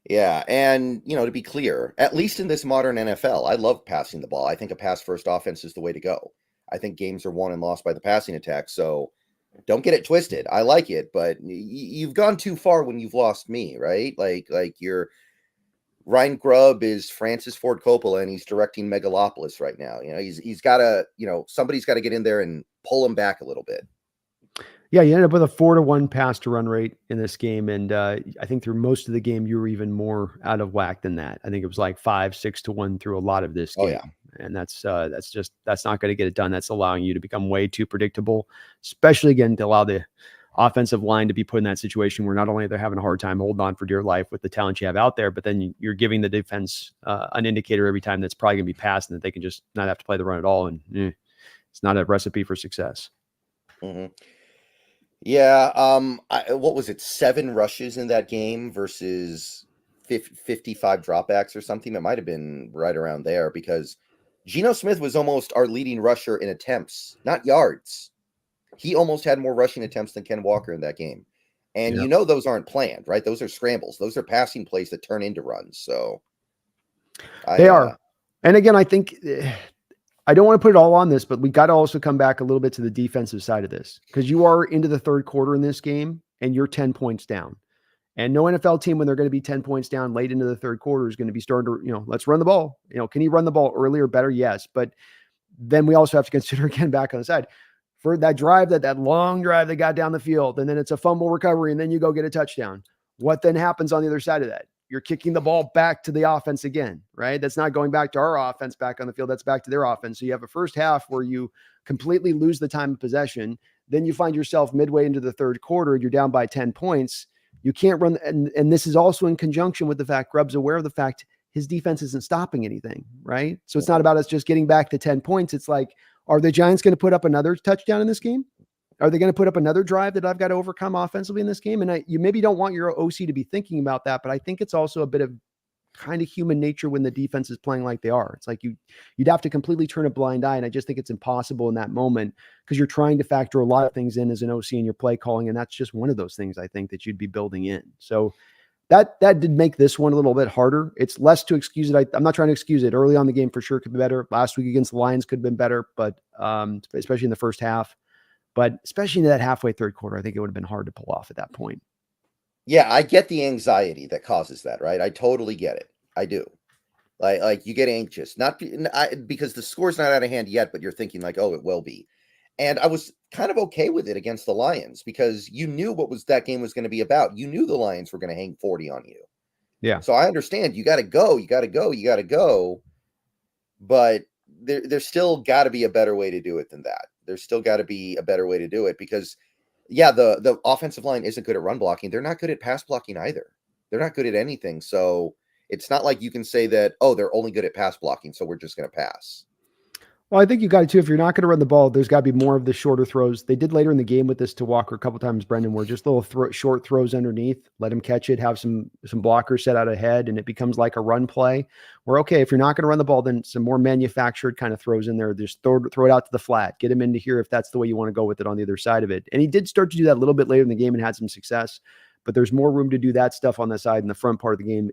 A: Yeah, and, to be clear, at least in this modern NFL, I love passing the ball. I think a pass-first offense is the way to go. I think games are won and lost by the passing attack, so don't get it twisted. I like it, but you've gone too far when you've lost me, right? Like you're Ryan Grubb is Francis Ford Coppola, and he's directing Megalopolis right now. He's got to, somebody's got to get in there and pull him back a little bit.
B: Yeah, you ended up with a 4-to-1 pass to run rate in this game, and I think through most of the game you were even more out of whack than that. I think it was like 5-6-1 through a lot of this game.
A: Oh, yeah.
B: And that's not going to get it done. That's allowing you to become way too predictable, especially again to allow the offensive line to be put in that situation where not only they're having a hard time holding on for dear life with the talent you have out there, but then you're giving the defense an indicator every time that's probably going to be passed and that they can just not have to play the run at all. And it's not a recipe for success.
A: Mm-hmm. Yeah. What was it? 7 rushes in that game versus 55 dropbacks or something. It might've been right around there because Geno Smith was almost our leading rusher in attempts, not yards. He almost had more rushing attempts than Ken Walker in that game. And those aren't planned, right? Those are scrambles. Those are passing plays that turn into runs. So
B: they are. And again, I think I don't want to put it all on this, but we got to also come back a little bit to the defensive side of this because you are into the third quarter in this game and you're 10 points down. And no NFL team, when they're going to be 10 points down late into the third quarter, is going to be starting to, let's run the ball. Can he run the ball earlier, better? Yes. But then we also have to consider, again, back on the side, for that drive, that long drive that got down the field, and then it's a fumble recovery, and then you go get a touchdown. What then happens on the other side of that? You're kicking the ball back to the offense again, right? That's not going back to our offense back on the field. That's back to their offense. So you have a first half where you completely lose the time of possession. Then you find yourself midway into the third quarter, and you're down by 10 points. You can't run. And this is also in conjunction with the fact Grubb's aware of the fact his defense isn't stopping anything, right? So it's not about us just getting back to 10 points. It's like, are the Giants going to put up another touchdown in this game? Are they going to put up another drive that I've got to overcome offensively in this game? And you maybe don't want your OC to be thinking about that, but I think it's also a bit of kind of human nature when the defense is playing like they are. It's like you'd have to completely turn a blind eye. And I just think it's impossible in that moment because you're trying to factor a lot of things in as an OC in your play calling. And that's just one of those things I think that you'd be building in. So that did make this one a little bit harder. It's less to excuse it. I'm not trying to excuse it. Early on the game for sure could be better. Last week against the Lions could have been better, but especially in the first half. But especially in that halfway third quarter, I think it would have been hard to pull off at that point.
A: Yeah, I get the anxiety that causes that, right? I totally get it. I do. Like you get anxious, not because the score's not out of hand yet, but you're thinking like, oh, it will be. And I was kind of okay with it against the Lions because you knew that game was going to be about. You knew the Lions were going to hang 40 on you.
B: Yeah.
A: So I understand you got to go. But there's still got to be a better way to do it than that. There's still got to be a better way to do it because, yeah, the offensive line isn't good at run blocking. They're not good at pass blocking either. They're not good at anything. So it's not like you can say that, oh, they're only good at pass blocking, so we're just going to pass.
B: Well, I think you got to too. If you're not going to run the ball, there's got to be more of the shorter throws. They did later in the game with this to Walker a couple times, Brendan, where just little short throws underneath, let him catch it, have some blockers set out ahead, and it becomes like a run play. Where okay, if you're not going to run the ball, then some more manufactured kind of throws in there. Just throw it out to the flat, get him into here if that's the way you want to go with it on the other side of it. And he did start to do that a little bit later in the game and had some success. But there's more room to do that stuff on the side in the front part of the game,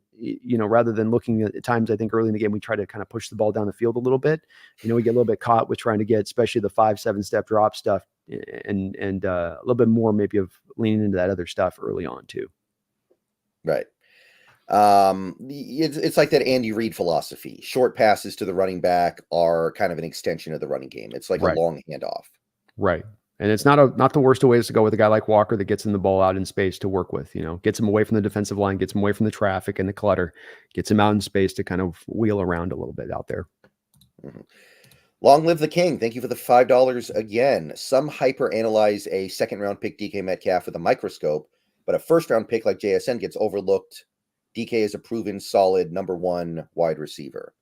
B: rather than looking at times, I think early in the game, we try to kind of push the ball down the field a little bit. We get a little bit caught with trying to get, especially the 5-7 step drop stuff and a little bit more maybe of leaning into that other stuff early on too.
A: Right. It's like that Andy Reid philosophy. Short passes to the running back are kind of an extension of the running game. It's like
B: right.
A: A long handoff.
B: Right. And it's not the worst of ways to go with a guy like Walker that gets him the ball out in space to work with, gets him away from the defensive line, gets him away from the traffic and the clutter, gets him out in space to kind of wheel around a little bit out there.
A: Mm-hmm. Long live the king. Thank you for the $5 again. Some hyper analyze a second round pick DK Metcalf with a microscope, but a first round pick like JSN gets overlooked. DK is a proven solid number one wide receiver.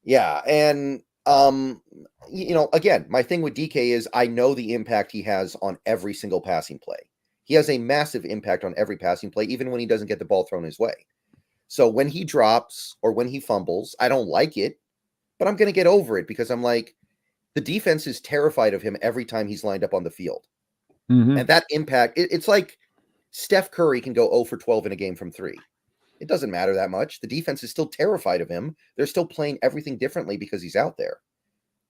A: Yeah. And again, my thing with DK is I know the impact he has on every single passing play. He has a massive impact on every passing play, even when he doesn't get the ball thrown his way. So when he drops or when he fumbles, I don't like it, but I'm going to get over it because I'm like, the defense is terrified of him every time he's lined up on the field. Mm-hmm. And that impact, it's like Steph Curry can go 0 for 12 in a game from 3. It doesn't matter that much. The defense is still terrified of him. They're still playing everything differently because he's out there.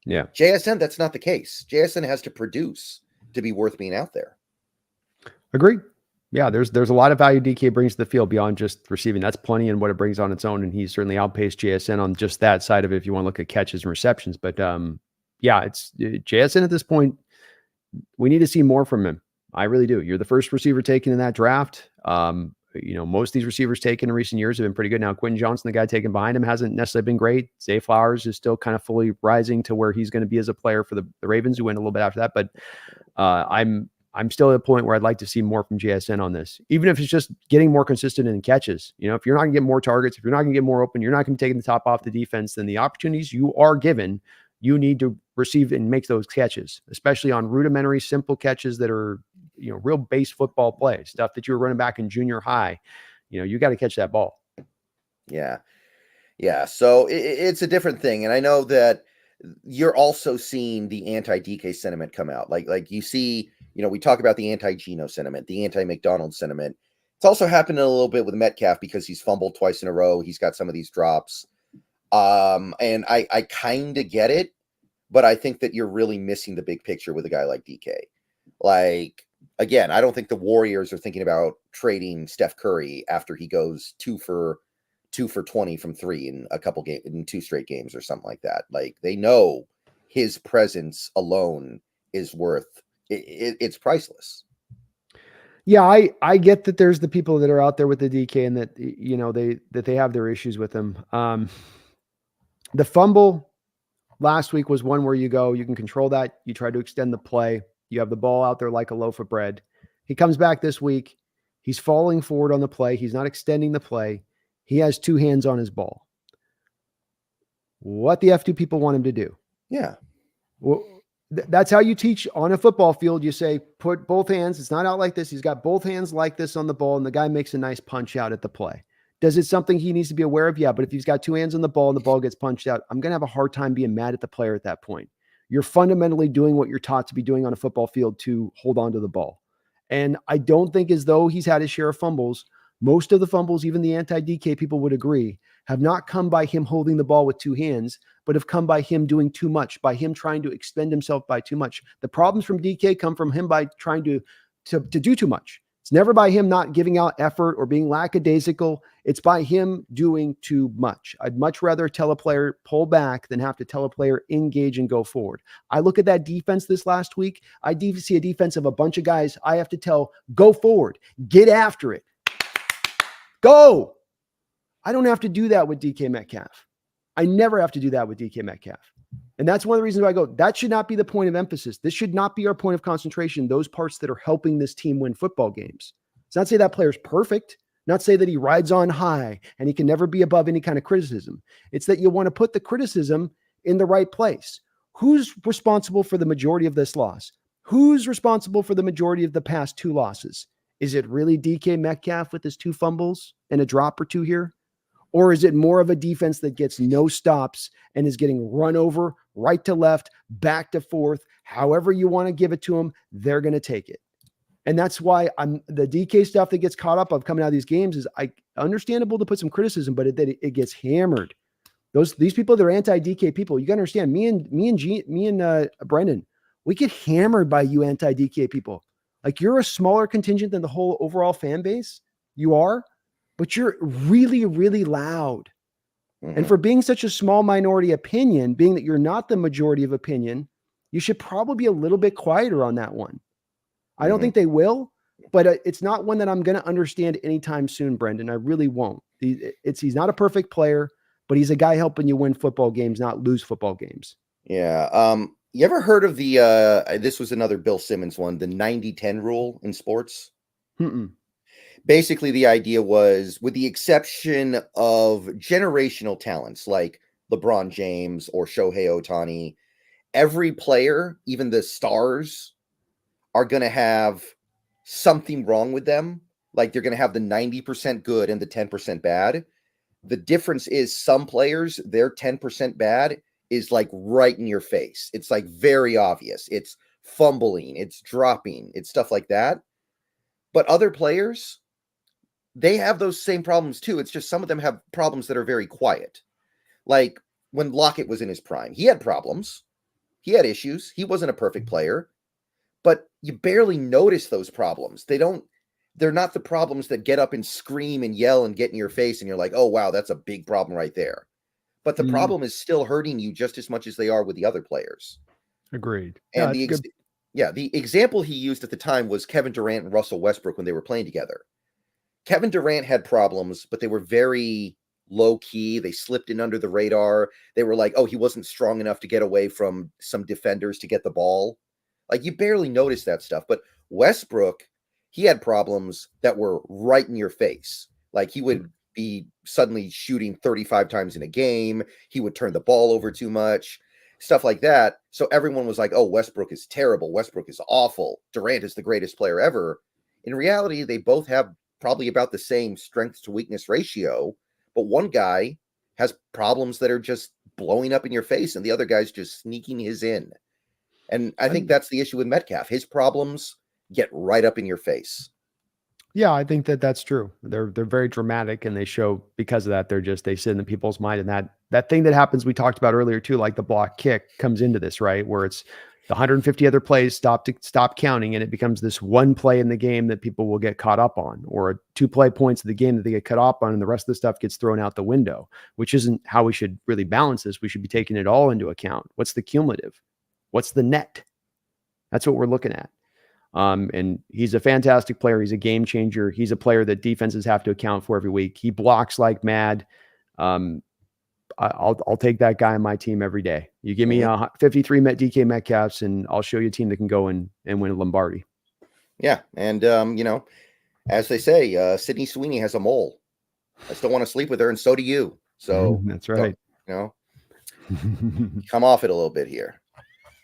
B: Yeah.
A: JSN, that's not the case. JSN has to produce to be worth being out there.
B: Agreed. Yeah, there's a lot of value DK brings to the field beyond just receiving. That's plenty in what it brings on its own, and he's certainly outpaced JSN on just that side of it if you want to look at catches and receptions. But yeah, it's JSN at this point. We need to see more from him. I really do. You're the first receiver taken in that draft. Most of these receivers taken in recent years have been pretty good. Now, Quentin Johnson, the guy taken behind him, hasn't necessarily been great. Zay Flowers is still kind of fully rising to where he's going to be as a player for the Ravens, who went a little bit after that. But I'm still at a point where I'd like to see more from JSN on this, even if it's just getting more consistent in catches. If you're not going to get more targets, if you're not going to get more open, you're not going to be taking the top off the defense, then the opportunities you are given, you need to receive and make those catches, especially on rudimentary, simple catches that are, real base football play, stuff that you were running back in junior high. You got to catch that ball.
A: Yeah. Yeah. So it's a different thing. And I know that you're also seeing the anti-DK sentiment come out. Like you see, we talk about the anti-Geno sentiment, the anti-McDonald sentiment. It's also happening a little bit with Metcalf because he's fumbled twice in a row. He's got some of these drops. And I kind of get it, but I think that you're really missing the big picture with a guy like DK. Like, again, I don't think the Warriors are thinking about trading Steph Curry after he goes 2 for 20 from three in a couple games, in 2 straight games or something like that. Like, they know his presence alone is worth it's priceless.
B: Yeah, I get that there's the people that are out there with the DK and that, you know, they have their issues with him. The fumble last week was one where you can control that. You try to extend the play. You have the ball out there like a loaf of bread. He comes back this week. He's falling forward on the play. He's not extending the play. He has 2 hands on his ball. What the F do people want him to do?
A: Yeah.
B: Well, that's how you teach on a football field. You say, put both hands. It's not out like this. He's got both hands like this on the ball, and the guy makes a nice punch out at the play. Does it something he needs to be aware of? Yeah, but if he's got 2 hands on the ball and the ball gets punched out, I'm going to have a hard time being mad at the player at that point. You're fundamentally doing what you're taught to be doing on a football field to hold on to the ball. And I don't think as though he's had his share of fumbles. Most of the fumbles, even the anti-DK people would agree, have not come by him holding the ball with 2 hands, but have come by him doing too much, by him trying to extend himself by too much. The problems from DK come from him by trying to do too much. It's never by him not giving out effort or being lackadaisical. It's by him doing too much. I'd much rather tell a player pull back than have to tell a player engage and go forward. I look at that defense this last week. I see a defense of a bunch of guys I have to tell, go forward, get after it, go. I don't have to do that with DK Metcalf. I never have to do that with DK Metcalf. And that's one of the reasons why I go, that should not be the point of emphasis. This should not be our point of concentration, those parts that are helping this team win football games. It's not say that player's perfect, not say that he rides on high and he can never be above any kind of criticism. It's that you want to put the criticism in the right place. Who's responsible for the majority of this loss? Who's responsible for the majority of the past 2 losses? Is it really DK Metcalf with his 2 fumbles and a drop or 2 here? Or is it more of a defense that gets no stops and is getting run over right to left, back to forth, however you want to give it to them, they're going to take it. And that's why the DK stuff that gets caught up of coming out of these games is understandable to put some criticism, but it gets hammered. These people that are anti-DK people, you got to understand, me and Brendan, we get hammered by you anti-DK people. Like, you're a smaller contingent than the whole overall fan base. You are. But you're really, really loud. Mm-hmm. And for being such a small minority opinion, being that you're not the majority of opinion, you should probably be a little bit quieter on that one. I don't think they will, but it's not one that I'm going to understand anytime soon, Brendan. I really won't. He's not a perfect player, but he's a guy helping you win football games, not lose football games.
A: Yeah. You ever heard of the, this was another Bill Simmons one, the 90-10 rule in sports?
B: Mm-mm.
A: Basically, the idea was, with the exception of generational talents like LeBron James or Shohei Ohtani, every player, even the stars, are going to have something wrong with them. Like, they're going to have the 90% good and the 10% bad. The difference is some players, their 10% bad is like right in your face. It's like very obvious. It's fumbling, it's dropping, it's stuff like that. But other players, they have those same problems too. It's just some of them have problems that are very quiet. Like when Lockett was in his prime, he had problems. He had issues. He wasn't a perfect player, but you barely notice those problems. They're not the problems that get up and scream and yell and get in your face and you're like, oh, wow, that's a big problem right there. But the problem is still hurting you just as much as they are with the other players.
B: Agreed.
A: And the example he used at the time was Kevin Durant and Russell Westbrook when they were playing together. Kevin Durant had problems, but they were very low key. They slipped in under the radar. They were like, oh, he wasn't strong enough to get away from some defenders to get the ball. Like, you barely notice that stuff. But Westbrook, he had problems that were right in your face. Like, he would be suddenly shooting 35 times in a game. He would turn the ball over too much, stuff like that. So everyone was like, oh, Westbrook is terrible. Westbrook is awful. Durant is the greatest player ever. In reality, they both have probably about the same strength to weakness ratio, but one guy has problems that are just blowing up in your face and the other guy's just sneaking his in. And I think that's the issue with Metcalf. His problems get right up in your face.
B: Yeah, I think that's true. They're very dramatic and they show, because of that, they sit in the people's mind. And that thing that happens, we talked about earlier too, like the block kick comes into this, right? Where it's The 150 other plays stop counting, and it becomes this one play in the game that people will get caught up on, or a 2 play points of the game that they get caught up on, and the rest of the stuff gets thrown out the window, which isn't how we should really balance this. We should be taking it all into account. What's the cumulative? What's the net? That's what we're looking at. And he's a fantastic player. He's a game changer. He's a player that defenses have to account for every week. He blocks like mad. I'll take that guy on my team every day. You give me 53 DK Metcalfs, and I'll show you a team that can go and win a Lombardi.
A: Yeah, and as they say, Sydney Sweeney has a mole. I still want to sleep with her, and so do you. So
B: that's right.
A: Come off it a little bit here.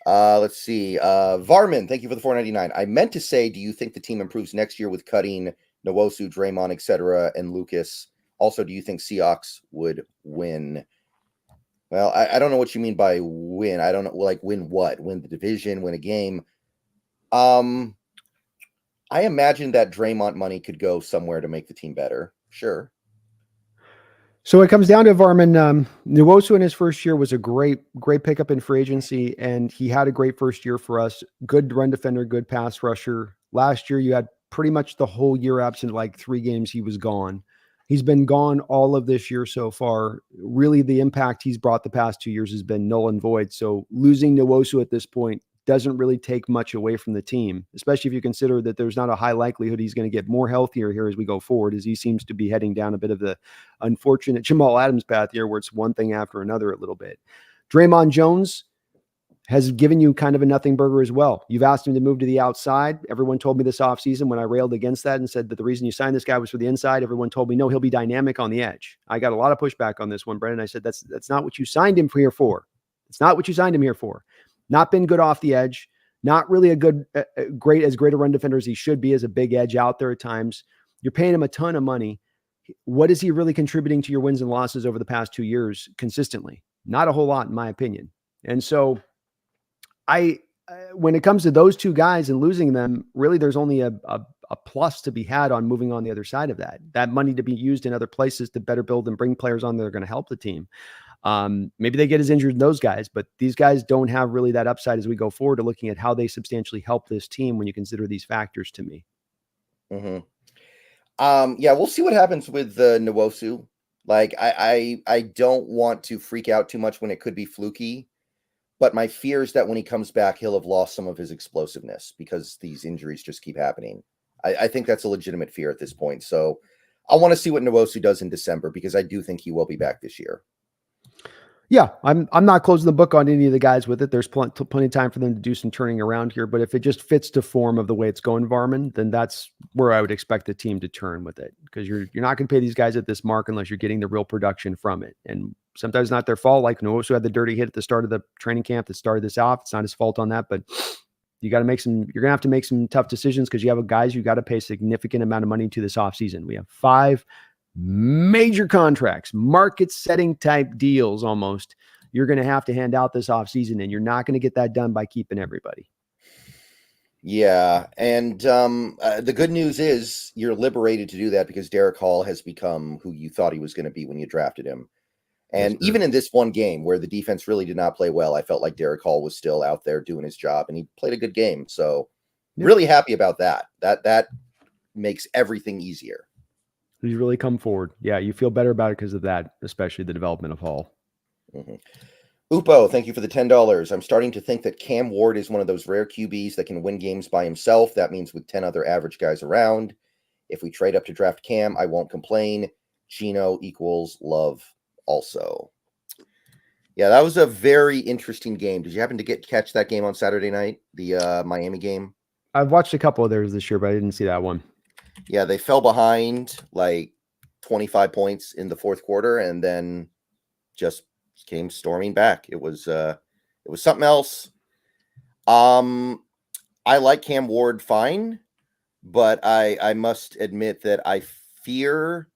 A: Let's see. Varman, thank you for the $4.99. I meant to say, do you think the team improves next year with cutting Nwosu, Draymond, etc., and Lucas? Also, do you think Seahawks would win? Well, I don't know what you mean by win. I don't know, like win what? Win the division, win a game. I imagine that Draymond money could go somewhere to make the team better. Sure.
B: So it comes down to Varman. Nwosu in his first year was a great pickup in free agency, and he had a great first year for us. Good run defender, good pass rusher. Last year, you had pretty much the whole year absent, like 3 games, he was gone. He's been gone all of this year so far. Really, the impact he's brought the past 2 years has been null and void. So losing Nwosu at this point doesn't really take much away from the team, especially if you consider that there's not a high likelihood he's going to get more healthier here as we go forward, as he seems to be heading down a bit of the unfortunate Jamal Adams path here, where it's one thing after another a little bit. Draymond Jones has given you kind of a nothing burger as well. You've asked him to move to the outside. Everyone told me this offseason when I railed against that and said that the reason you signed this guy was for the inside. Everyone told me, no, he'll be dynamic on the edge. I got a lot of pushback on this one, Brendan. I said, that's not what you signed him here for. It's not what you signed him here for. Not been good off the edge. Not really a good, great a run defender as he should be as a big edge out there at times. You're paying him a ton of money. What is he really contributing to your wins and losses over the past 2 years consistently? Not a whole lot, in my opinion. And so when it comes to those 2 guys and losing them, really there's only a plus to be had on moving on the other side of that. That money to be used in other places to better build and bring players on that are going to help the team. Maybe they get as injured as those guys, but these guys don't have really that upside as we go forward to looking at how they substantially help this team when you consider these factors to me.
A: Yeah, we'll see what happens with Nwosu. Like, I don't want to freak out too much when it could be fluky, but my fear is that when he comes back, he'll have lost some of his explosiveness because these injuries just keep happening. I think that's a legitimate fear at this point. So I want to see what Nwosu does in December, because I do think he will be back this year.
B: Yeah, I'm not closing the book on any of the guys with it. There's plenty of time for them to do some turning around here. But if it just fits the form of the way it's going, Varman, then that's where I would expect the team to turn with it, because you're not going to pay these guys at this mark unless you're getting the real production from it. And sometimes not their fault. Like Nwosu had the dirty hit at the start of the training camp that started this off. It's not his fault on that, but you're going to have to make some tough decisions, because you have guys you got to pay a significant amount of money to this offseason. We have 5 major contracts, market setting type deals almost, you're going to have to hand out this offseason, and you're not going to get that done by keeping everybody.
A: Yeah, and the good news is you're liberated to do that, because Derek Hall has become who you thought he was going to be when you drafted him. And even in this one game where the defense really did not play well, I felt like Derek Hall was still out there doing his job, and he played a good game. So really happy about that. That makes everything easier.
B: He's really come forward. Yeah, you feel better about it because of that, especially the development of Hall.
A: Upo, thank you for the $10. I'm starting to think that Cam Ward is one of those rare QBs that can win games by himself. That means with 10 other average guys around. If we trade up to draft Cam, I won't complain. Geno equals love also. Yeah, that was a very interesting game. Did you happen to catch that game on Saturday night, the Miami game?
B: I've watched a couple of theirs this year, but I didn't see that one.
A: Yeah, they fell behind like 25 points in the fourth quarter, and then just came storming back. It was something else. I like Cam Ward fine, but I must admit that I fear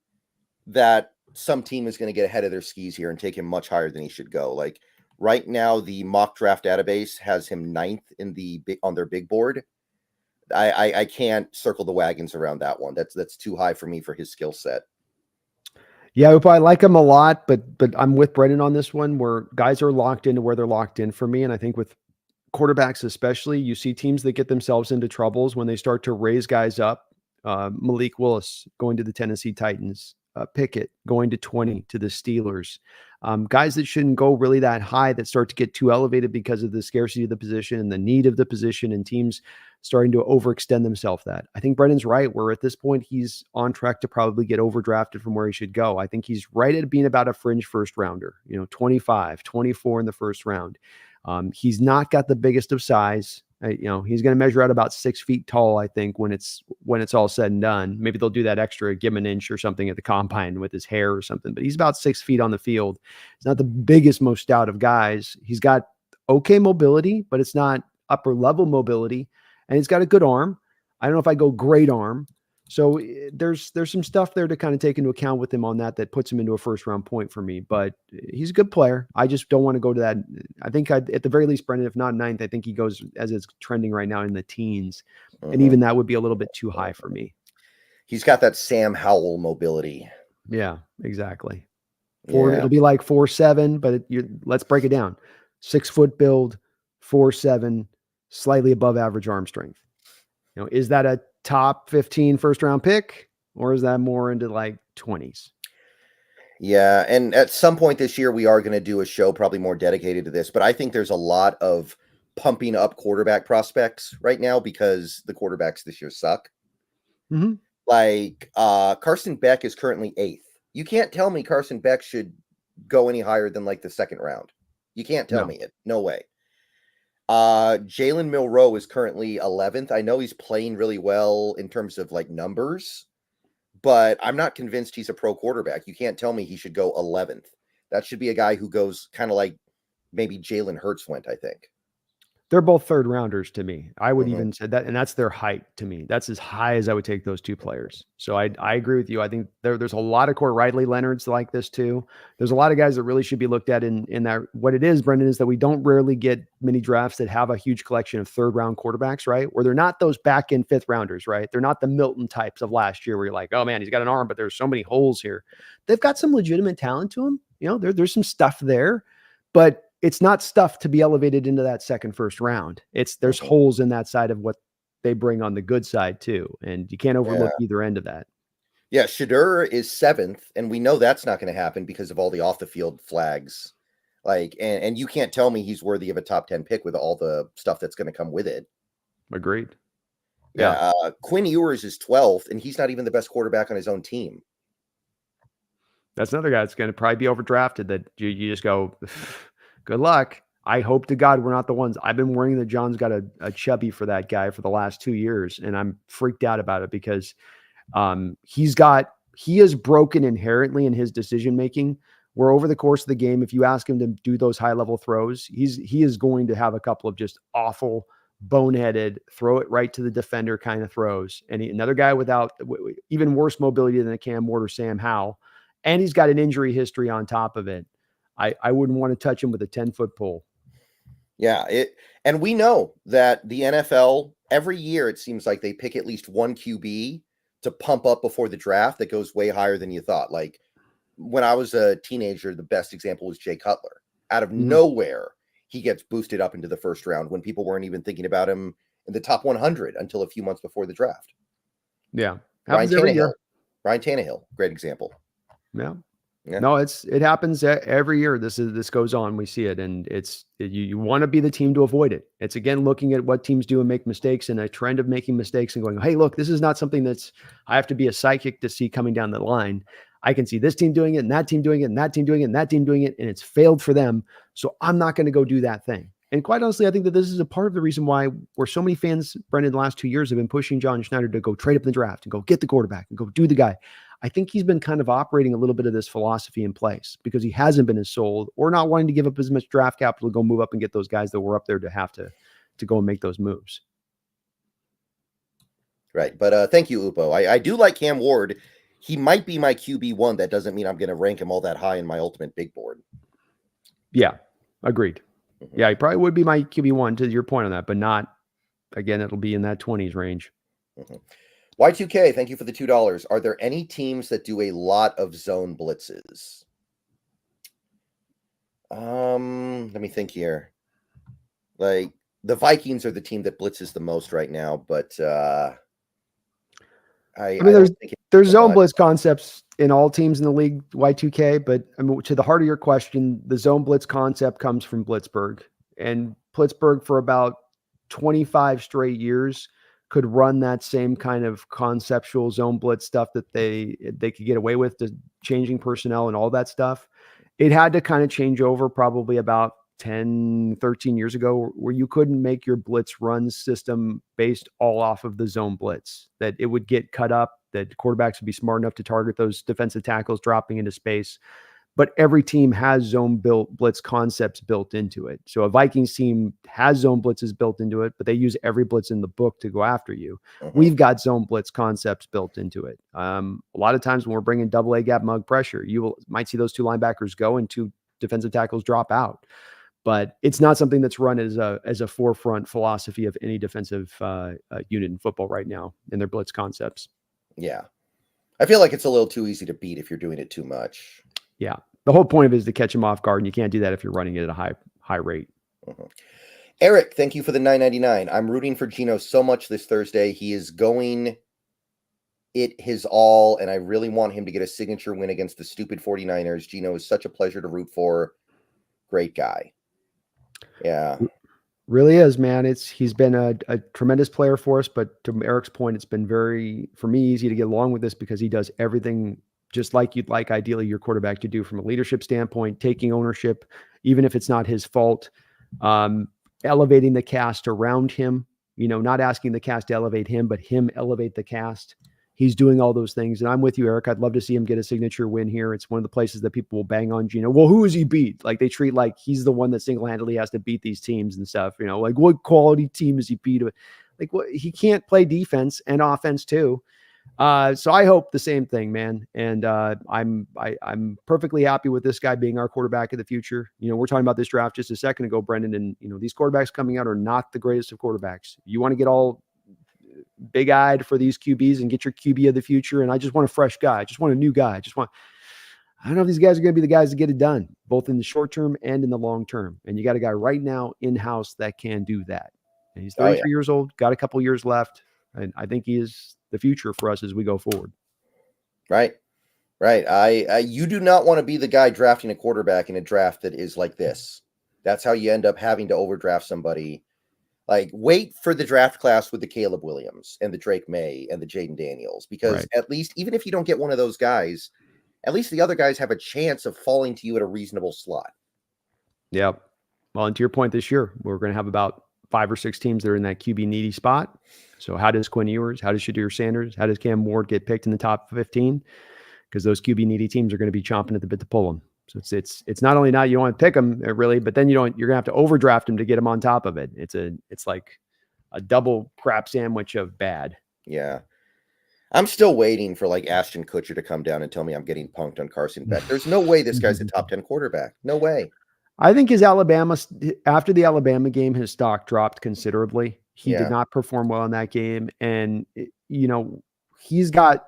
A: that some team is going to get ahead of their skis here and take him much higher than he should go. Like right now, the mock draft database has him 9th on their big board. I can't circle the wagons around that one. That's too high for me for his skill set.
B: Yeah, I like him a lot, but I'm with Brendan on this one, where guys are locked into where they're locked in for me. And I think with quarterbacks especially, you see teams that get themselves into troubles when they start to raise guys up. Malik Willis going to the Tennessee Titans, Pickett going to 20 to the Steelers. Guys that shouldn't go really that high that start to get too elevated because of the scarcity of the position and the need of the position, and teams starting to overextend themselves. That I think Brendan's right, where at this point he's on track to probably get overdrafted from where he should go. I think he's right at being about a fringe first rounder, 25, 24 in the first round. He's not got the biggest of size. He's going to measure out about 6 feet tall, I think, when it's all said and done. Maybe they'll do that extra, give him an inch or something at the combine with his hair or something, but he's about 6 feet on the field. He's not the biggest, most stout of guys. He's got okay mobility, but it's not upper level mobility, and he's got a good arm. I don't know if I go great arm. So there's some stuff there to kind of take into account with him on that puts him into a first round point for me, but he's a good player. I just don't want to go to that. I think at the very least, Brendan, if not ninth, I think he goes as it's trending right now in the teens. And even that would be a little bit too high for me.
A: He's got that Sam Howell mobility.
B: Yeah, exactly. It'll be like 4'7", but let's break it down. 6 foot build, 4'7", slightly above average arm strength. Is that a top 15 first round pick, or is that more into like 20s?
A: Yeah. And at some point this year, we are going to do a show probably more dedicated to this, but I think there's a lot of pumping up quarterback prospects right now because the quarterbacks this year suck.
B: Mm-hmm.
A: Like Carson Beck is currently 8th. You can't tell me Carson Beck should go any higher than like the 2nd round. You can't tell me it. No way. Jalen Milroe is currently 11th. I know he's playing really well in terms of like numbers, but I'm not convinced he's a pro quarterback. You can't tell me he should go 11th. That should be a guy who goes kind of like maybe Jalen Hurts went, I think.
B: They're both third rounders to me. I would even say that, and that's their height to me. That's as high as I would take those two players. So I agree with you. I think there's a lot of Riley Leonard's like this too. There's a lot of guys that really should be looked at in that. What it is, Brendan, is that we don't rarely get many drafts that have a huge collection of 3rd round quarterbacks, right? Where they're not those back end 5th rounders, right? They're not the Milton types of last year where you're like, oh man, he's got an arm, but there's so many holes here. They've got some legitimate talent to them. There's some stuff there, but it's not stuff to be elevated into that 2nd, 1st round. There's holes in that side of what they bring on the good side too. And you can't overlook either end of that.
A: Yeah. Shadur is 7th, and we know that's not going to happen because of all the off the field flags. Like, and you can't tell me he's worthy of a top 10 pick with all the stuff that's going to come with it.
B: Agreed.
A: Yeah. Quinn Ewers is 12th, and he's not even the best quarterback on his own team.
B: That's another guy that's going to probably be overdrafted that you just go, good luck. I hope to God we're not the ones. I've been worrying that John's got a chubby for that guy for the last 2 years, and I'm freaked out about it because he is broken inherently in his decision making. Where over the course of the game, if you ask him to do those high level throws, he is going to have a couple of just awful, boneheaded, throw it right to the defender kind of throws. And another guy without even worse mobility than a Cam Ward or Sam Howell, and he's got an injury history on top of it. I wouldn't want to touch him with a 10-foot pole.
A: Yeah. And we know that the NFL every year, it seems like they pick at least one QB to pump up before the draft that goes way higher than you thought. Like when I was a teenager, the best example was Jay Cutler. Out of nowhere, he gets boosted up into the 1st round when people weren't even thinking about him in the top 100 until a few months before the draft.
B: Yeah.
A: Ryan Tannehill, great example.
B: Yeah. No, it happens every year. This goes on. We see it, and you want to be the team to avoid it. It's again looking at what teams do and make mistakes, and a trend of making mistakes and going, hey, look, this is not something I have to be a psychic to see coming down the line. I can see this team doing it, and that team doing it, and that team doing it, and that team doing it, and it's failed for them. So I'm not going to go do that thing. And quite honestly, I think that this is a part of the reason why where so many fans, Brendan, the last 2 years have been pushing John Schneider to go trade up in the draft and go get the quarterback and go do the guy. I think he's been kind of operating a little bit of this philosophy in place because he hasn't been as sold or not wanting to give up as much draft capital to go move up and get those guys that were up there to have to go and make those moves.
A: Right. But thank you, Upo. I do like Cam Ward. He might be my QB1. That doesn't mean I'm going to rank him all that high in my ultimate big board.
B: Yeah, agreed. Yeah, he probably would be my QB1 to your point on that, but not, again, it'll be in that 20s range.
A: Y2K, thank you for the $2. Are there any teams that do a lot of zone blitzes? Let me think here. Like the Vikings are the team that blitzes the most right now, but I
B: mean,
A: don't think
B: there's
A: it's
B: zone
A: much.
B: blitz concepts in all teams in the league, Y2K, but I mean, to the heart of your question, the zone blitz concept comes from Blitzburg. And Blitzburg, for about 25 straight years, could run that same kind of conceptual zone blitz stuff that they could get away with, to changing personnel and all that stuff. It had to kind of change over probably about 10, 13 years ago, where you couldn't make your blitz run system based all off of the zone blitz, that it would get cut up, that quarterbacks would be smart enough to target those defensive tackles dropping into space. But every team has zone blitz concepts built into it. So a Vikings team has zone blitzes built into it, but they use every blitz in the book to go after you. We've got zone blitz concepts built into it. A lot of times when we're bringing double A gap mug pressure, might see those two linebackers go and two defensive tackles drop out. But it's not something that's run as a forefront philosophy of any defensive unit in football right now in their blitz concepts.
A: Yeah. I feel like it's a little too easy to beat if you're doing it too much.
B: Yeah. The whole point of it is to catch them off guard, and you can't do that if you're running it at a high rate.
A: Eric, thank you for the $9.99. I'm rooting for Geno so much this Thursday. He is going it his all, and I really want him to get a signature win against the stupid 49ers. Geno is such a pleasure to root for. Great guy. Yeah.
B: Really is, man. He's been a tremendous player for us, but to Eric's point, it's been very, for me, easy to get along with this because he does everything just like you'd like ideally your quarterback to do from a leadership standpoint, taking ownership, even if it's not his fault, elevating the cast around him, not asking the cast to elevate him, but him elevate the cast. He's doing all those things. And I'm with you, Eric. I'd love to see him get a signature win here. It's one of the places that people will bang on Geno. Well, who has he beat? Like they treat like he's the one that single-handedly has to beat these teams and stuff, like what quality team has he beat? Like what, he can't play defense and offense too. So I hope the same thing, man. And I'm perfectly happy with this guy being our quarterback of the future. We're talking about this draft just a second ago, Brendan, and these quarterbacks coming out are not the greatest of quarterbacks. You want to get all big-eyed for these QBs and get your QB of the future. And I just want a fresh guy. I just want a new guy. I don't know if these guys are going to be the guys to get it done, both in the short term and in the long term. And you got a guy right now in-house that can do that. And he's 33 years old, got a couple years left. And I think he is the future for us as we go forward.
A: Right. You do not want to be the guy drafting a quarterback in a draft that is like this. That's how you end up having to overdraft somebody. Like, wait for the draft class with the Caleb Williams and the Drake May and the Jaden Daniels, because at least, even if you don't get one of those guys, at least the other guys have a chance of falling to you at a reasonable slot.
B: Yeah. Well, and to your point, this year, we're going to have about 5 or 6 teams that are in that QB needy spot. So how does Quinn Ewers, how does Shadir Sanders, how does Cam Ward get picked in the top 15? Because those QB needy teams are going to be chomping at the bit to pull them. So it's not only not you don't want to pick them really, but then you're going to have to overdraft them to get them on top of it. It's like a double crap sandwich of bad.
A: Yeah. I'm still waiting for like Ashton Kutcher to come down and tell me I'm getting punked on Carson Beck. There's no way this guy's a top 10 quarterback. No way.
B: I think after the Alabama game, his stock dropped considerably. He did not perform well in that game. And, he's got,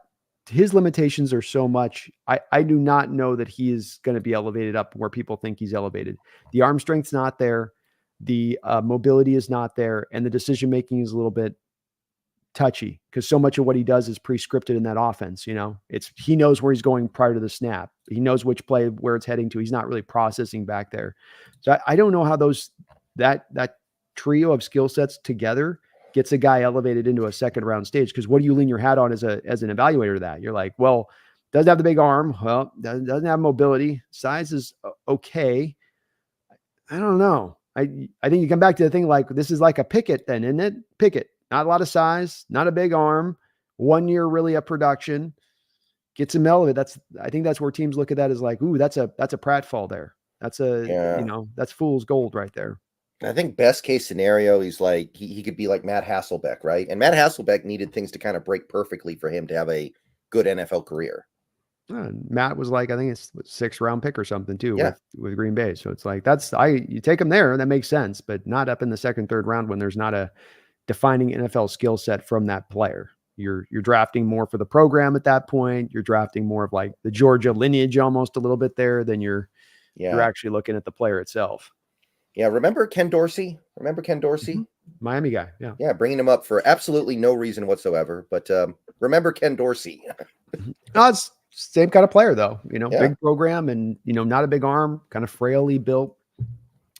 B: his limitations are so much. I do not know that he is going to be elevated up where people think he's elevated. The arm strength's not there. The mobility is not there. And the decision-making is a little bit touchy because so much of what he does is pre-scripted in that offense. He knows where he's going prior to the snap. He knows which play, where it's heading to. He's not really processing back there. So I don't know how that trio of skill sets together gets a guy elevated into a second round stage. Because what do you lean your hat on as an evaluator of that? You're like, well, doesn't have the big arm. Well, doesn't have mobility. Size is okay. I don't know. I think you come back to the thing like this is like a Pickett then, isn't it? Pickett, not a lot of size, not a big arm, 1 year really of production, gets him elevated. I think that's where teams look at that as like, ooh, that's a pratfall there. That's that's fool's gold right there.
A: I think best case scenario, he's like, he could be like Matt Hasselbeck, right? And Matt Hasselbeck needed things to kind of break perfectly for him to have a good NFL career.
B: Matt was like, I think it's 6th round pick or something too with Green Bay. So it's like, you take him there, that makes sense, but not up in the 2nd, 3rd round when there's not a defining NFL skill set from that player. You're drafting more for the program at that point. You're drafting more of like the Georgia lineage almost a little bit there than you're actually looking at the player itself.
A: Yeah, remember Ken Dorsey? Remember Ken Dorsey?
B: Miami guy. Yeah.
A: Yeah, bringing him up for absolutely no reason whatsoever. But remember Ken Dorsey?
B: No, it's same kind of player though.
A: Yeah.
B: Big program and not a big arm, kind of frailly built,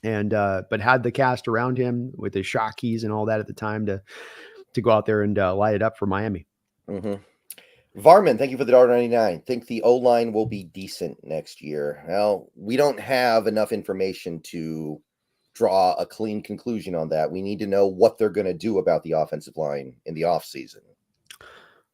B: and but had the cast around him with his shot keys and all that at the time to go out there and light it up for Miami.
A: Mm-hmm. Varman, thank you for the $1.99. Think the O-line will be decent next year. Well, we don't have enough information to draw a clean conclusion on that. We need to know what they're going to do about the offensive line in the offseason.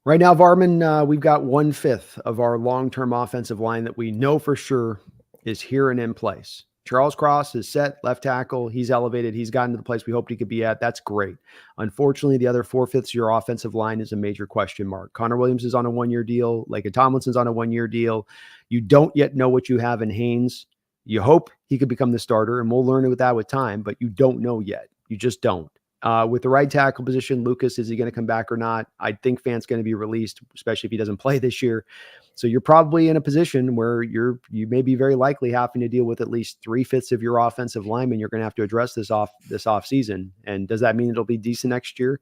B: Right now, Varman, we've got 1/5 of our long-term offensive line that we know for sure is here and in place. Charles Cross is set, left tackle. He's elevated. He's gotten to the place we hoped he could be at. That's great. Unfortunately, the other 4/5 of your offensive line is a major question mark. Connor Williams is on a 1-year deal. Laken Tomlinson's on a 1-year deal. You don't yet know what you have in Haynes. You hope he could become the starter, and we'll learn that with time, but you don't know yet. You just don't. With the right tackle position, Lucas, is he going to come back or not? I think Fant's going to be released, especially if he doesn't play this year. So you're probably in a position where you may be very likely having to deal with at least 3/5 of your offensive linemen. You're going to have to address this off season. And does that mean it'll be decent next year?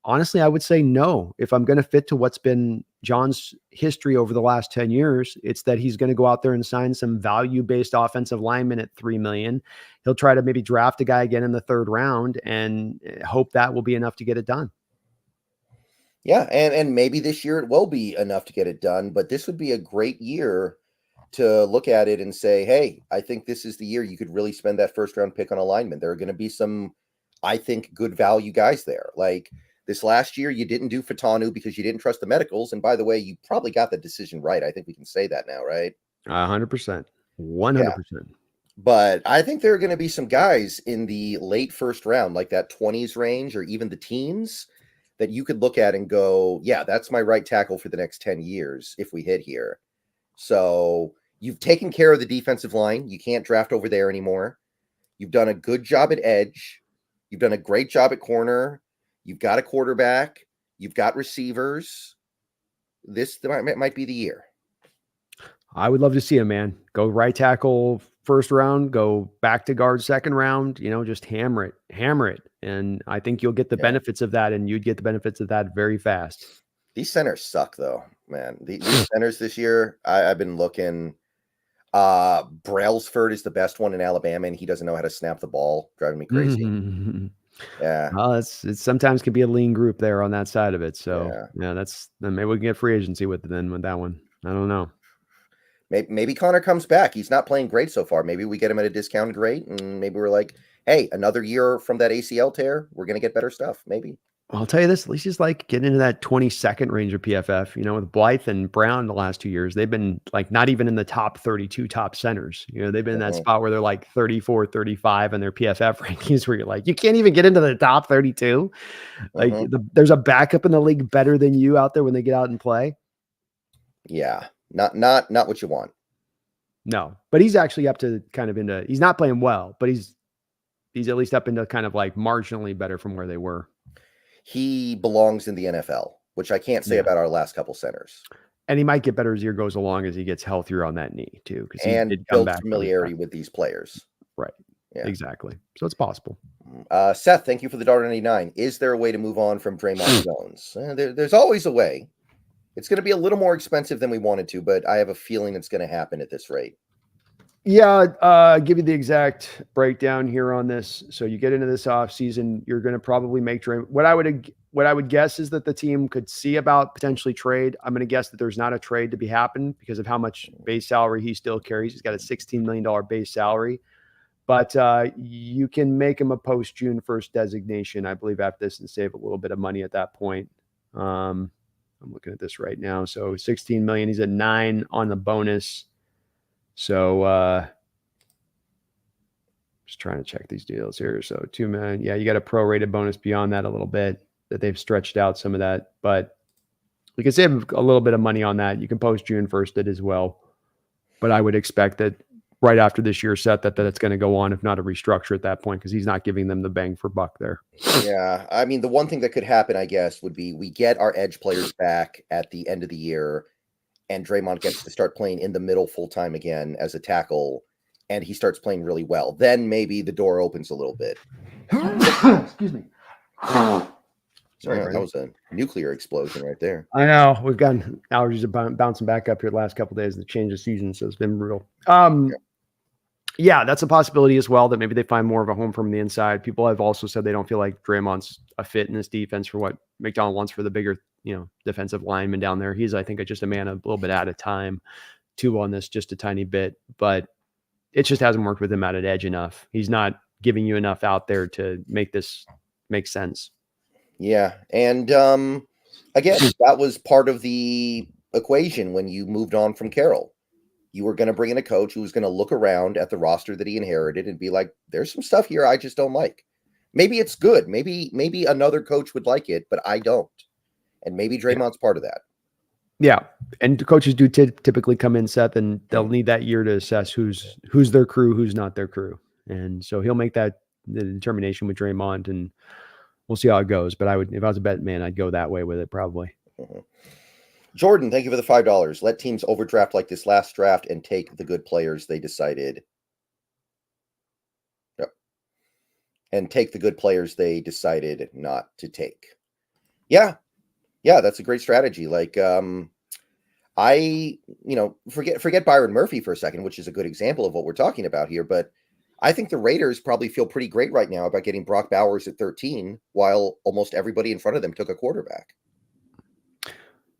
B: Honestly, I would say no. If I'm going to fit to what's been John's history over the last 10 years, it's that he's going to go out there and sign some value-based offensive lineman at $3 million. He'll try to maybe draft a guy again in the 3rd round and hope that will be enough to get it done.
A: Yeah, and maybe this year it will be enough to get it done, but this would be a great year to look at it and say, hey, I think this is the year you could really spend that 1st-round pick on alignment. There are going to be some, I think, good value guys there. Like, this last year, you didn't do Fatanu because you didn't trust the medicals. And by the way, you probably got the decision right. I think we can say that now, right?
B: 100%. 100%.
A: Yeah. But I think there are going to be some guys in the late 1st round, like that 20s range or even the teens, that you could look at and go, yeah, that's my right tackle for the next 10 years if we hit here. So you've taken care of the defensive line. You can't draft over there anymore. You've done a good job at edge. You've done a great job at corner. You've got a quarterback. You've got receivers. This might be the year.
B: I would love to see him, man. Go right tackle 1st round, go back to guard 2nd round, just hammer it. And I think you'll get the benefits of that, and you'd get the benefits of that very fast.
A: These centers suck, though, man. These centers this year, I've been looking. Brailsford is the best one in Alabama, and he doesn't know how to snap the ball. Driving me crazy. Yeah.
B: Well, it sometimes can be a lean group there on that side of it. So yeah, then maybe we can get free agency with that one. I don't know.
A: Maybe Connor comes back. He's not playing great so far. Maybe we get him at a discounted rate, and maybe we're like, hey, another year from that ACL tear, we're going to get better stuff. Maybe.
B: I'll tell you this, at least he's like getting into that 22nd range of PFF, with Blythe and Brown the last 2 years. They've been like not even in the top 32 top centers. They've been in that spot where they're like 34, 35 in their PFF rankings where you're like, you can't even get into the top 32. Like there's a backup in the league better than you out there when they get out and play.
A: Yeah. Not what you want.
B: No, but he's actually up to kind of into, he's not playing well, but he's at least up into kind of like marginally better from where they were.
A: He belongs in the NFL, which I can't say about our last couple centers.
B: And he might get better as the year goes along as he gets healthier on that knee too.
A: And build familiarity with these players.
B: Right. Yeah. Exactly. So it's possible.
A: Seth, thank you for the $1.99. Is there a way to move on from Draymond Jones? There's always a way. It's going to be a little more expensive than we wanted to, but I have a feeling it's going to happen at this rate.
B: Yeah, I'll give you the exact breakdown here on this. So you get into this offseason, you're going to probably make Draymond. What I would guess is that the team could see about potentially trade. I'm going to guess that there's not a trade to be happened because of how much base salary he still carries. He's got a $16 million base salary. But you can make him a post-June 1st designation, I believe, after this and save a little bit of money at that point. I'm looking at this right now. So 16 million, he's at 9 on the bonus. So just trying to check these deals here. So 2 million. Yeah, you got a prorated bonus beyond that a little bit that they've stretched out some of that, but you can save a little bit of money on that. You can post June 1st it as well. But I would expect that right after this year set that it's going to go on, if not a restructure at that point, because he's not giving them the bang for buck there.
A: Yeah. I mean, the one thing that could happen, I guess, would be we get our edge players back at the end of the year and Draymond gets to start playing in the middle full time again as a tackle. and he starts playing really well, then maybe the door opens a little bit.
B: Excuse me.
A: Sorry, that was a nuclear explosion right there.
B: I know we've gotten allergies bouncing back up here the last couple of days. The change of season, so it's been brutal. Yeah, that's a possibility as well. That maybe they find more of a home from the inside. People have also said they don't feel like Draymond's a fit in this defense for what McDonald wants for the bigger, defensive lineman down there. He's, I think, just a man a little bit at a time, too, on this, just a tiny bit, but it just hasn't worked with him at edge enough. He's not giving you enough out there to make this make sense.
A: Yeah, and again, that was part of the equation when you moved on from Carroll. You were going to bring in a coach who was going to look around at the roster that he inherited and be like, there's some stuff here I just don't like. Maybe it's good. Maybe another coach would like it, but I don't. And maybe Draymond's part of that.
B: Yeah. And coaches do typically come in, Seth, and they'll need that year to assess who's their crew, who's not their crew. And so he'll make the determination with Draymond, and we'll see how it goes. But if I was a bet man, I'd go that way with it probably.
A: Mm-hmm. Jordan, thank you for the $5. Let teams overdraft like this last draft and take the good players they decided. Yep. And take the good players they decided not to take. Yeah, that's a great strategy. Like, forget Byron Murphy for a second, which is a good example of what we're talking about here. But I think the Raiders probably feel pretty great right now about getting Brock Bowers at 13, while almost everybody in front of them took a quarterback.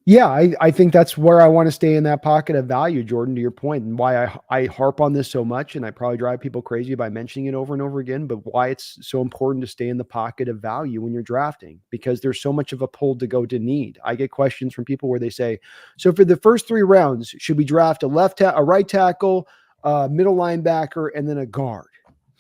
B: Yeah, I think that's where I want to stay in that pocket of value, Jordan, to your point, and why I harp on this so much, and I probably drive people crazy by mentioning it over and over again, but why it's so important to stay in the pocket of value when you're drafting, because there's so much of a pull to go to need. I get questions from people where they say, so for the first 3 rounds, should we draft a right tackle, middle linebacker, and then a guard?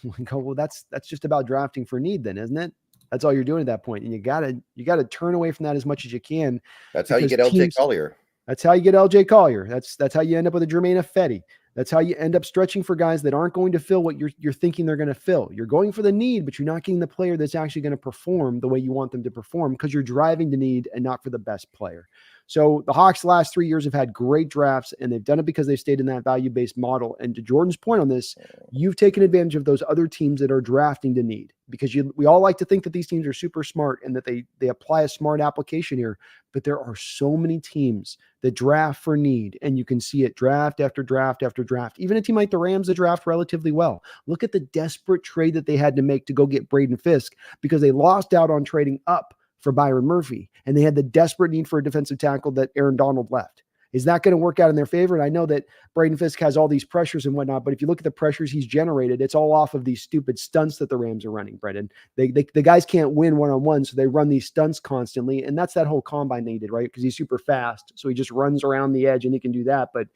B: I go, well, that's just about drafting for need then, isn't it? That's all you're doing at that point. And you gotta turn away from that as much as you can.
A: That's how you get LJ Collier.
B: That's how you get LJ Collier. That's how you end up with a Jermaine Ifedi. That's how you end up stretching for guys that aren't going to fill what you're thinking they're going to fill. You're going for the need, but you're not getting the player that's actually going to perform the way you want them to perform, because you're driving to need and not for the best player. So the Hawks the last 3 years have had great drafts, and they've done it because they've stayed in that value-based model. And to Jordan's point on this, you've taken advantage of those other teams that are drafting to need, because we all like to think that these teams are super smart and that they apply a smart application here. But there are so many teams that draft for need, and you can see it draft after draft after draft. Even a team like the Rams that draft relatively well. Look at the desperate trade that they had to make to go get Braden Fisk, because they lost out on trading up for Byron Murphy, and they had the desperate need for a defensive tackle that Aaron Donald left. Is that going to work out in their favor? And I know that Braden Fisk has all these pressures and whatnot, but if you look at the pressures he's generated, it's all off of these stupid stunts that the Rams are running, Brendan. The guys can't win one-on-one, so they run these stunts constantly, and that's that whole combine they did, right? Because he's super fast, so he just runs around the edge, and he can do that, but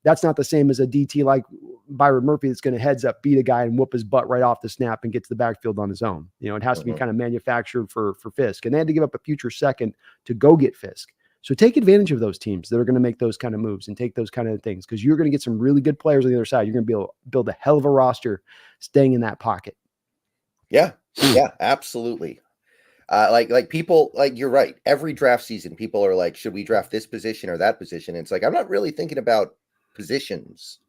B: that's not the same as a DT like Byron Murphy that's going to heads up, beat a guy, and whoop his butt right off the snap and get to the backfield on his own. It has to be kind of manufactured for Fisk, and they had to give up a future second to go get Fisk. So take advantage of those teams that are going to make those kind of moves and take those kind of things, because you're going to get some really good players on the other side. You're going to be able to build a hell of a roster staying in that pocket.
A: Yeah, absolutely. Like people, like, you're right. Every draft season, people are like, should we draft this position or that position? And it's like, I'm not really thinking about positions,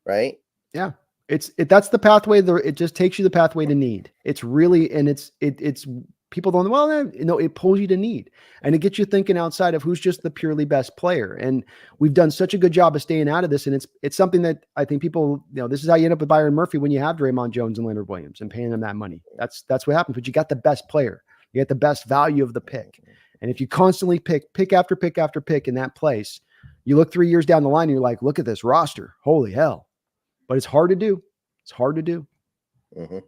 A: right?
B: Yeah. That's the pathway. It just takes you the pathway to need. It's really, and it's people don't, it pulls you to need, and it gets you thinking outside of who's just the purely best player. And we've done such a good job of staying out of this. And it's something that I think people, this is how you end up with Byron Murphy when you have Draymond Jones and Leonard Williams and paying them that money. That's what happens, but you got the best player. You get the best value of the pick. And if you constantly pick after pick after pick in that place, you look 3 years down the line and you're like, look at this roster. Holy hell. But it's hard to do. It's hard to do.
A: Mm-hmm.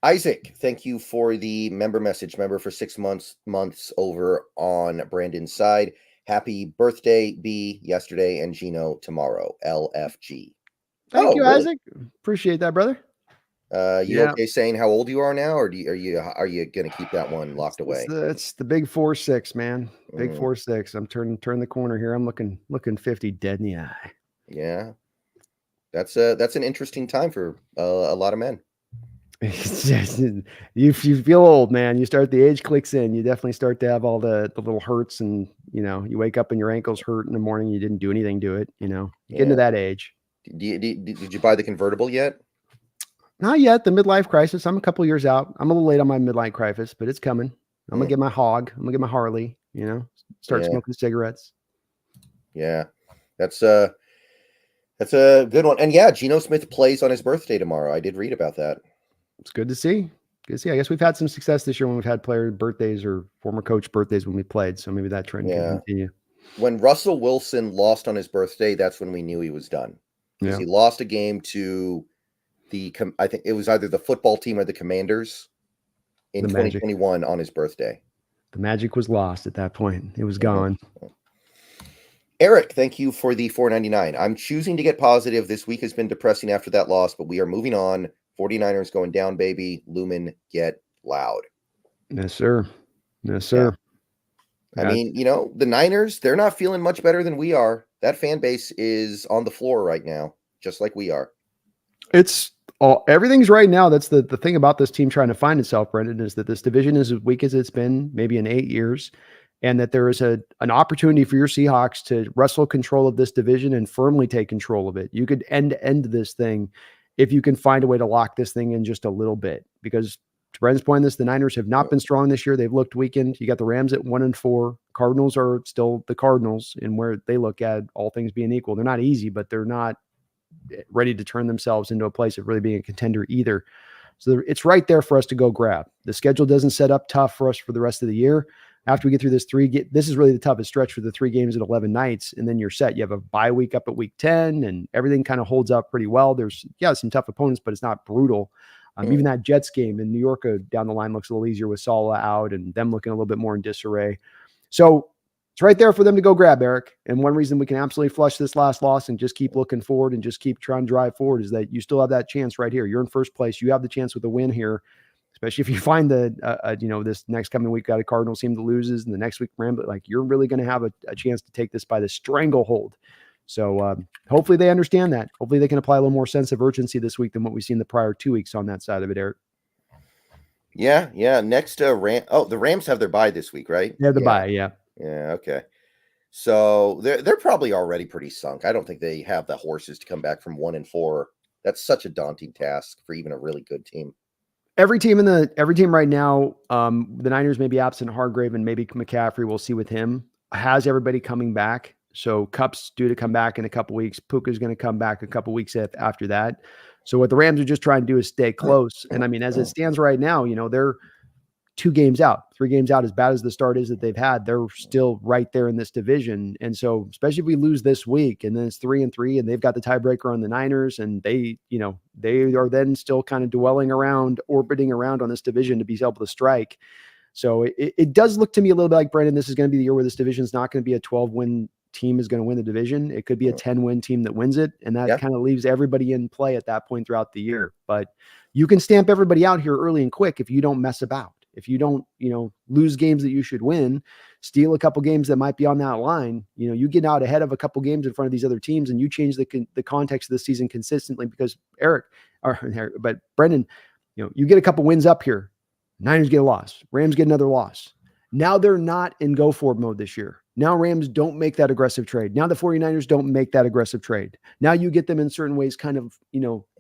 A: Isaac, thank you for the member message. Member for 6 months over on Brandon's side. Happy birthday, B, yesterday, and Geno tomorrow. LFG.
B: Thank you, really? Isaac. Appreciate that, brother.
A: Okay saying how old you are now, or are you going to keep that one locked away?
B: It's the big 4-6, man. Big 4-6. I'm turning the corner here. I'm looking 50 dead in the eye.
A: Yeah. That's an interesting time for a lot of men.
B: You feel old, man. You start, the age clicks in. You definitely start to have all the little hurts, and you wake up and your ankles hurt in the morning. You didn't do anything to it. You get into that age.
A: Did you buy the convertible yet?
B: Not yet. The midlife crisis. I'm a couple years out. I'm a little late on my midlife crisis, but it's coming. I'm gonna get my hog. I'm gonna get my Harley. Start
A: Yeah.
B: smoking cigarettes.
A: Yeah, that's a good one. And yeah, Geno Smith plays on his birthday tomorrow. I did read about that.
B: It's good to see. Good to see. I guess we've had some success this year when we've had player birthdays or former coach birthdays when we played. So maybe that trend can continue.
A: When Russell Wilson lost on his birthday, that's when we knew he was done. Because he lost a game to I think it was either the football team or the Commanders in 2021 on his birthday.
B: The magic was lost at that point. It was gone.
A: Eric, thank you for the $4.99. I'm choosing to get positive. This week has been depressing after that loss, but we are moving on. 49ers going down, baby. Lumen, get loud.
B: Yes, sir. Yes, sir.
A: Yeah. I mean, the Niners, they're not feeling much better than we are. That fan base is on the floor right now, just like we are.
B: Everything's right now. That's the thing about this team trying to find itself, Brendan, is that this division is as weak as it's been maybe in 8 years. And that there is an opportunity for your Seahawks to wrestle control of this division and firmly take control of it. You could end this thing if you can find a way to lock this thing in just a little bit. Because to Brendan's point, the Niners have not been strong this year. They've looked weakened. You got the Rams at 1-4. Cardinals are still the Cardinals in where they look at all things being equal. They're not easy, but they're not ready to turn themselves into a place of really being a contender either. So it's right there for us to go grab. The schedule doesn't set up tough for us for the rest of the year. After we get through this this is really the toughest stretch for the 3 games at 11 nights, and then you're set. You have a bye week up at week 10, and everything kind of holds up pretty well. There's some tough opponents, but it's not brutal. Even that Jets game in New York down the line looks a little easier with Saleh out and them looking a little bit more in disarray. So it's right there for them to go grab, Eric. And one reason we can absolutely flush this last loss and just keep looking forward and just keep trying to drive forward is that you still have that chance right here. You're in first place. You have the chance with a win here. Especially if you find this next coming week, got a Cardinals team that loses, and the next week, you're really going to have a chance to take this by the stranglehold. So hopefully they understand that. Hopefully they can apply a little more sense of urgency this week than what we've seen the prior 2 weeks on that side of it, Eric.
A: Yeah. Next, the Rams have their bye this week, right?
B: Yeah, the bye. Yeah.
A: Yeah. Okay. So they're probably already pretty sunk. I don't think they have the horses to come back from 1-4. That's such a daunting task for even a really good team.
B: Every team right now, the Niners may be absent Hargrave and maybe McCaffrey. We'll see with him. Has everybody coming back? So Cup's due to come back in a couple weeks. Puka's going to come back a couple weeks after that. So what the Rams are just trying to do is stay close. And I mean, as it stands right now, they're 2 games out, 3 games out. As bad as the start is that they've had, they're still right there in this division. And so, especially if we lose this week, and then it's 3-3, and they've got the tiebreaker on the Niners, and they are then still kind of orbiting around on this division to be able to strike. So it does look to me a little bit like, Brendan, this is going to be the year where this division is not going to be a 12-win team is going to win the division. It could be a 10-win team that wins it, and that kind of leaves everybody in play at that point throughout the year. But you can stamp everybody out here early and quick if you don't mess about. If you don't, lose games that you should win, steal a couple games that might be on that line, you get out ahead of a couple games in front of these other teams, and you change the context of the season consistently. Because Brendan, you get a couple wins up here, Niners get a loss, Rams get another loss. Now they're not in go forward mode this year. Now Rams don't make that aggressive trade. Now the 49ers don't make that aggressive trade. Now you get them in certain ways kind of,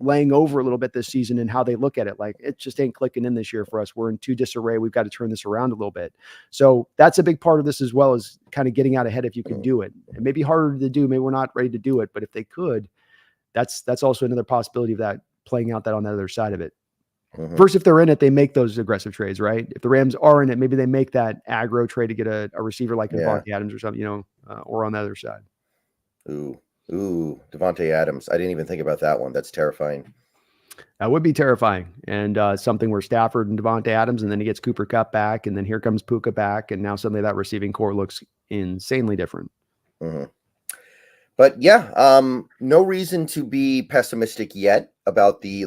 B: laying over a little bit this season and how they look at it. Like, it just ain't clicking in this year for us. We're in too disarray. We've got to turn this around a little bit. So that's a big part of this as well, as kind of getting out ahead if you can do it. It may be harder to do. Maybe we're not ready to do it, but if they could, that's also another possibility of that playing out that on the other side of it. First, if they're in it, they make those aggressive trades, right? If the Rams are in it, maybe they make that aggro trade to get a receiver like Davante Adams or something, or on the other side.
A: Ooh, Davante Adams. I didn't even think about that one. That's terrifying.
B: That would be terrifying. And something where Stafford and Davante Adams, and then he gets Cooper Kupp back, and then here comes Puka back, and now suddenly that receiving core looks insanely different.
A: But no reason to be pessimistic yet about the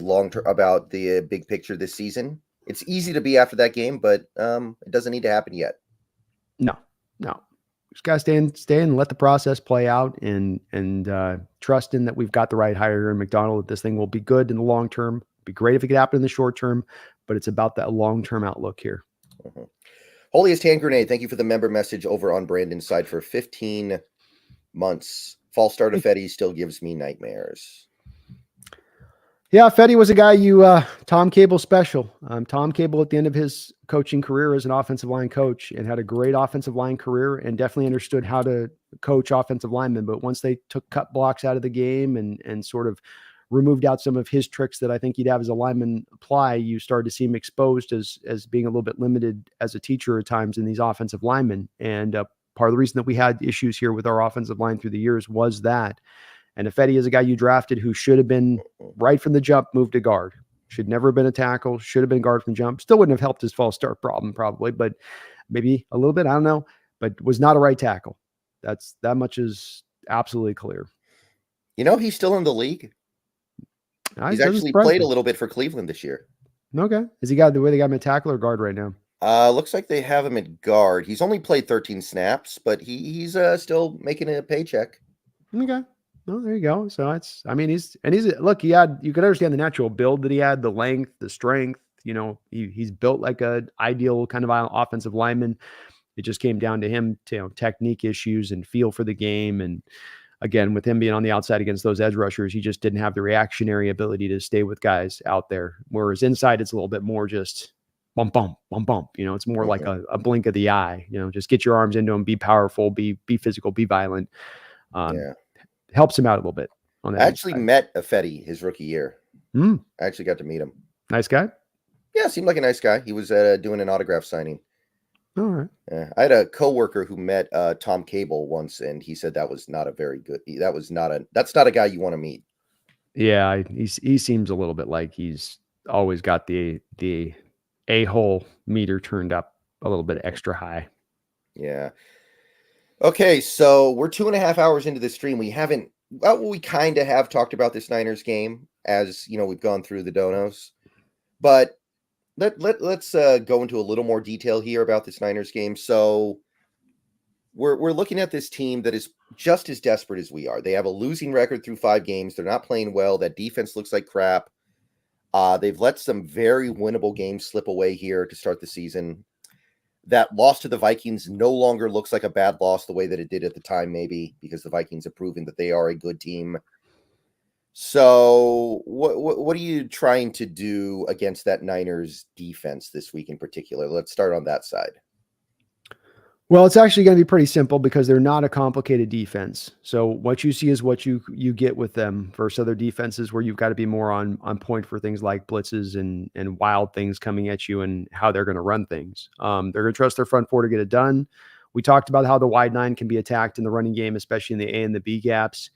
A: about the big picture this season. It's easy to be after that game, but it doesn't need to happen yet.
B: No. Just gotta stay and let the process play out, and trust in that we've got the right hire in McDonald. That this thing will be good in the long term. It'd be great if it could happen in the short term, but it's about that long term outlook here.
A: Holiest Hand Grenade, thank you for the member message over on Brandon's side for 15 months. False start of Fetty still gives me nightmares.
B: Yeah, Fetty was a guy Tom Cable special. Tom Cable at the end of his coaching career as an offensive line coach and had a great offensive line career and definitely understood how to coach offensive linemen. But once they took cut blocks out of the game and sort of removed out some of his tricks that I think he'd have as a lineman apply, you started to see him exposed as being a little bit limited as a teacher at times in these offensive linemen. And part of the reason that we had issues here with our offensive line through the years was that. And Ifedi is a guy you drafted who should have been right from the jump, moved to guard. Should never have been a tackle, should have been guard from jump. Still wouldn't have helped his false start problem probably, but maybe a little bit, I don't know, but was not a right tackle. That much is absolutely clear.
A: He's still in the league. He's actually played a little bit for Cleveland this year.
B: Okay. Is he got the way they got him at tackle or guard right now?
A: Looks like they have him at guard. He's only played 13 snaps, but he's still making a paycheck.
B: Okay. Oh, there you go. So he's look, you could understand the natural build that he had, the length, the strength, he's built like a ideal kind of offensive lineman. It just came down to him, technique issues and feel for the game. And again, with him being on the outside against those edge rushers, he just didn't have the reactionary ability to stay with guys out there. Whereas inside, it's a little bit more just bump, bump, bump, bump. It's more like a blink of the eye, just get your arms into him, be powerful, be physical, be violent. Helps him out a little bit. On that
A: I actually met Ifedi his rookie year. I actually got to meet him.
B: Nice guy?
A: Yeah, seemed like a nice guy. He was doing an autograph signing.
B: All right.
A: I had a coworker who met Tom Cable once, and he said that was not a very good. That's not a guy you want to meet.
B: Yeah, he seems a little bit like he's always got the a-hole meter turned up a little bit extra high.
A: Yeah. Okay, so we're 2.5 hours into the stream. We kind of have talked about this Niners game as we've gone through the donos, but let's go into a little more detail here about this Niners game. So we're looking at this team that is just as desperate as we are. They have a losing record through 5 games. They're not playing well. That defense looks like crap. They've let some very winnable games slip away here to start the season. That loss to the Vikings no longer looks like a bad loss the way that it did at the time, maybe because the Vikings have proven that they are a good team. So what are you trying to do against that Niners defense this week in particular? Let's start on that side.
B: Well, it's actually going to be pretty simple because they're not a complicated defense. So what you see is what you get with them versus other defenses where you've got to be more on point for things like blitzes and wild things coming at you and how they're going to run things. They're going to trust their front four to get it done. We talked about how the wide 9 can be attacked in the running game, especially in the A and the B gaps.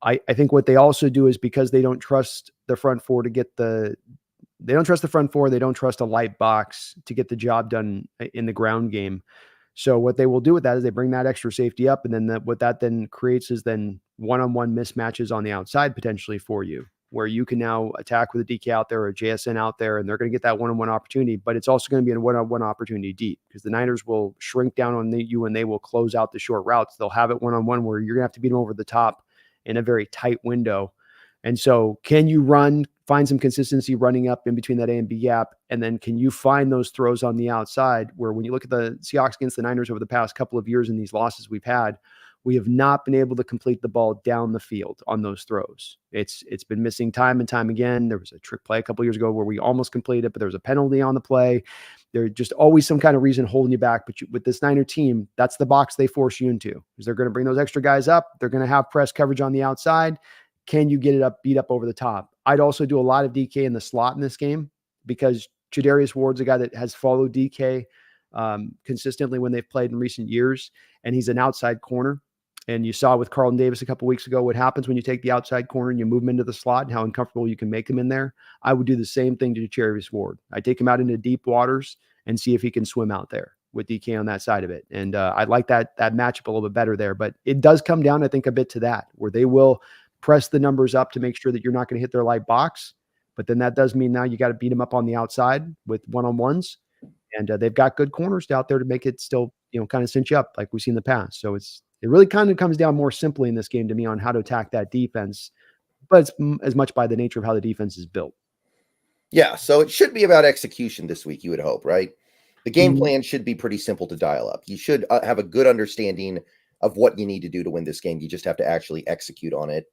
B: I think what they also do is because they don't trust the front four they don't trust the front four. They don't trust a light box to get the job done in the ground game. So what they will do with that is they bring that extra safety up, and then what that then creates is then one-on-one mismatches on the outside potentially for you, where you can now attack with a DK out there or a JSN out there, and they're going to get that one-on-one opportunity, but it's also going to be a one-on-one opportunity deep because the Niners will shrink down on you and they will close out the short routes. They'll have it one-on-one where you're going to have to beat them over the top in a very tight window. And so can you find some consistency running up in between that A and B gap? And then can you find those throws on the outside where when you look at the Seahawks against the Niners over the past couple of years in these losses we've had, we have not been able to complete the ball down the field on those throws. It's been missing time and time again. There was a trick play a couple of years ago where we almost completed it, but there was a penalty on the play. There's just always some kind of reason holding you back. But with this Niner team, that's the box they force you into because they're going to bring those extra guys up. They're going to have press coverage on the outside. Can you get it beat up over the top? I'd also do a lot of DK in the slot in this game because Chadarius Ward's a guy that has followed DK consistently when they've played in recent years, and he's an outside corner. And you saw with Carlton Davis a couple weeks ago what happens when you take the outside corner and you move him into the slot and how uncomfortable you can make him in there. I would do the same thing to Chadarius Ward. I take him out into deep waters and see if he can swim out there with DK on that side of it. And I like that matchup a little bit better there. But it does come down, I think, a bit to that, where they will press the numbers up to make sure that you're not going to hit their light box. But then that does mean now you got to beat them up on the outside with one-on-ones. And they've got good corners out there to make it still, kind of cinch you up like we've seen in the past. So it really kind of comes down more simply in this game to me on how to attack that defense, but it's as much by the nature of how the defense is built.
A: Yeah, so it should be about execution this week, you would hope, right? The game plan should be pretty simple to dial up. You should have a good understanding of what you need to do to win this game. You just have to actually execute on it.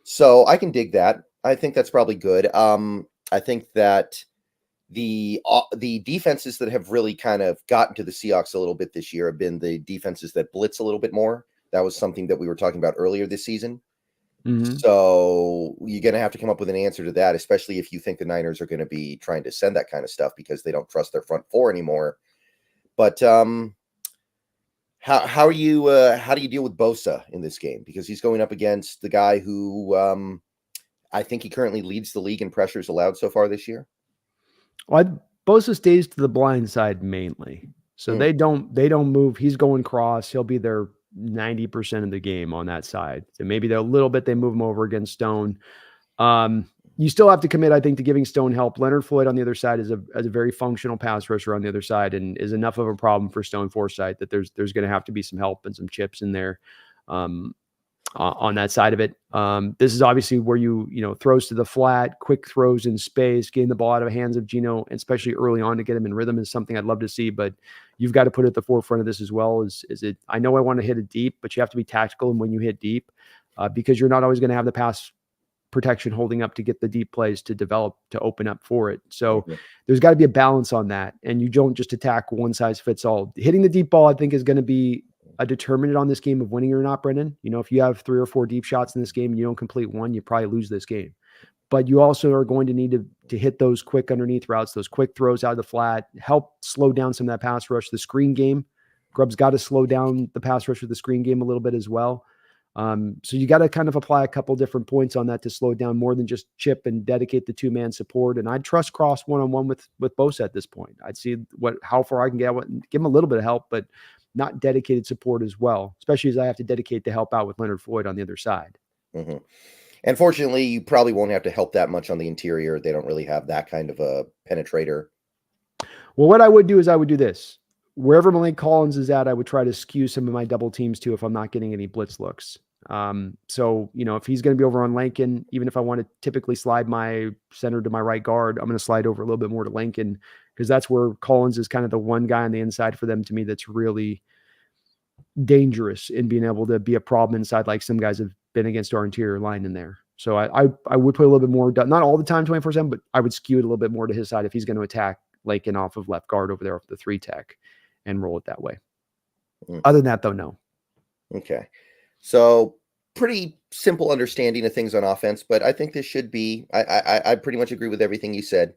A: So I can dig that. I think that's probably good. I think that the defenses that have really kind of gotten to the Seahawks a little bit this year have been the defenses that blitz a little bit more. That was something that we were talking about earlier this season.
B: Mhm.
A: So you're going to have to come up with an answer to that, especially if you think the Niners are going to be trying to send that kind of stuff because they don't trust their front four anymore. But how are you? How do you deal with Bosa in this game? Because he's going up against the guy who I think he currently leads the league in pressures allowed so far this year.
B: Well, Bosa stays to the blind side mainly. So
A: Mm,
B: they don't move. He's going cross. He'll be there 90% of the game on that side. So maybe they're a little bit they move him over against Stone. You still have to commit, I think, to giving Stone help. Leonard Floyd on the other side is a very functional pass rusher on the other side, and is enough of a problem for Stone Forsythe that there's going to have to be some help and some chips in there. On that side of it. This is obviously where throws to the flat, quick throws in space, getting the ball out of the hands of Geno, especially early on to get him in rhythm is something I'd love to see, but you've got to put it at the forefront of this as well. I know I want to hit it deep, but you have to be tactical. And when you hit deep, because you're not always going to have the pass protection holding up to get the deep plays to develop, to open up for it. So
A: mhm.
B: there's got to be a balance on that. And you don't just attack one size fits all. Hitting the deep ball, I think, is going to be a determinant on this game of winning or not, Brendan. If you have 3 or 4 deep shots in this game and you don't complete one, you probably lose this game. But you also are going to need to hit those quick underneath routes, those quick throws out of the flat, help slow down some of that pass rush. The screen game, Grubb's got to slow down the pass rush with the screen game a little bit as well. So you got to kind of apply a couple different points on that to slow it down more than just chip and dedicate the 2-man support. And I'd trust Cross one-on-one with Bosa at this point. I'd see how far I can get, give him a little bit of help, but not dedicated support as well, especially as I have to dedicate to help out with Leonard Floyd on the other side.
A: Mm-hmm. And fortunately, you probably won't have to help that much on the interior. They don't really have that kind of a penetrator.
B: Well, what I would do is I would do this. Wherever Malik Collins is at, I would try to skew some of my double teams too if I'm not getting any blitz looks. So, if he's going to be over on Lincoln, even if I want to typically slide my center to my right guard, I'm going to slide over a little bit more to Lincoln because that's where Collins is kind of the one guy on the inside for them to me that's really dangerous in being able to be a problem inside, like some guys have been against our interior line in there. So I would put a little bit more, not all the time 24/7, but I would skew it a little bit more to his side if he's going to attack Lincoln off of left guard over there off the 3 tech and roll it that way. Other than that, though, no.
A: Okay. So pretty simple understanding of things on offense, but I think this should be. I pretty much agree with everything you said.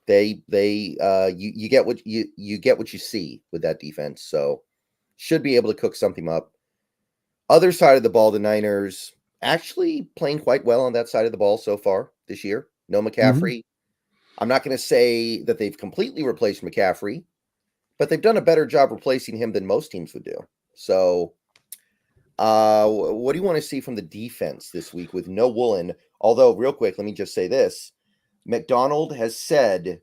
A: You get what you get what you see with that defense. So should be able to cook something up. Other side of the ball, the Niners actually playing quite well on that side of the ball so far this year. No McCaffrey. I'm not going to say that they've completely replaced McCaffrey, but they've done a better job replacing him than most teams would do. So, what do you want to see from the defense this week with no Woolen? Although, real quick, let me just say this. McDonald has said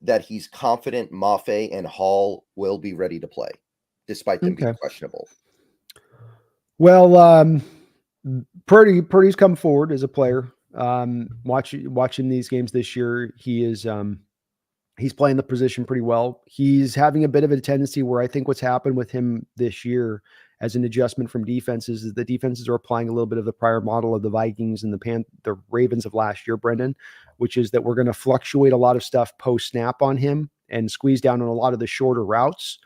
A: that he's confident Mafe and Hall will be ready to play, despite them being questionable.
B: Well, Purdy's come forward as a player. Watching these games this year, he's playing the position pretty well. He's having a bit of a tendency where I think what's happened with him this year as an adjustment from defenses is the defenses are applying a little bit of the prior model of the Vikings and the Ravens of last year, Brendan, which is that we're going to fluctuate a lot of stuff post snap on him and squeeze down on a lot of the shorter routes.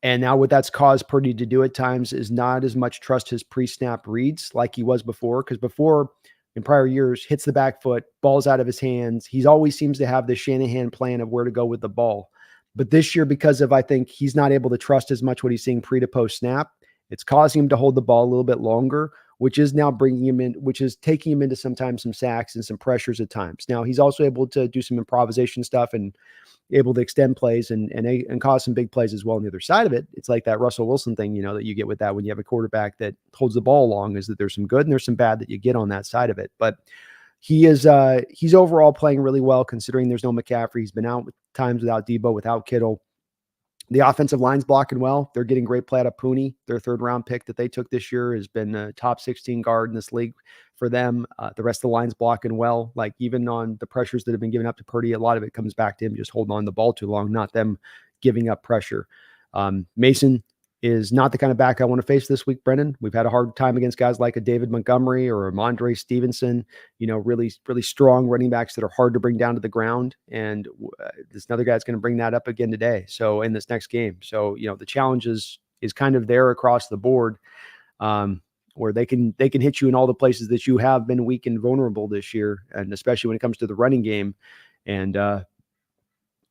B: And now what that's caused Purdy to do at times is not as much trust his pre-snap reads like he was before. Because before, in prior years, hits the back foot, ball's out of his hands. He always seems to have the Shanahan plan of where to go with the ball. But this year, because of, I think, he's not able to trust as much what he's seeing pre to post snap, it's causing him to hold the ball a little bit longer, which is now bringing him in, which is taking him into sometimes some sacks and some pressures at times. Now, he's also able to do some improvisation stuff and able to extend plays and cause some big plays as well on the other side of it. It's like that Russell Wilson thing, that you get with that when you have a quarterback that holds the ball long, is that there's some good and there's some bad that you get on that side of it. But he's overall playing really well considering there's no McCaffrey. He's been out with times without Debo, without Kittle. The offensive line's blocking well. They're getting great play out of Pooney. Their 3rd round pick that they took this year has been a top 16 guard in this league for them. The rest of the line's blocking well. Like even on the pressures that have been given up to Purdy, a lot of it comes back to him just holding on the ball too long, not them giving up pressure. Mason is not the kind of back I want to face this week, Brendan. We've had a hard time against guys like a David Montgomery or a Mondre Stevenson, really, really strong running backs that are hard to bring down to the ground. And this another guy's going to bring that up again today. So in this next game. So, the challenge is kind of there across the board, where they can hit you in all the places that you have been weak and vulnerable this year. And especially when it comes to the running game. And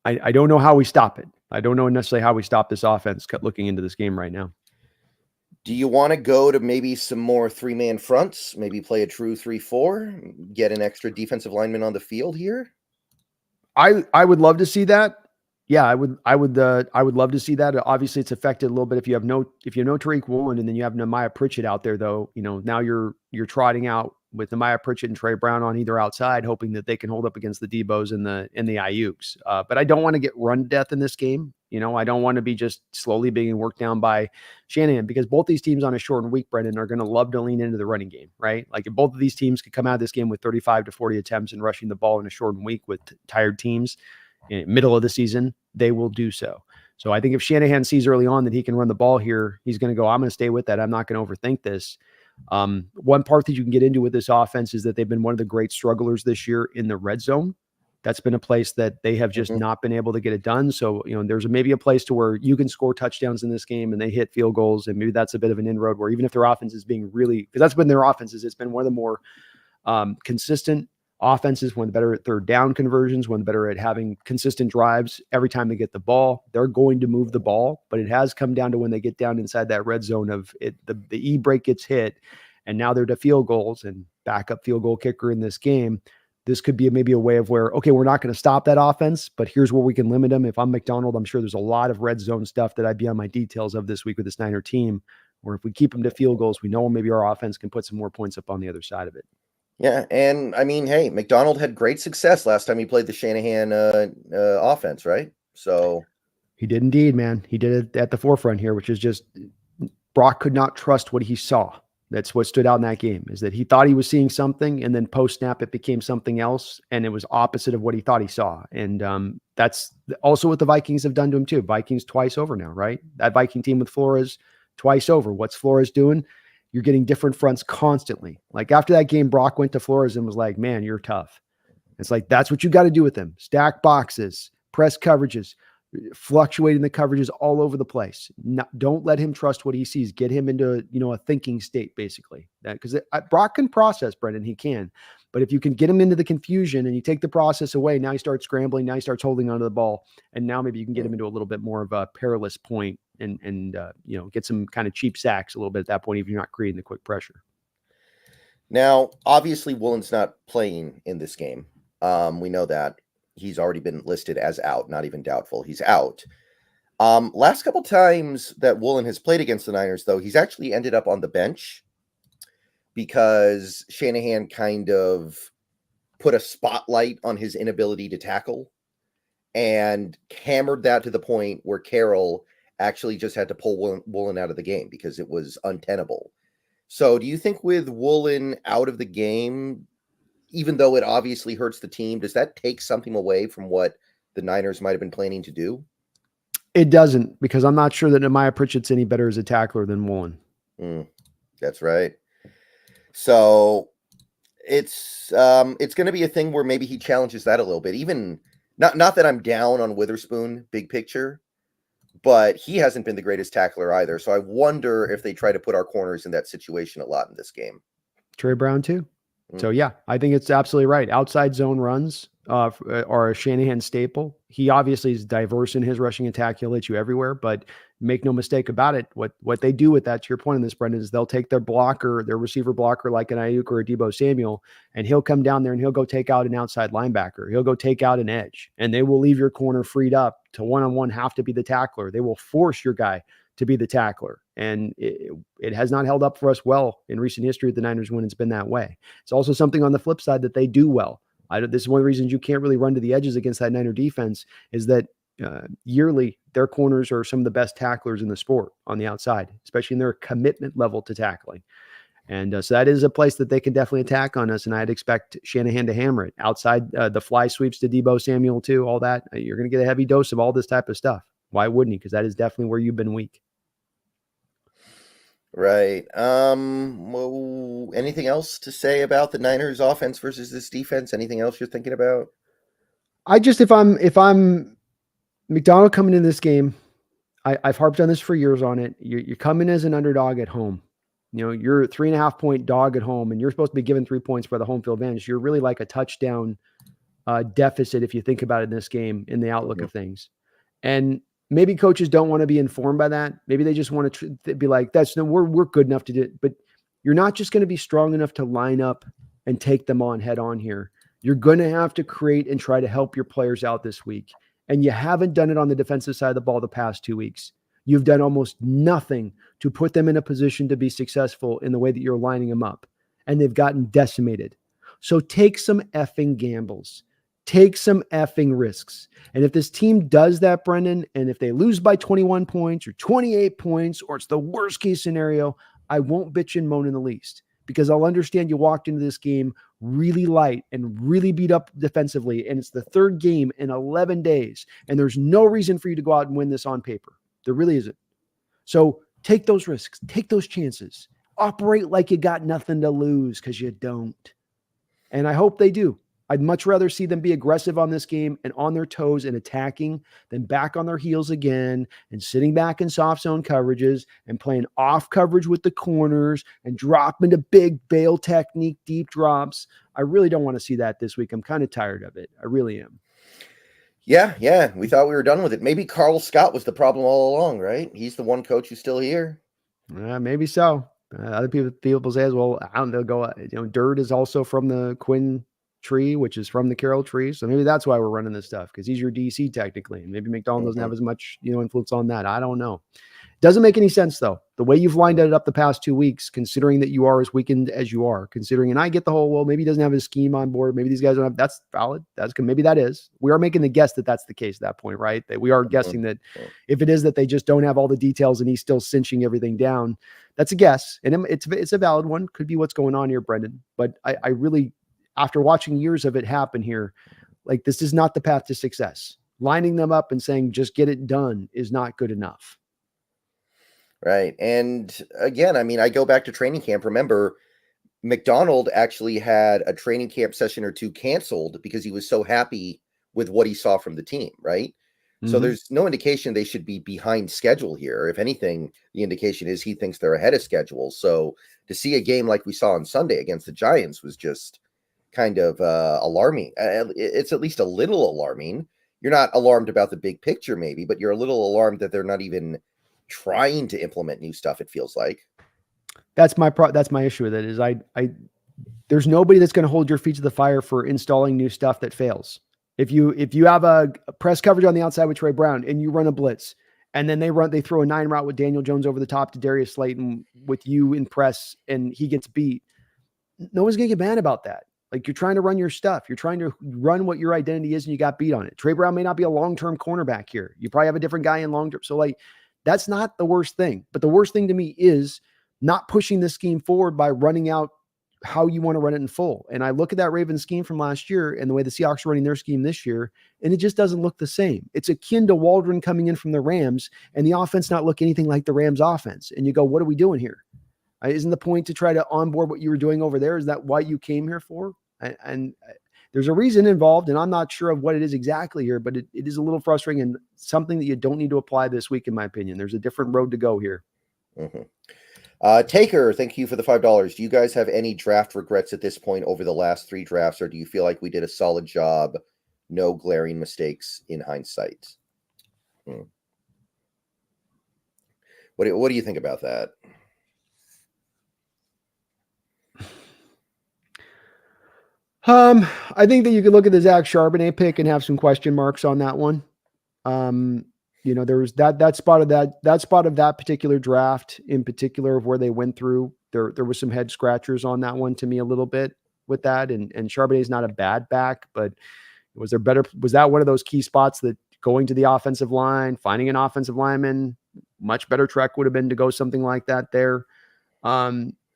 B: I don't know how we stop it. I don't know necessarily how we stop this offense looking into this game right now.
A: Do you want to go to maybe some more 3-man fronts, maybe play a true 3-4, get an extra defensive lineman on the field here?
B: I would love to see that. Yeah, I would love to see that. Obviously, it's affected a little bit if you have no Tariq Woolen and then you have Nehemiah Pritchett out there, though. Now you're trotting out with Nehemiah Pritchett and Trey Brown on either outside, hoping that they can hold up against the Debos and the Ayuks. But I don't want to get run to death in this game. I don't want to be just slowly being worked down by Shanahan, because both these teams on a shortened week, Brendan, are going to love to lean into the running game, right? Like if both of these teams could come out of this game with 35 to 40 attempts and rushing the ball in a shortened week with tired teams in the middle of the season, they will do so. So I think if Shanahan sees early on that he can run the ball here, he's going to go, I'm going to stay with that. I'm not going to overthink this. One part that you can get into with this offense is that they've been one of the great strugglers this year in the red zone. That's been a place that they have just not been able to get it done. So, there's maybe a place to where you can score touchdowns in this game and they hit field goals. And maybe that's a bit of an inroad where even if their offense is being really, because that's been their offenses, it's been one of the more consistent offenses, one of the better at third down conversions, one of the better at having consistent drives every time they get the ball. They're going to move the ball, but it has come down to when they get down inside that red zone of it, the e-break gets hit, and now they're to field goals and backup field goal kicker in this game. This could be maybe a way of where, okay, we're not going to stop that offense, but here's where we can limit them. If I'm McDonald, I'm sure there's a lot of red zone stuff that I'd be on my details of this week with this Niner team, where if we keep them to field goals, we know maybe our offense can put some more points up on the other side of it.
A: Yeah, and I mean, hey, McDonald had great success last time he played the Shanahan offense, right? So
B: he did indeed, man. He did it at the forefront here, which is just Brock could not trust what he saw. That's what stood out in that game, is that he thought he was seeing something, and then post-snap it became something else, and it was opposite of what he thought he saw. And that's also what the Vikings have done to him too. Vikings twice over now, right? That Viking team with Flores twice over. What's Flores doing? You're getting different fronts constantly. Like after that game, Brock went to Flores and was like, man, you're tough. It's like, that's what you got to do with them. Stack boxes, press coverages, fluctuating the coverages all over the place. Don't let him trust what he sees. Get him into, a thinking state, basically. Because Brock can process, Brendan, he can. But if you can get him into the confusion and you take the process away, now he starts scrambling, now he starts holding onto the ball, and now maybe you can get him into a little bit more of a perilous point and get some kind of cheap sacks a little bit at that point if you're not creating the quick pressure.
A: Now, obviously, Woolen's not playing in this game. We know that. He's already been listed as out, not even doubtful. He's out. Last couple times that Woolen has played against the Niners, though, he's actually ended up on the bench because Shanahan kind of put a spotlight on his inability to tackle and hammered that to the point where Carroll actually just had to pull Woolen out of the game because it was untenable. So do you think with Woolen out of the game, even though it obviously hurts the team, does that take something away from what the Niners might have been planning to do?
B: It doesn't, because I'm not sure that Nehemiah Pritchett's any better as a tackler than Woolen.
A: That's right. So it's going to be a thing where maybe he challenges that a little bit. Even not that I'm down on Witherspoon, big picture, but he hasn't been the greatest tackler either. So I wonder if they try to put our corners in that situation a lot in this game.
B: Trey Brown too. So yeah, I think it's absolutely right. Outside zone runs are a Shanahan staple. He obviously is diverse in his rushing attack. He'll hit you everywhere, but make no mistake about it. What they do with that, to your point in this, Brendan, is they'll take their blocker, their receiver blocker, like an Ayuk or a Deebo Samuel, and he'll come down there and he'll go take out an outside linebacker. He'll go take out an edge, and they will leave your corner freed up to one-on-one have to be the tackler. They will force your guy to be the tackler. And it has not held up for us well in recent history with the Niners when it's been that way. It's also something on the flip side that they do well. This is one of the reasons you can't really run to the edges against that Niner defense, is that yearly their corners are some of the best tacklers in the sport on the outside, especially in their commitment level to tackling. And so that is a place that they can definitely attack on us. And I'd expect Shanahan to hammer it outside the fly sweeps to Deebo Samuel too, all that. You're going to get a heavy dose of all this type of stuff. Why wouldn't he? Because that is definitely where you've been weak.
A: Right. Well, anything else to say about the Niners offense versus this defense? Anything else you're thinking about?
B: I just, if I'm McDonald coming in this game, I've harped on this for years on it. You're coming as an underdog at home. You know, you're a 3.5-point dog at home, and you're supposed to be given 3 points for the home field advantage. You're really like a touchdown deficit if you think about it in this game in the outlook
A: Mhm.
B: of things. And maybe coaches don't want to be informed by that. Maybe they just want to be like, "That's no, we're good enough to do it." But you're not just going to be strong enough to line up and take them on head on here. You're going to have to create and try to help your players out this week. And you haven't done it on the defensive side of the ball the past 2 weeks. You've done almost nothing to put them in a position to be successful in the way that you're lining them up. And they've gotten decimated. So take some effing gambles. Take some effing risks. And if this team does that, Brendan, and if they lose by 21 points or 28 points, or it's the worst case scenario, I won't bitch and moan in the least, because I'll understand you walked into this game really light and really beat up defensively. And it's the third game in 11 days. And there's no reason for you to go out and win this on paper. There really isn't. So take those risks, take those chances, operate like you got nothing to lose, because you don't. And I hope they do. I'd much rather see them be aggressive on this game and on their toes and attacking than back on their heels again and sitting back in soft zone coverages and playing off coverage with the corners and dropping to big bail technique, deep drops. I really don't want to see that this week. I'm kind of tired of it. I really am.
A: Yeah. We thought we were done with it. Maybe Carl Scott was the problem all along, right? He's the one coach who's still here.
B: Maybe so. Other people say as well, I don't know, Dirt is also from the Quinn tree, which is from the Carroll tree. So maybe that's why we're running this stuff, because he's your DC technically. And maybe McDonald doesn't have as much, influence on that. I don't know. Doesn't make any sense though. The way you've lined it up the past 2 weeks, considering that you are as weakened as you are, considering, and I get the whole, well, maybe he doesn't have his scheme on board. Maybe these guys don't have, that's valid. That's good. Maybe that is. We are making the guess that that's the case at that point, right? That we are guessing that if it is that they just don't have all the details and he's still cinching everything down, that's a guess. And it's a valid one. Could be what's going on here, Brendan. But I really, after watching years of it happen here, like, this is not the path to success. Lining them up and saying, just get it done, is not good enough.
A: Right. And again, I mean, I go back to training camp. Remember, McDonald actually had a training camp session or two canceled because he was so happy with what he saw from the team, right? So there's no indication they should be behind schedule here. If anything, the indication is he thinks they're ahead of schedule. So to see a game like we saw on Sunday against the Giants was just kind of alarming. It's at least a little alarming. You're not alarmed about the big picture, maybe, but you're a little alarmed that they're not even trying to implement new stuff, it feels like.
B: That's my issue with it, is there's nobody that's going to hold your feet to the fire for installing new stuff that fails. If you have a press coverage on the outside with Trey Brown and you run a blitz, and then they throw a 9 route with Daniel Jones over the top to Darius Slayton with you in press and he gets beat, no one's going to get mad about that. Like, you're trying to run your stuff. You're trying to run what your identity is, and you got beat on it. Trey Brown may not be a long-term cornerback here. You probably have a different guy in long-term. So, like, that's not the worst thing. But the worst thing to me is not pushing the scheme forward by running out how you want to run it in full. And I look at that Ravens scheme from last year and the way the Seahawks are running their scheme this year, and it just doesn't look the same. It's akin to Waldron coming in from the Rams and the offense not look anything like the Rams offense. And you go, what are we doing here? Isn't the point to try to onboard what you were doing over there? Is that what you came here for? And there's a reason involved, and I'm not sure of what it is exactly here, but it is a little frustrating and something that you don't need to apply this week, in my opinion. There's a different road to go here.
A: Taker, thank you for the $5. Do you guys have any draft regrets at this point over the last 3 drafts, or do you feel like we did a solid job? No glaring mistakes in hindsight. What do you think about that?
B: I think that you could look at the Zach Charbonnet pick and have some question marks on that one. There was that spot of that particular draft in particular of where they went through. There was some head scratchers on that one to me a little bit with that. And Charbonnet is not a bad back, but was that one of those key spots that going to the offensive line, finding an offensive lineman, much better trek would have been to go something like that there.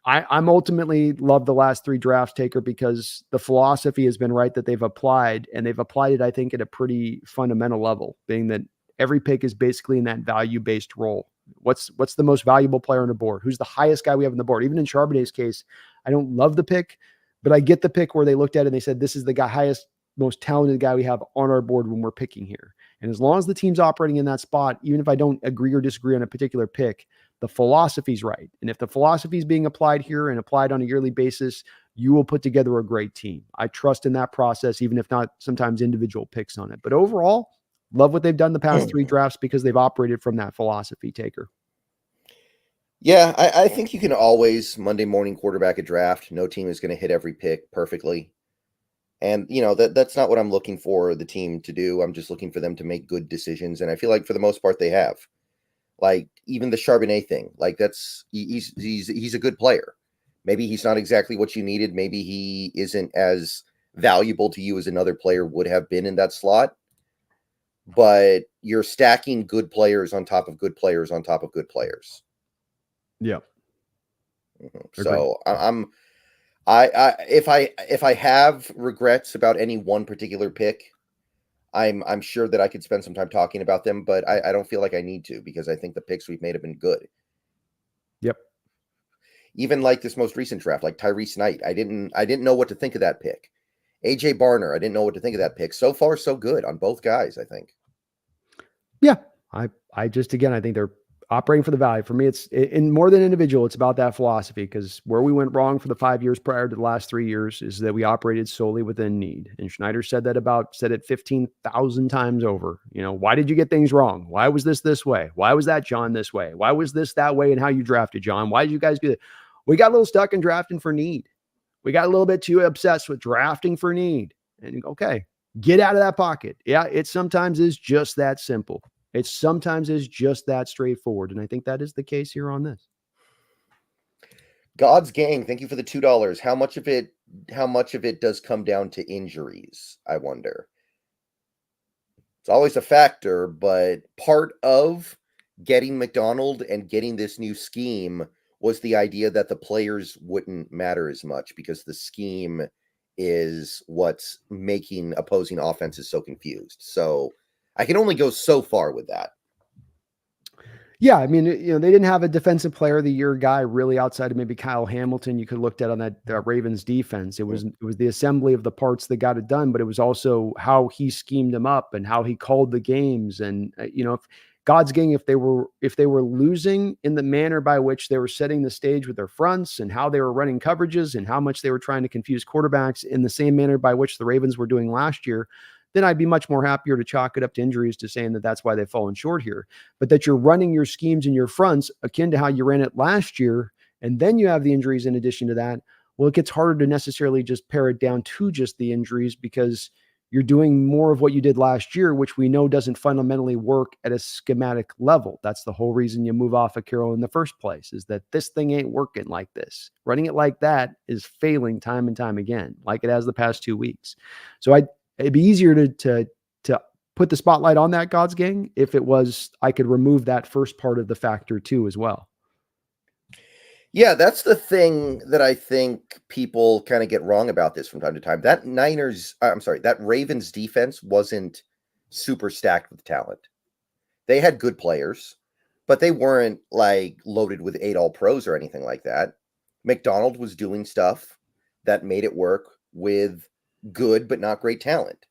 B: I'm ultimately love the last 3 drafts, Taker, because the philosophy has been right that they've applied, and they've applied it, I think, at a pretty fundamental level, being that every pick is basically in that value-based role. What's the most valuable player on the board? Who's the highest guy we have on the board? Even in Charbonnet's case, I don't love the pick, but I get the pick where they looked at it and they said, this is the guy, highest, most talented guy we have on our board when we're picking here. And as long as the team's operating in that spot, even if I don't agree or disagree on a particular pick, the philosophy's right. And if the philosophy is being applied here and applied on a yearly basis, you will put together a great team. I trust in that process, even if not sometimes individual picks on it. But overall, love what they've done the past 3 drafts because they've operated from that philosophy, Taker.
A: Yeah, I think you can always Monday morning quarterback a draft. No team is going to hit every pick perfectly. And, that's not what I'm looking for the team to do. I'm just looking for them to make good decisions. And I feel like for the most part, they have. Like even the Charbonnet thing, like he's a good player. Maybe he's not exactly what you needed. Maybe he isn't as valuable to you as another player would have been in that slot. But you're stacking good players on top of good players on top of good players.
B: Yeah.
A: So if I have regrets about any one particular pick, I'm sure that I could spend some time talking about them, but I don't feel like I need to because I think the picks we've made have been good.
B: Yep.
A: Even like this most recent draft, like Tyrese Knight, I didn't know what to think of that pick. AJ Barner, I didn't know what to think of that pick. So far, so good on both guys, I think.
B: Yeah. I just, again, I think they're operating for the value. For me, it's in more than individual. It's about that philosophy because where we went wrong for the 5 years prior to the last 3 years is that we operated solely within need. And Schneider said it 15,000 times over. Why did you get things wrong? Why was this way? Why was that John this way? Why was this that way? And how you drafted John? Why did you guys do that? We got a little stuck in drafting for need. We got a little bit too obsessed with drafting for need. And okay, get out of that pocket. Yeah, it sometimes is just that simple. It sometimes is just that straightforward. And I think that is the case here on this.
A: God's Gang, thank you for the $2. How much of it does come down to injuries, I wonder? It's always a factor, but part of getting McDonald and getting this new scheme was the idea that the players wouldn't matter as much because the scheme is what's making opposing offenses so confused. So I can only go so far with that.
B: Yeah, I mean, they didn't have a defensive player of the year guy really outside of maybe Kyle Hamilton. You could look at on that Ravens defense. It was the assembly of the parts that got it done, but it was also how he schemed them up and how he called the games. And if God's Gang, if they were losing in the manner by which they were setting the stage with their fronts and how they were running coverages and how much they were trying to confuse quarterbacks in the same manner by which the Ravens were doing last year, then I'd be much more happier to chalk it up to injuries to saying that that's why they've fallen short here. But that you're running your schemes and your fronts akin to how you ran it last year, and then you have the injuries in addition to that, well, it gets harder to necessarily just pare it down to just the injuries because you're doing more of what you did last year, which we know doesn't fundamentally work at a schematic level. That's the whole reason you move off of Carroll in the first place, is that this thing ain't working like this. Running it like that is failing time and time again, like it has the past 2 weeks. So it'd be easier to put the spotlight on that God's Gang if it was I could remove that first part of the factor too as well.
A: Yeah, that's the thing that I think people kind of get wrong about this from time to time. That Ravens defense wasn't super stacked with talent. They had good players, but they weren't like loaded with 8 all-pros or anything like that. McDonald was doing stuff that made it work with good but not great talent.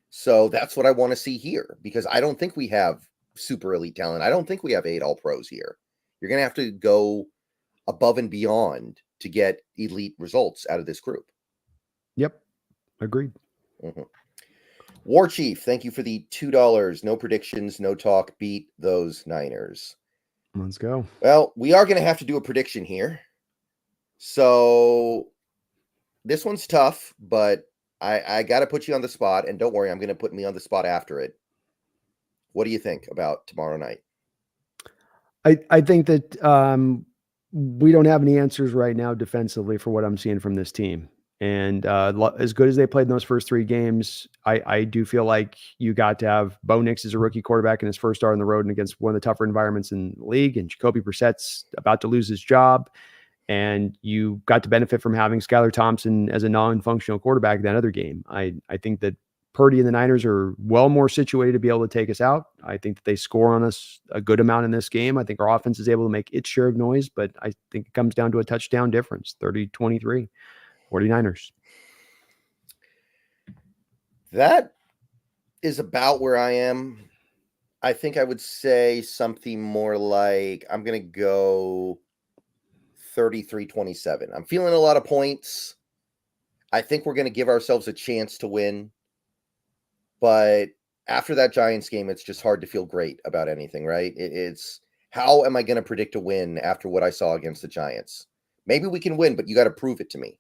A: So that's what I want to see here because I don't think we have super elite talent. I don't think we have 8 all-pros here. You're going to have to go above and beyond to get elite results out of this group.
B: Yep. Agreed.
A: Mm-hmm. War Chief, thank you for the $2. No predictions, no talk. Beat those Niners.
B: Let's go.
A: Well, we are going to have to do a prediction here. So this one's tough, but I got to put you on the spot. And don't worry, I'm going to put me on the spot after it. What do you think about tomorrow night?
B: I think that we don't have any answers right now defensively for what I'm seeing from this team. And as good as they played in those first 3 games, I do feel like you got to have Bo Nix as a rookie quarterback in his first start on the road and against one of the tougher environments in the league. And Jacoby Brissett's about to lose his job. And you got to benefit from having Skylar Thompson as a non-functional quarterback in that other game. I think that Purdy and the Niners are well more situated to be able to take us out. I think that they score on us a good amount in this game. I think our offense is able to make its share of noise, but I think it comes down to a touchdown difference, 30-23, 49ers.
A: That is about where I am. I think I would say something more like I'm going to go 33-27. I'm feeling a lot of points. I think we're going to give ourselves a chance to win. But after that Giants game, it's just hard to feel great about anything, right? It's how am I going to predict a win after what I saw against the Giants? Maybe we can win, but you got to prove it to me.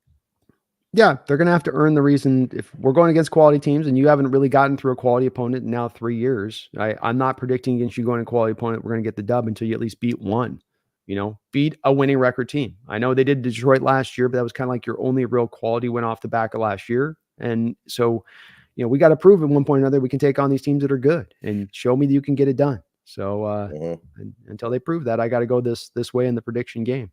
B: Yeah, they're going to have to earn the reason. If we're going against quality teams and you haven't really gotten through a quality opponent in now 3 years, I'm not predicting against you going to quality opponent, we're going to get the dub until you at least beat one, beat a winning record team. I know they did Detroit last year, but that was kind of like your only real quality win off the back of last year. And so, we got to prove at one point or another we can take on these teams that are good and show me that you can get it done. So until they prove that, I got to go this way in the prediction game.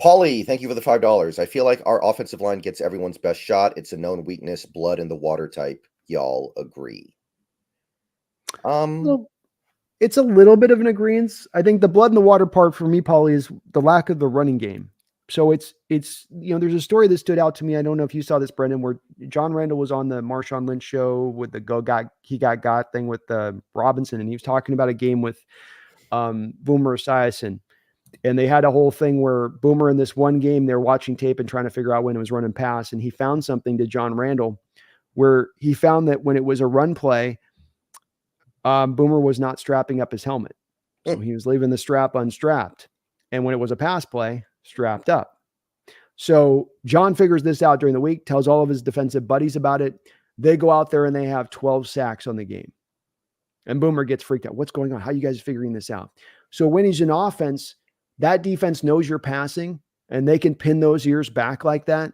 A: Paulie, thank you for the $5. I feel like our offensive line gets everyone's best shot. It's a known weakness, blood in the water type. Y'all agree?
B: Well, it's a little bit of an agreement. I think the blood in the water part for me, Paulie, is the lack of the running game. So it's there's a story that stood out to me. I don't know if you saw this, Brendan, where John Randall was on the Marshawn Lynch show with the got thing with Robinson, and he was talking about a game with Boomer Esiason. And they had a whole thing where Boomer in this one game, they're watching tape and trying to figure out when it was running pass. And he found something to John Randall where he found that when it was a run play, Boomer was not strapping up his helmet. So he was leaving the strap unstrapped. And when it was a pass play, strapped up. So John figures this out during the week, tells all of his defensive buddies about it. They go out there and they have 12 sacks on the game. And Boomer gets freaked out. What's going on? How are you guys figuring this out? So when he's in offense, that defense knows you're passing and they can pin those ears back like that.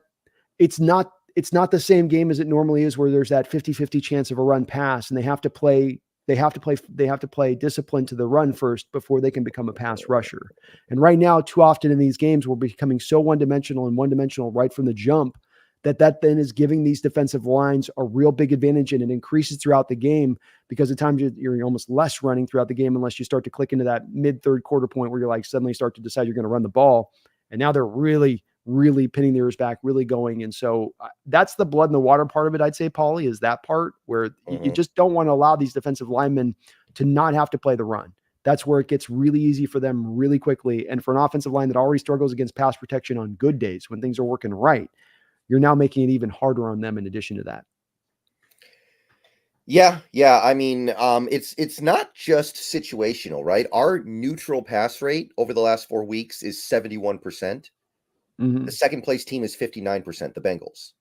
B: It's not the same game as it normally is where there's that 50-50 chance of a run pass and they have to play discipline to the run first before they can become a pass rusher. And right now, too often in these games, we're becoming so one-dimensional right from the jump that then is giving these defensive lines a real big advantage, and it increases throughout the game because at times you're almost less running throughout the game unless you start to click into that mid-third quarter point where you're like suddenly start to decide you're going to run the ball. And now they're really, really pinning their ears back, really going. And so that's the blood in the water part of it, I'd say, Paulie, is that part where you just don't want to allow these defensive linemen to not have to play the run. That's where it gets really easy for them really quickly. And for an offensive line that already struggles against pass protection on good days when things are working right, you're now making it even harder on them in addition to that.
A: Yeah. I mean, it's not just situational, right? Our neutral pass rate over the last 4 weeks is 71%. The second place team is 59%, the Bengals.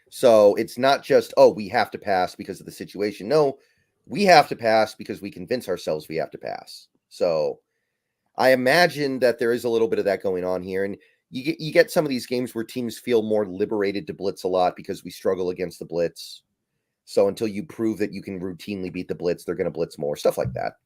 A: So it's not just, we have to pass because of the situation. No, we have to pass because we convince ourselves we have to pass. So I imagine that there is a little bit of that going on here. And you get some of these games where teams feel more liberated to blitz a lot because we struggle against the blitz. So until you prove that you can routinely beat the blitz, they're going to blitz more, stuff like that.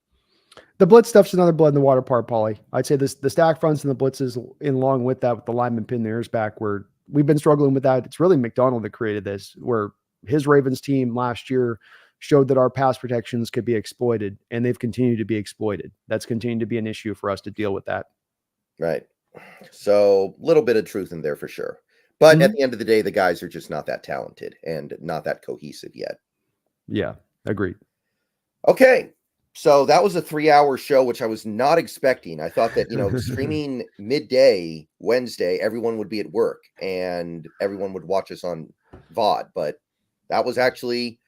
B: The blitz stuff's another blood in the water part, Paulie. I'd say the stack fronts and the blitzes along with that, with the lineman pin their ears back, where we've been struggling with that. It's really McDonald that created this, where his Ravens team last year showed that our pass protections could be exploited, and they've continued to be exploited. That's continued to be an issue for us to deal with that.
A: Right. So a little bit of truth in there for sure. But at the end of the day, the guys are just not that talented and not that cohesive yet.
B: Yeah, agreed.
A: Okay. So that was a 3-hour show, which I was not expecting. I thought that, streaming midday Wednesday, everyone would be at work and everyone would watch us on VOD. But that was actually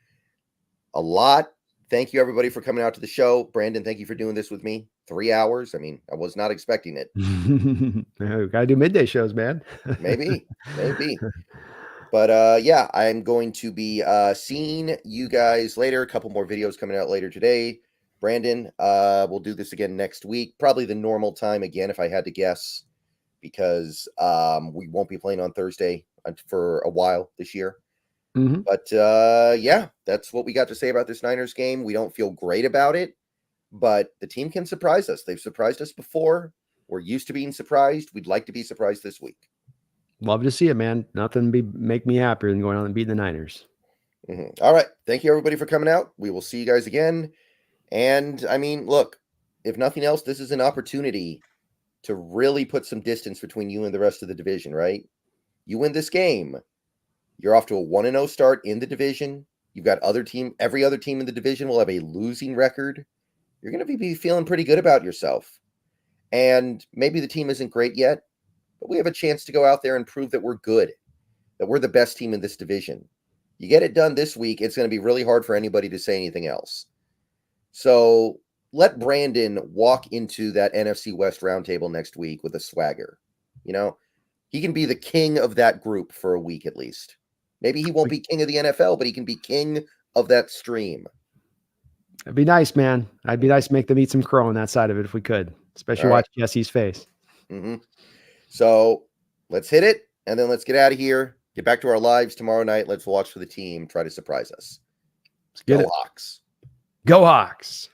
A: a lot. Thank you, everybody, for coming out to the show. Brandon, thank you for doing this with me. 3 hours. I mean, I was not expecting it.
B: Gotta do midday shows, man.
A: Maybe. But I'm going to be seeing you guys later. A couple more videos coming out later today. Brandon, we'll do this again next week. Probably the normal time again, if I had to guess, because we won't be playing on Thursday for a while this year. But that's what we got to say about this Niners game. We don't feel great about it, but the team can surprise us. They've surprised us before. We're used to being surprised. We'd like to be surprised this week.
B: Love to see it, man. Nothing make me happier than going out and beating the Niners.
A: All right. Thank you, everybody, for coming out. We will see you guys again. And I mean, look, if nothing else, this is an opportunity to really put some distance between you and the rest of the division, right? You win this game, you're off to a 1-0 start in the division. You've got every other team in the division will have a losing record. You're going to be feeling pretty good about yourself. And maybe the team isn't great yet, but we have a chance to go out there and prove that we're good, that we're the best team in this division. You get it done this week, it's going to be really hard for anybody to say anything else. So let Brandon walk into that NFC West roundtable next week with a swagger. You know, he can be the king of that group for a week at least. Maybe he won't be king of the NFL, but he can be king of that stream.
B: It'd be nice, man. I'd be nice to make them eat some crow on that side of it if we could, especially watch Jesse's face.
A: So let's hit it, and then let's get out of here. Get back to our lives tomorrow night. Let's watch for the team try to surprise us.
B: Let's get
A: Go
B: it.
A: Hawks.
B: Go Hawks.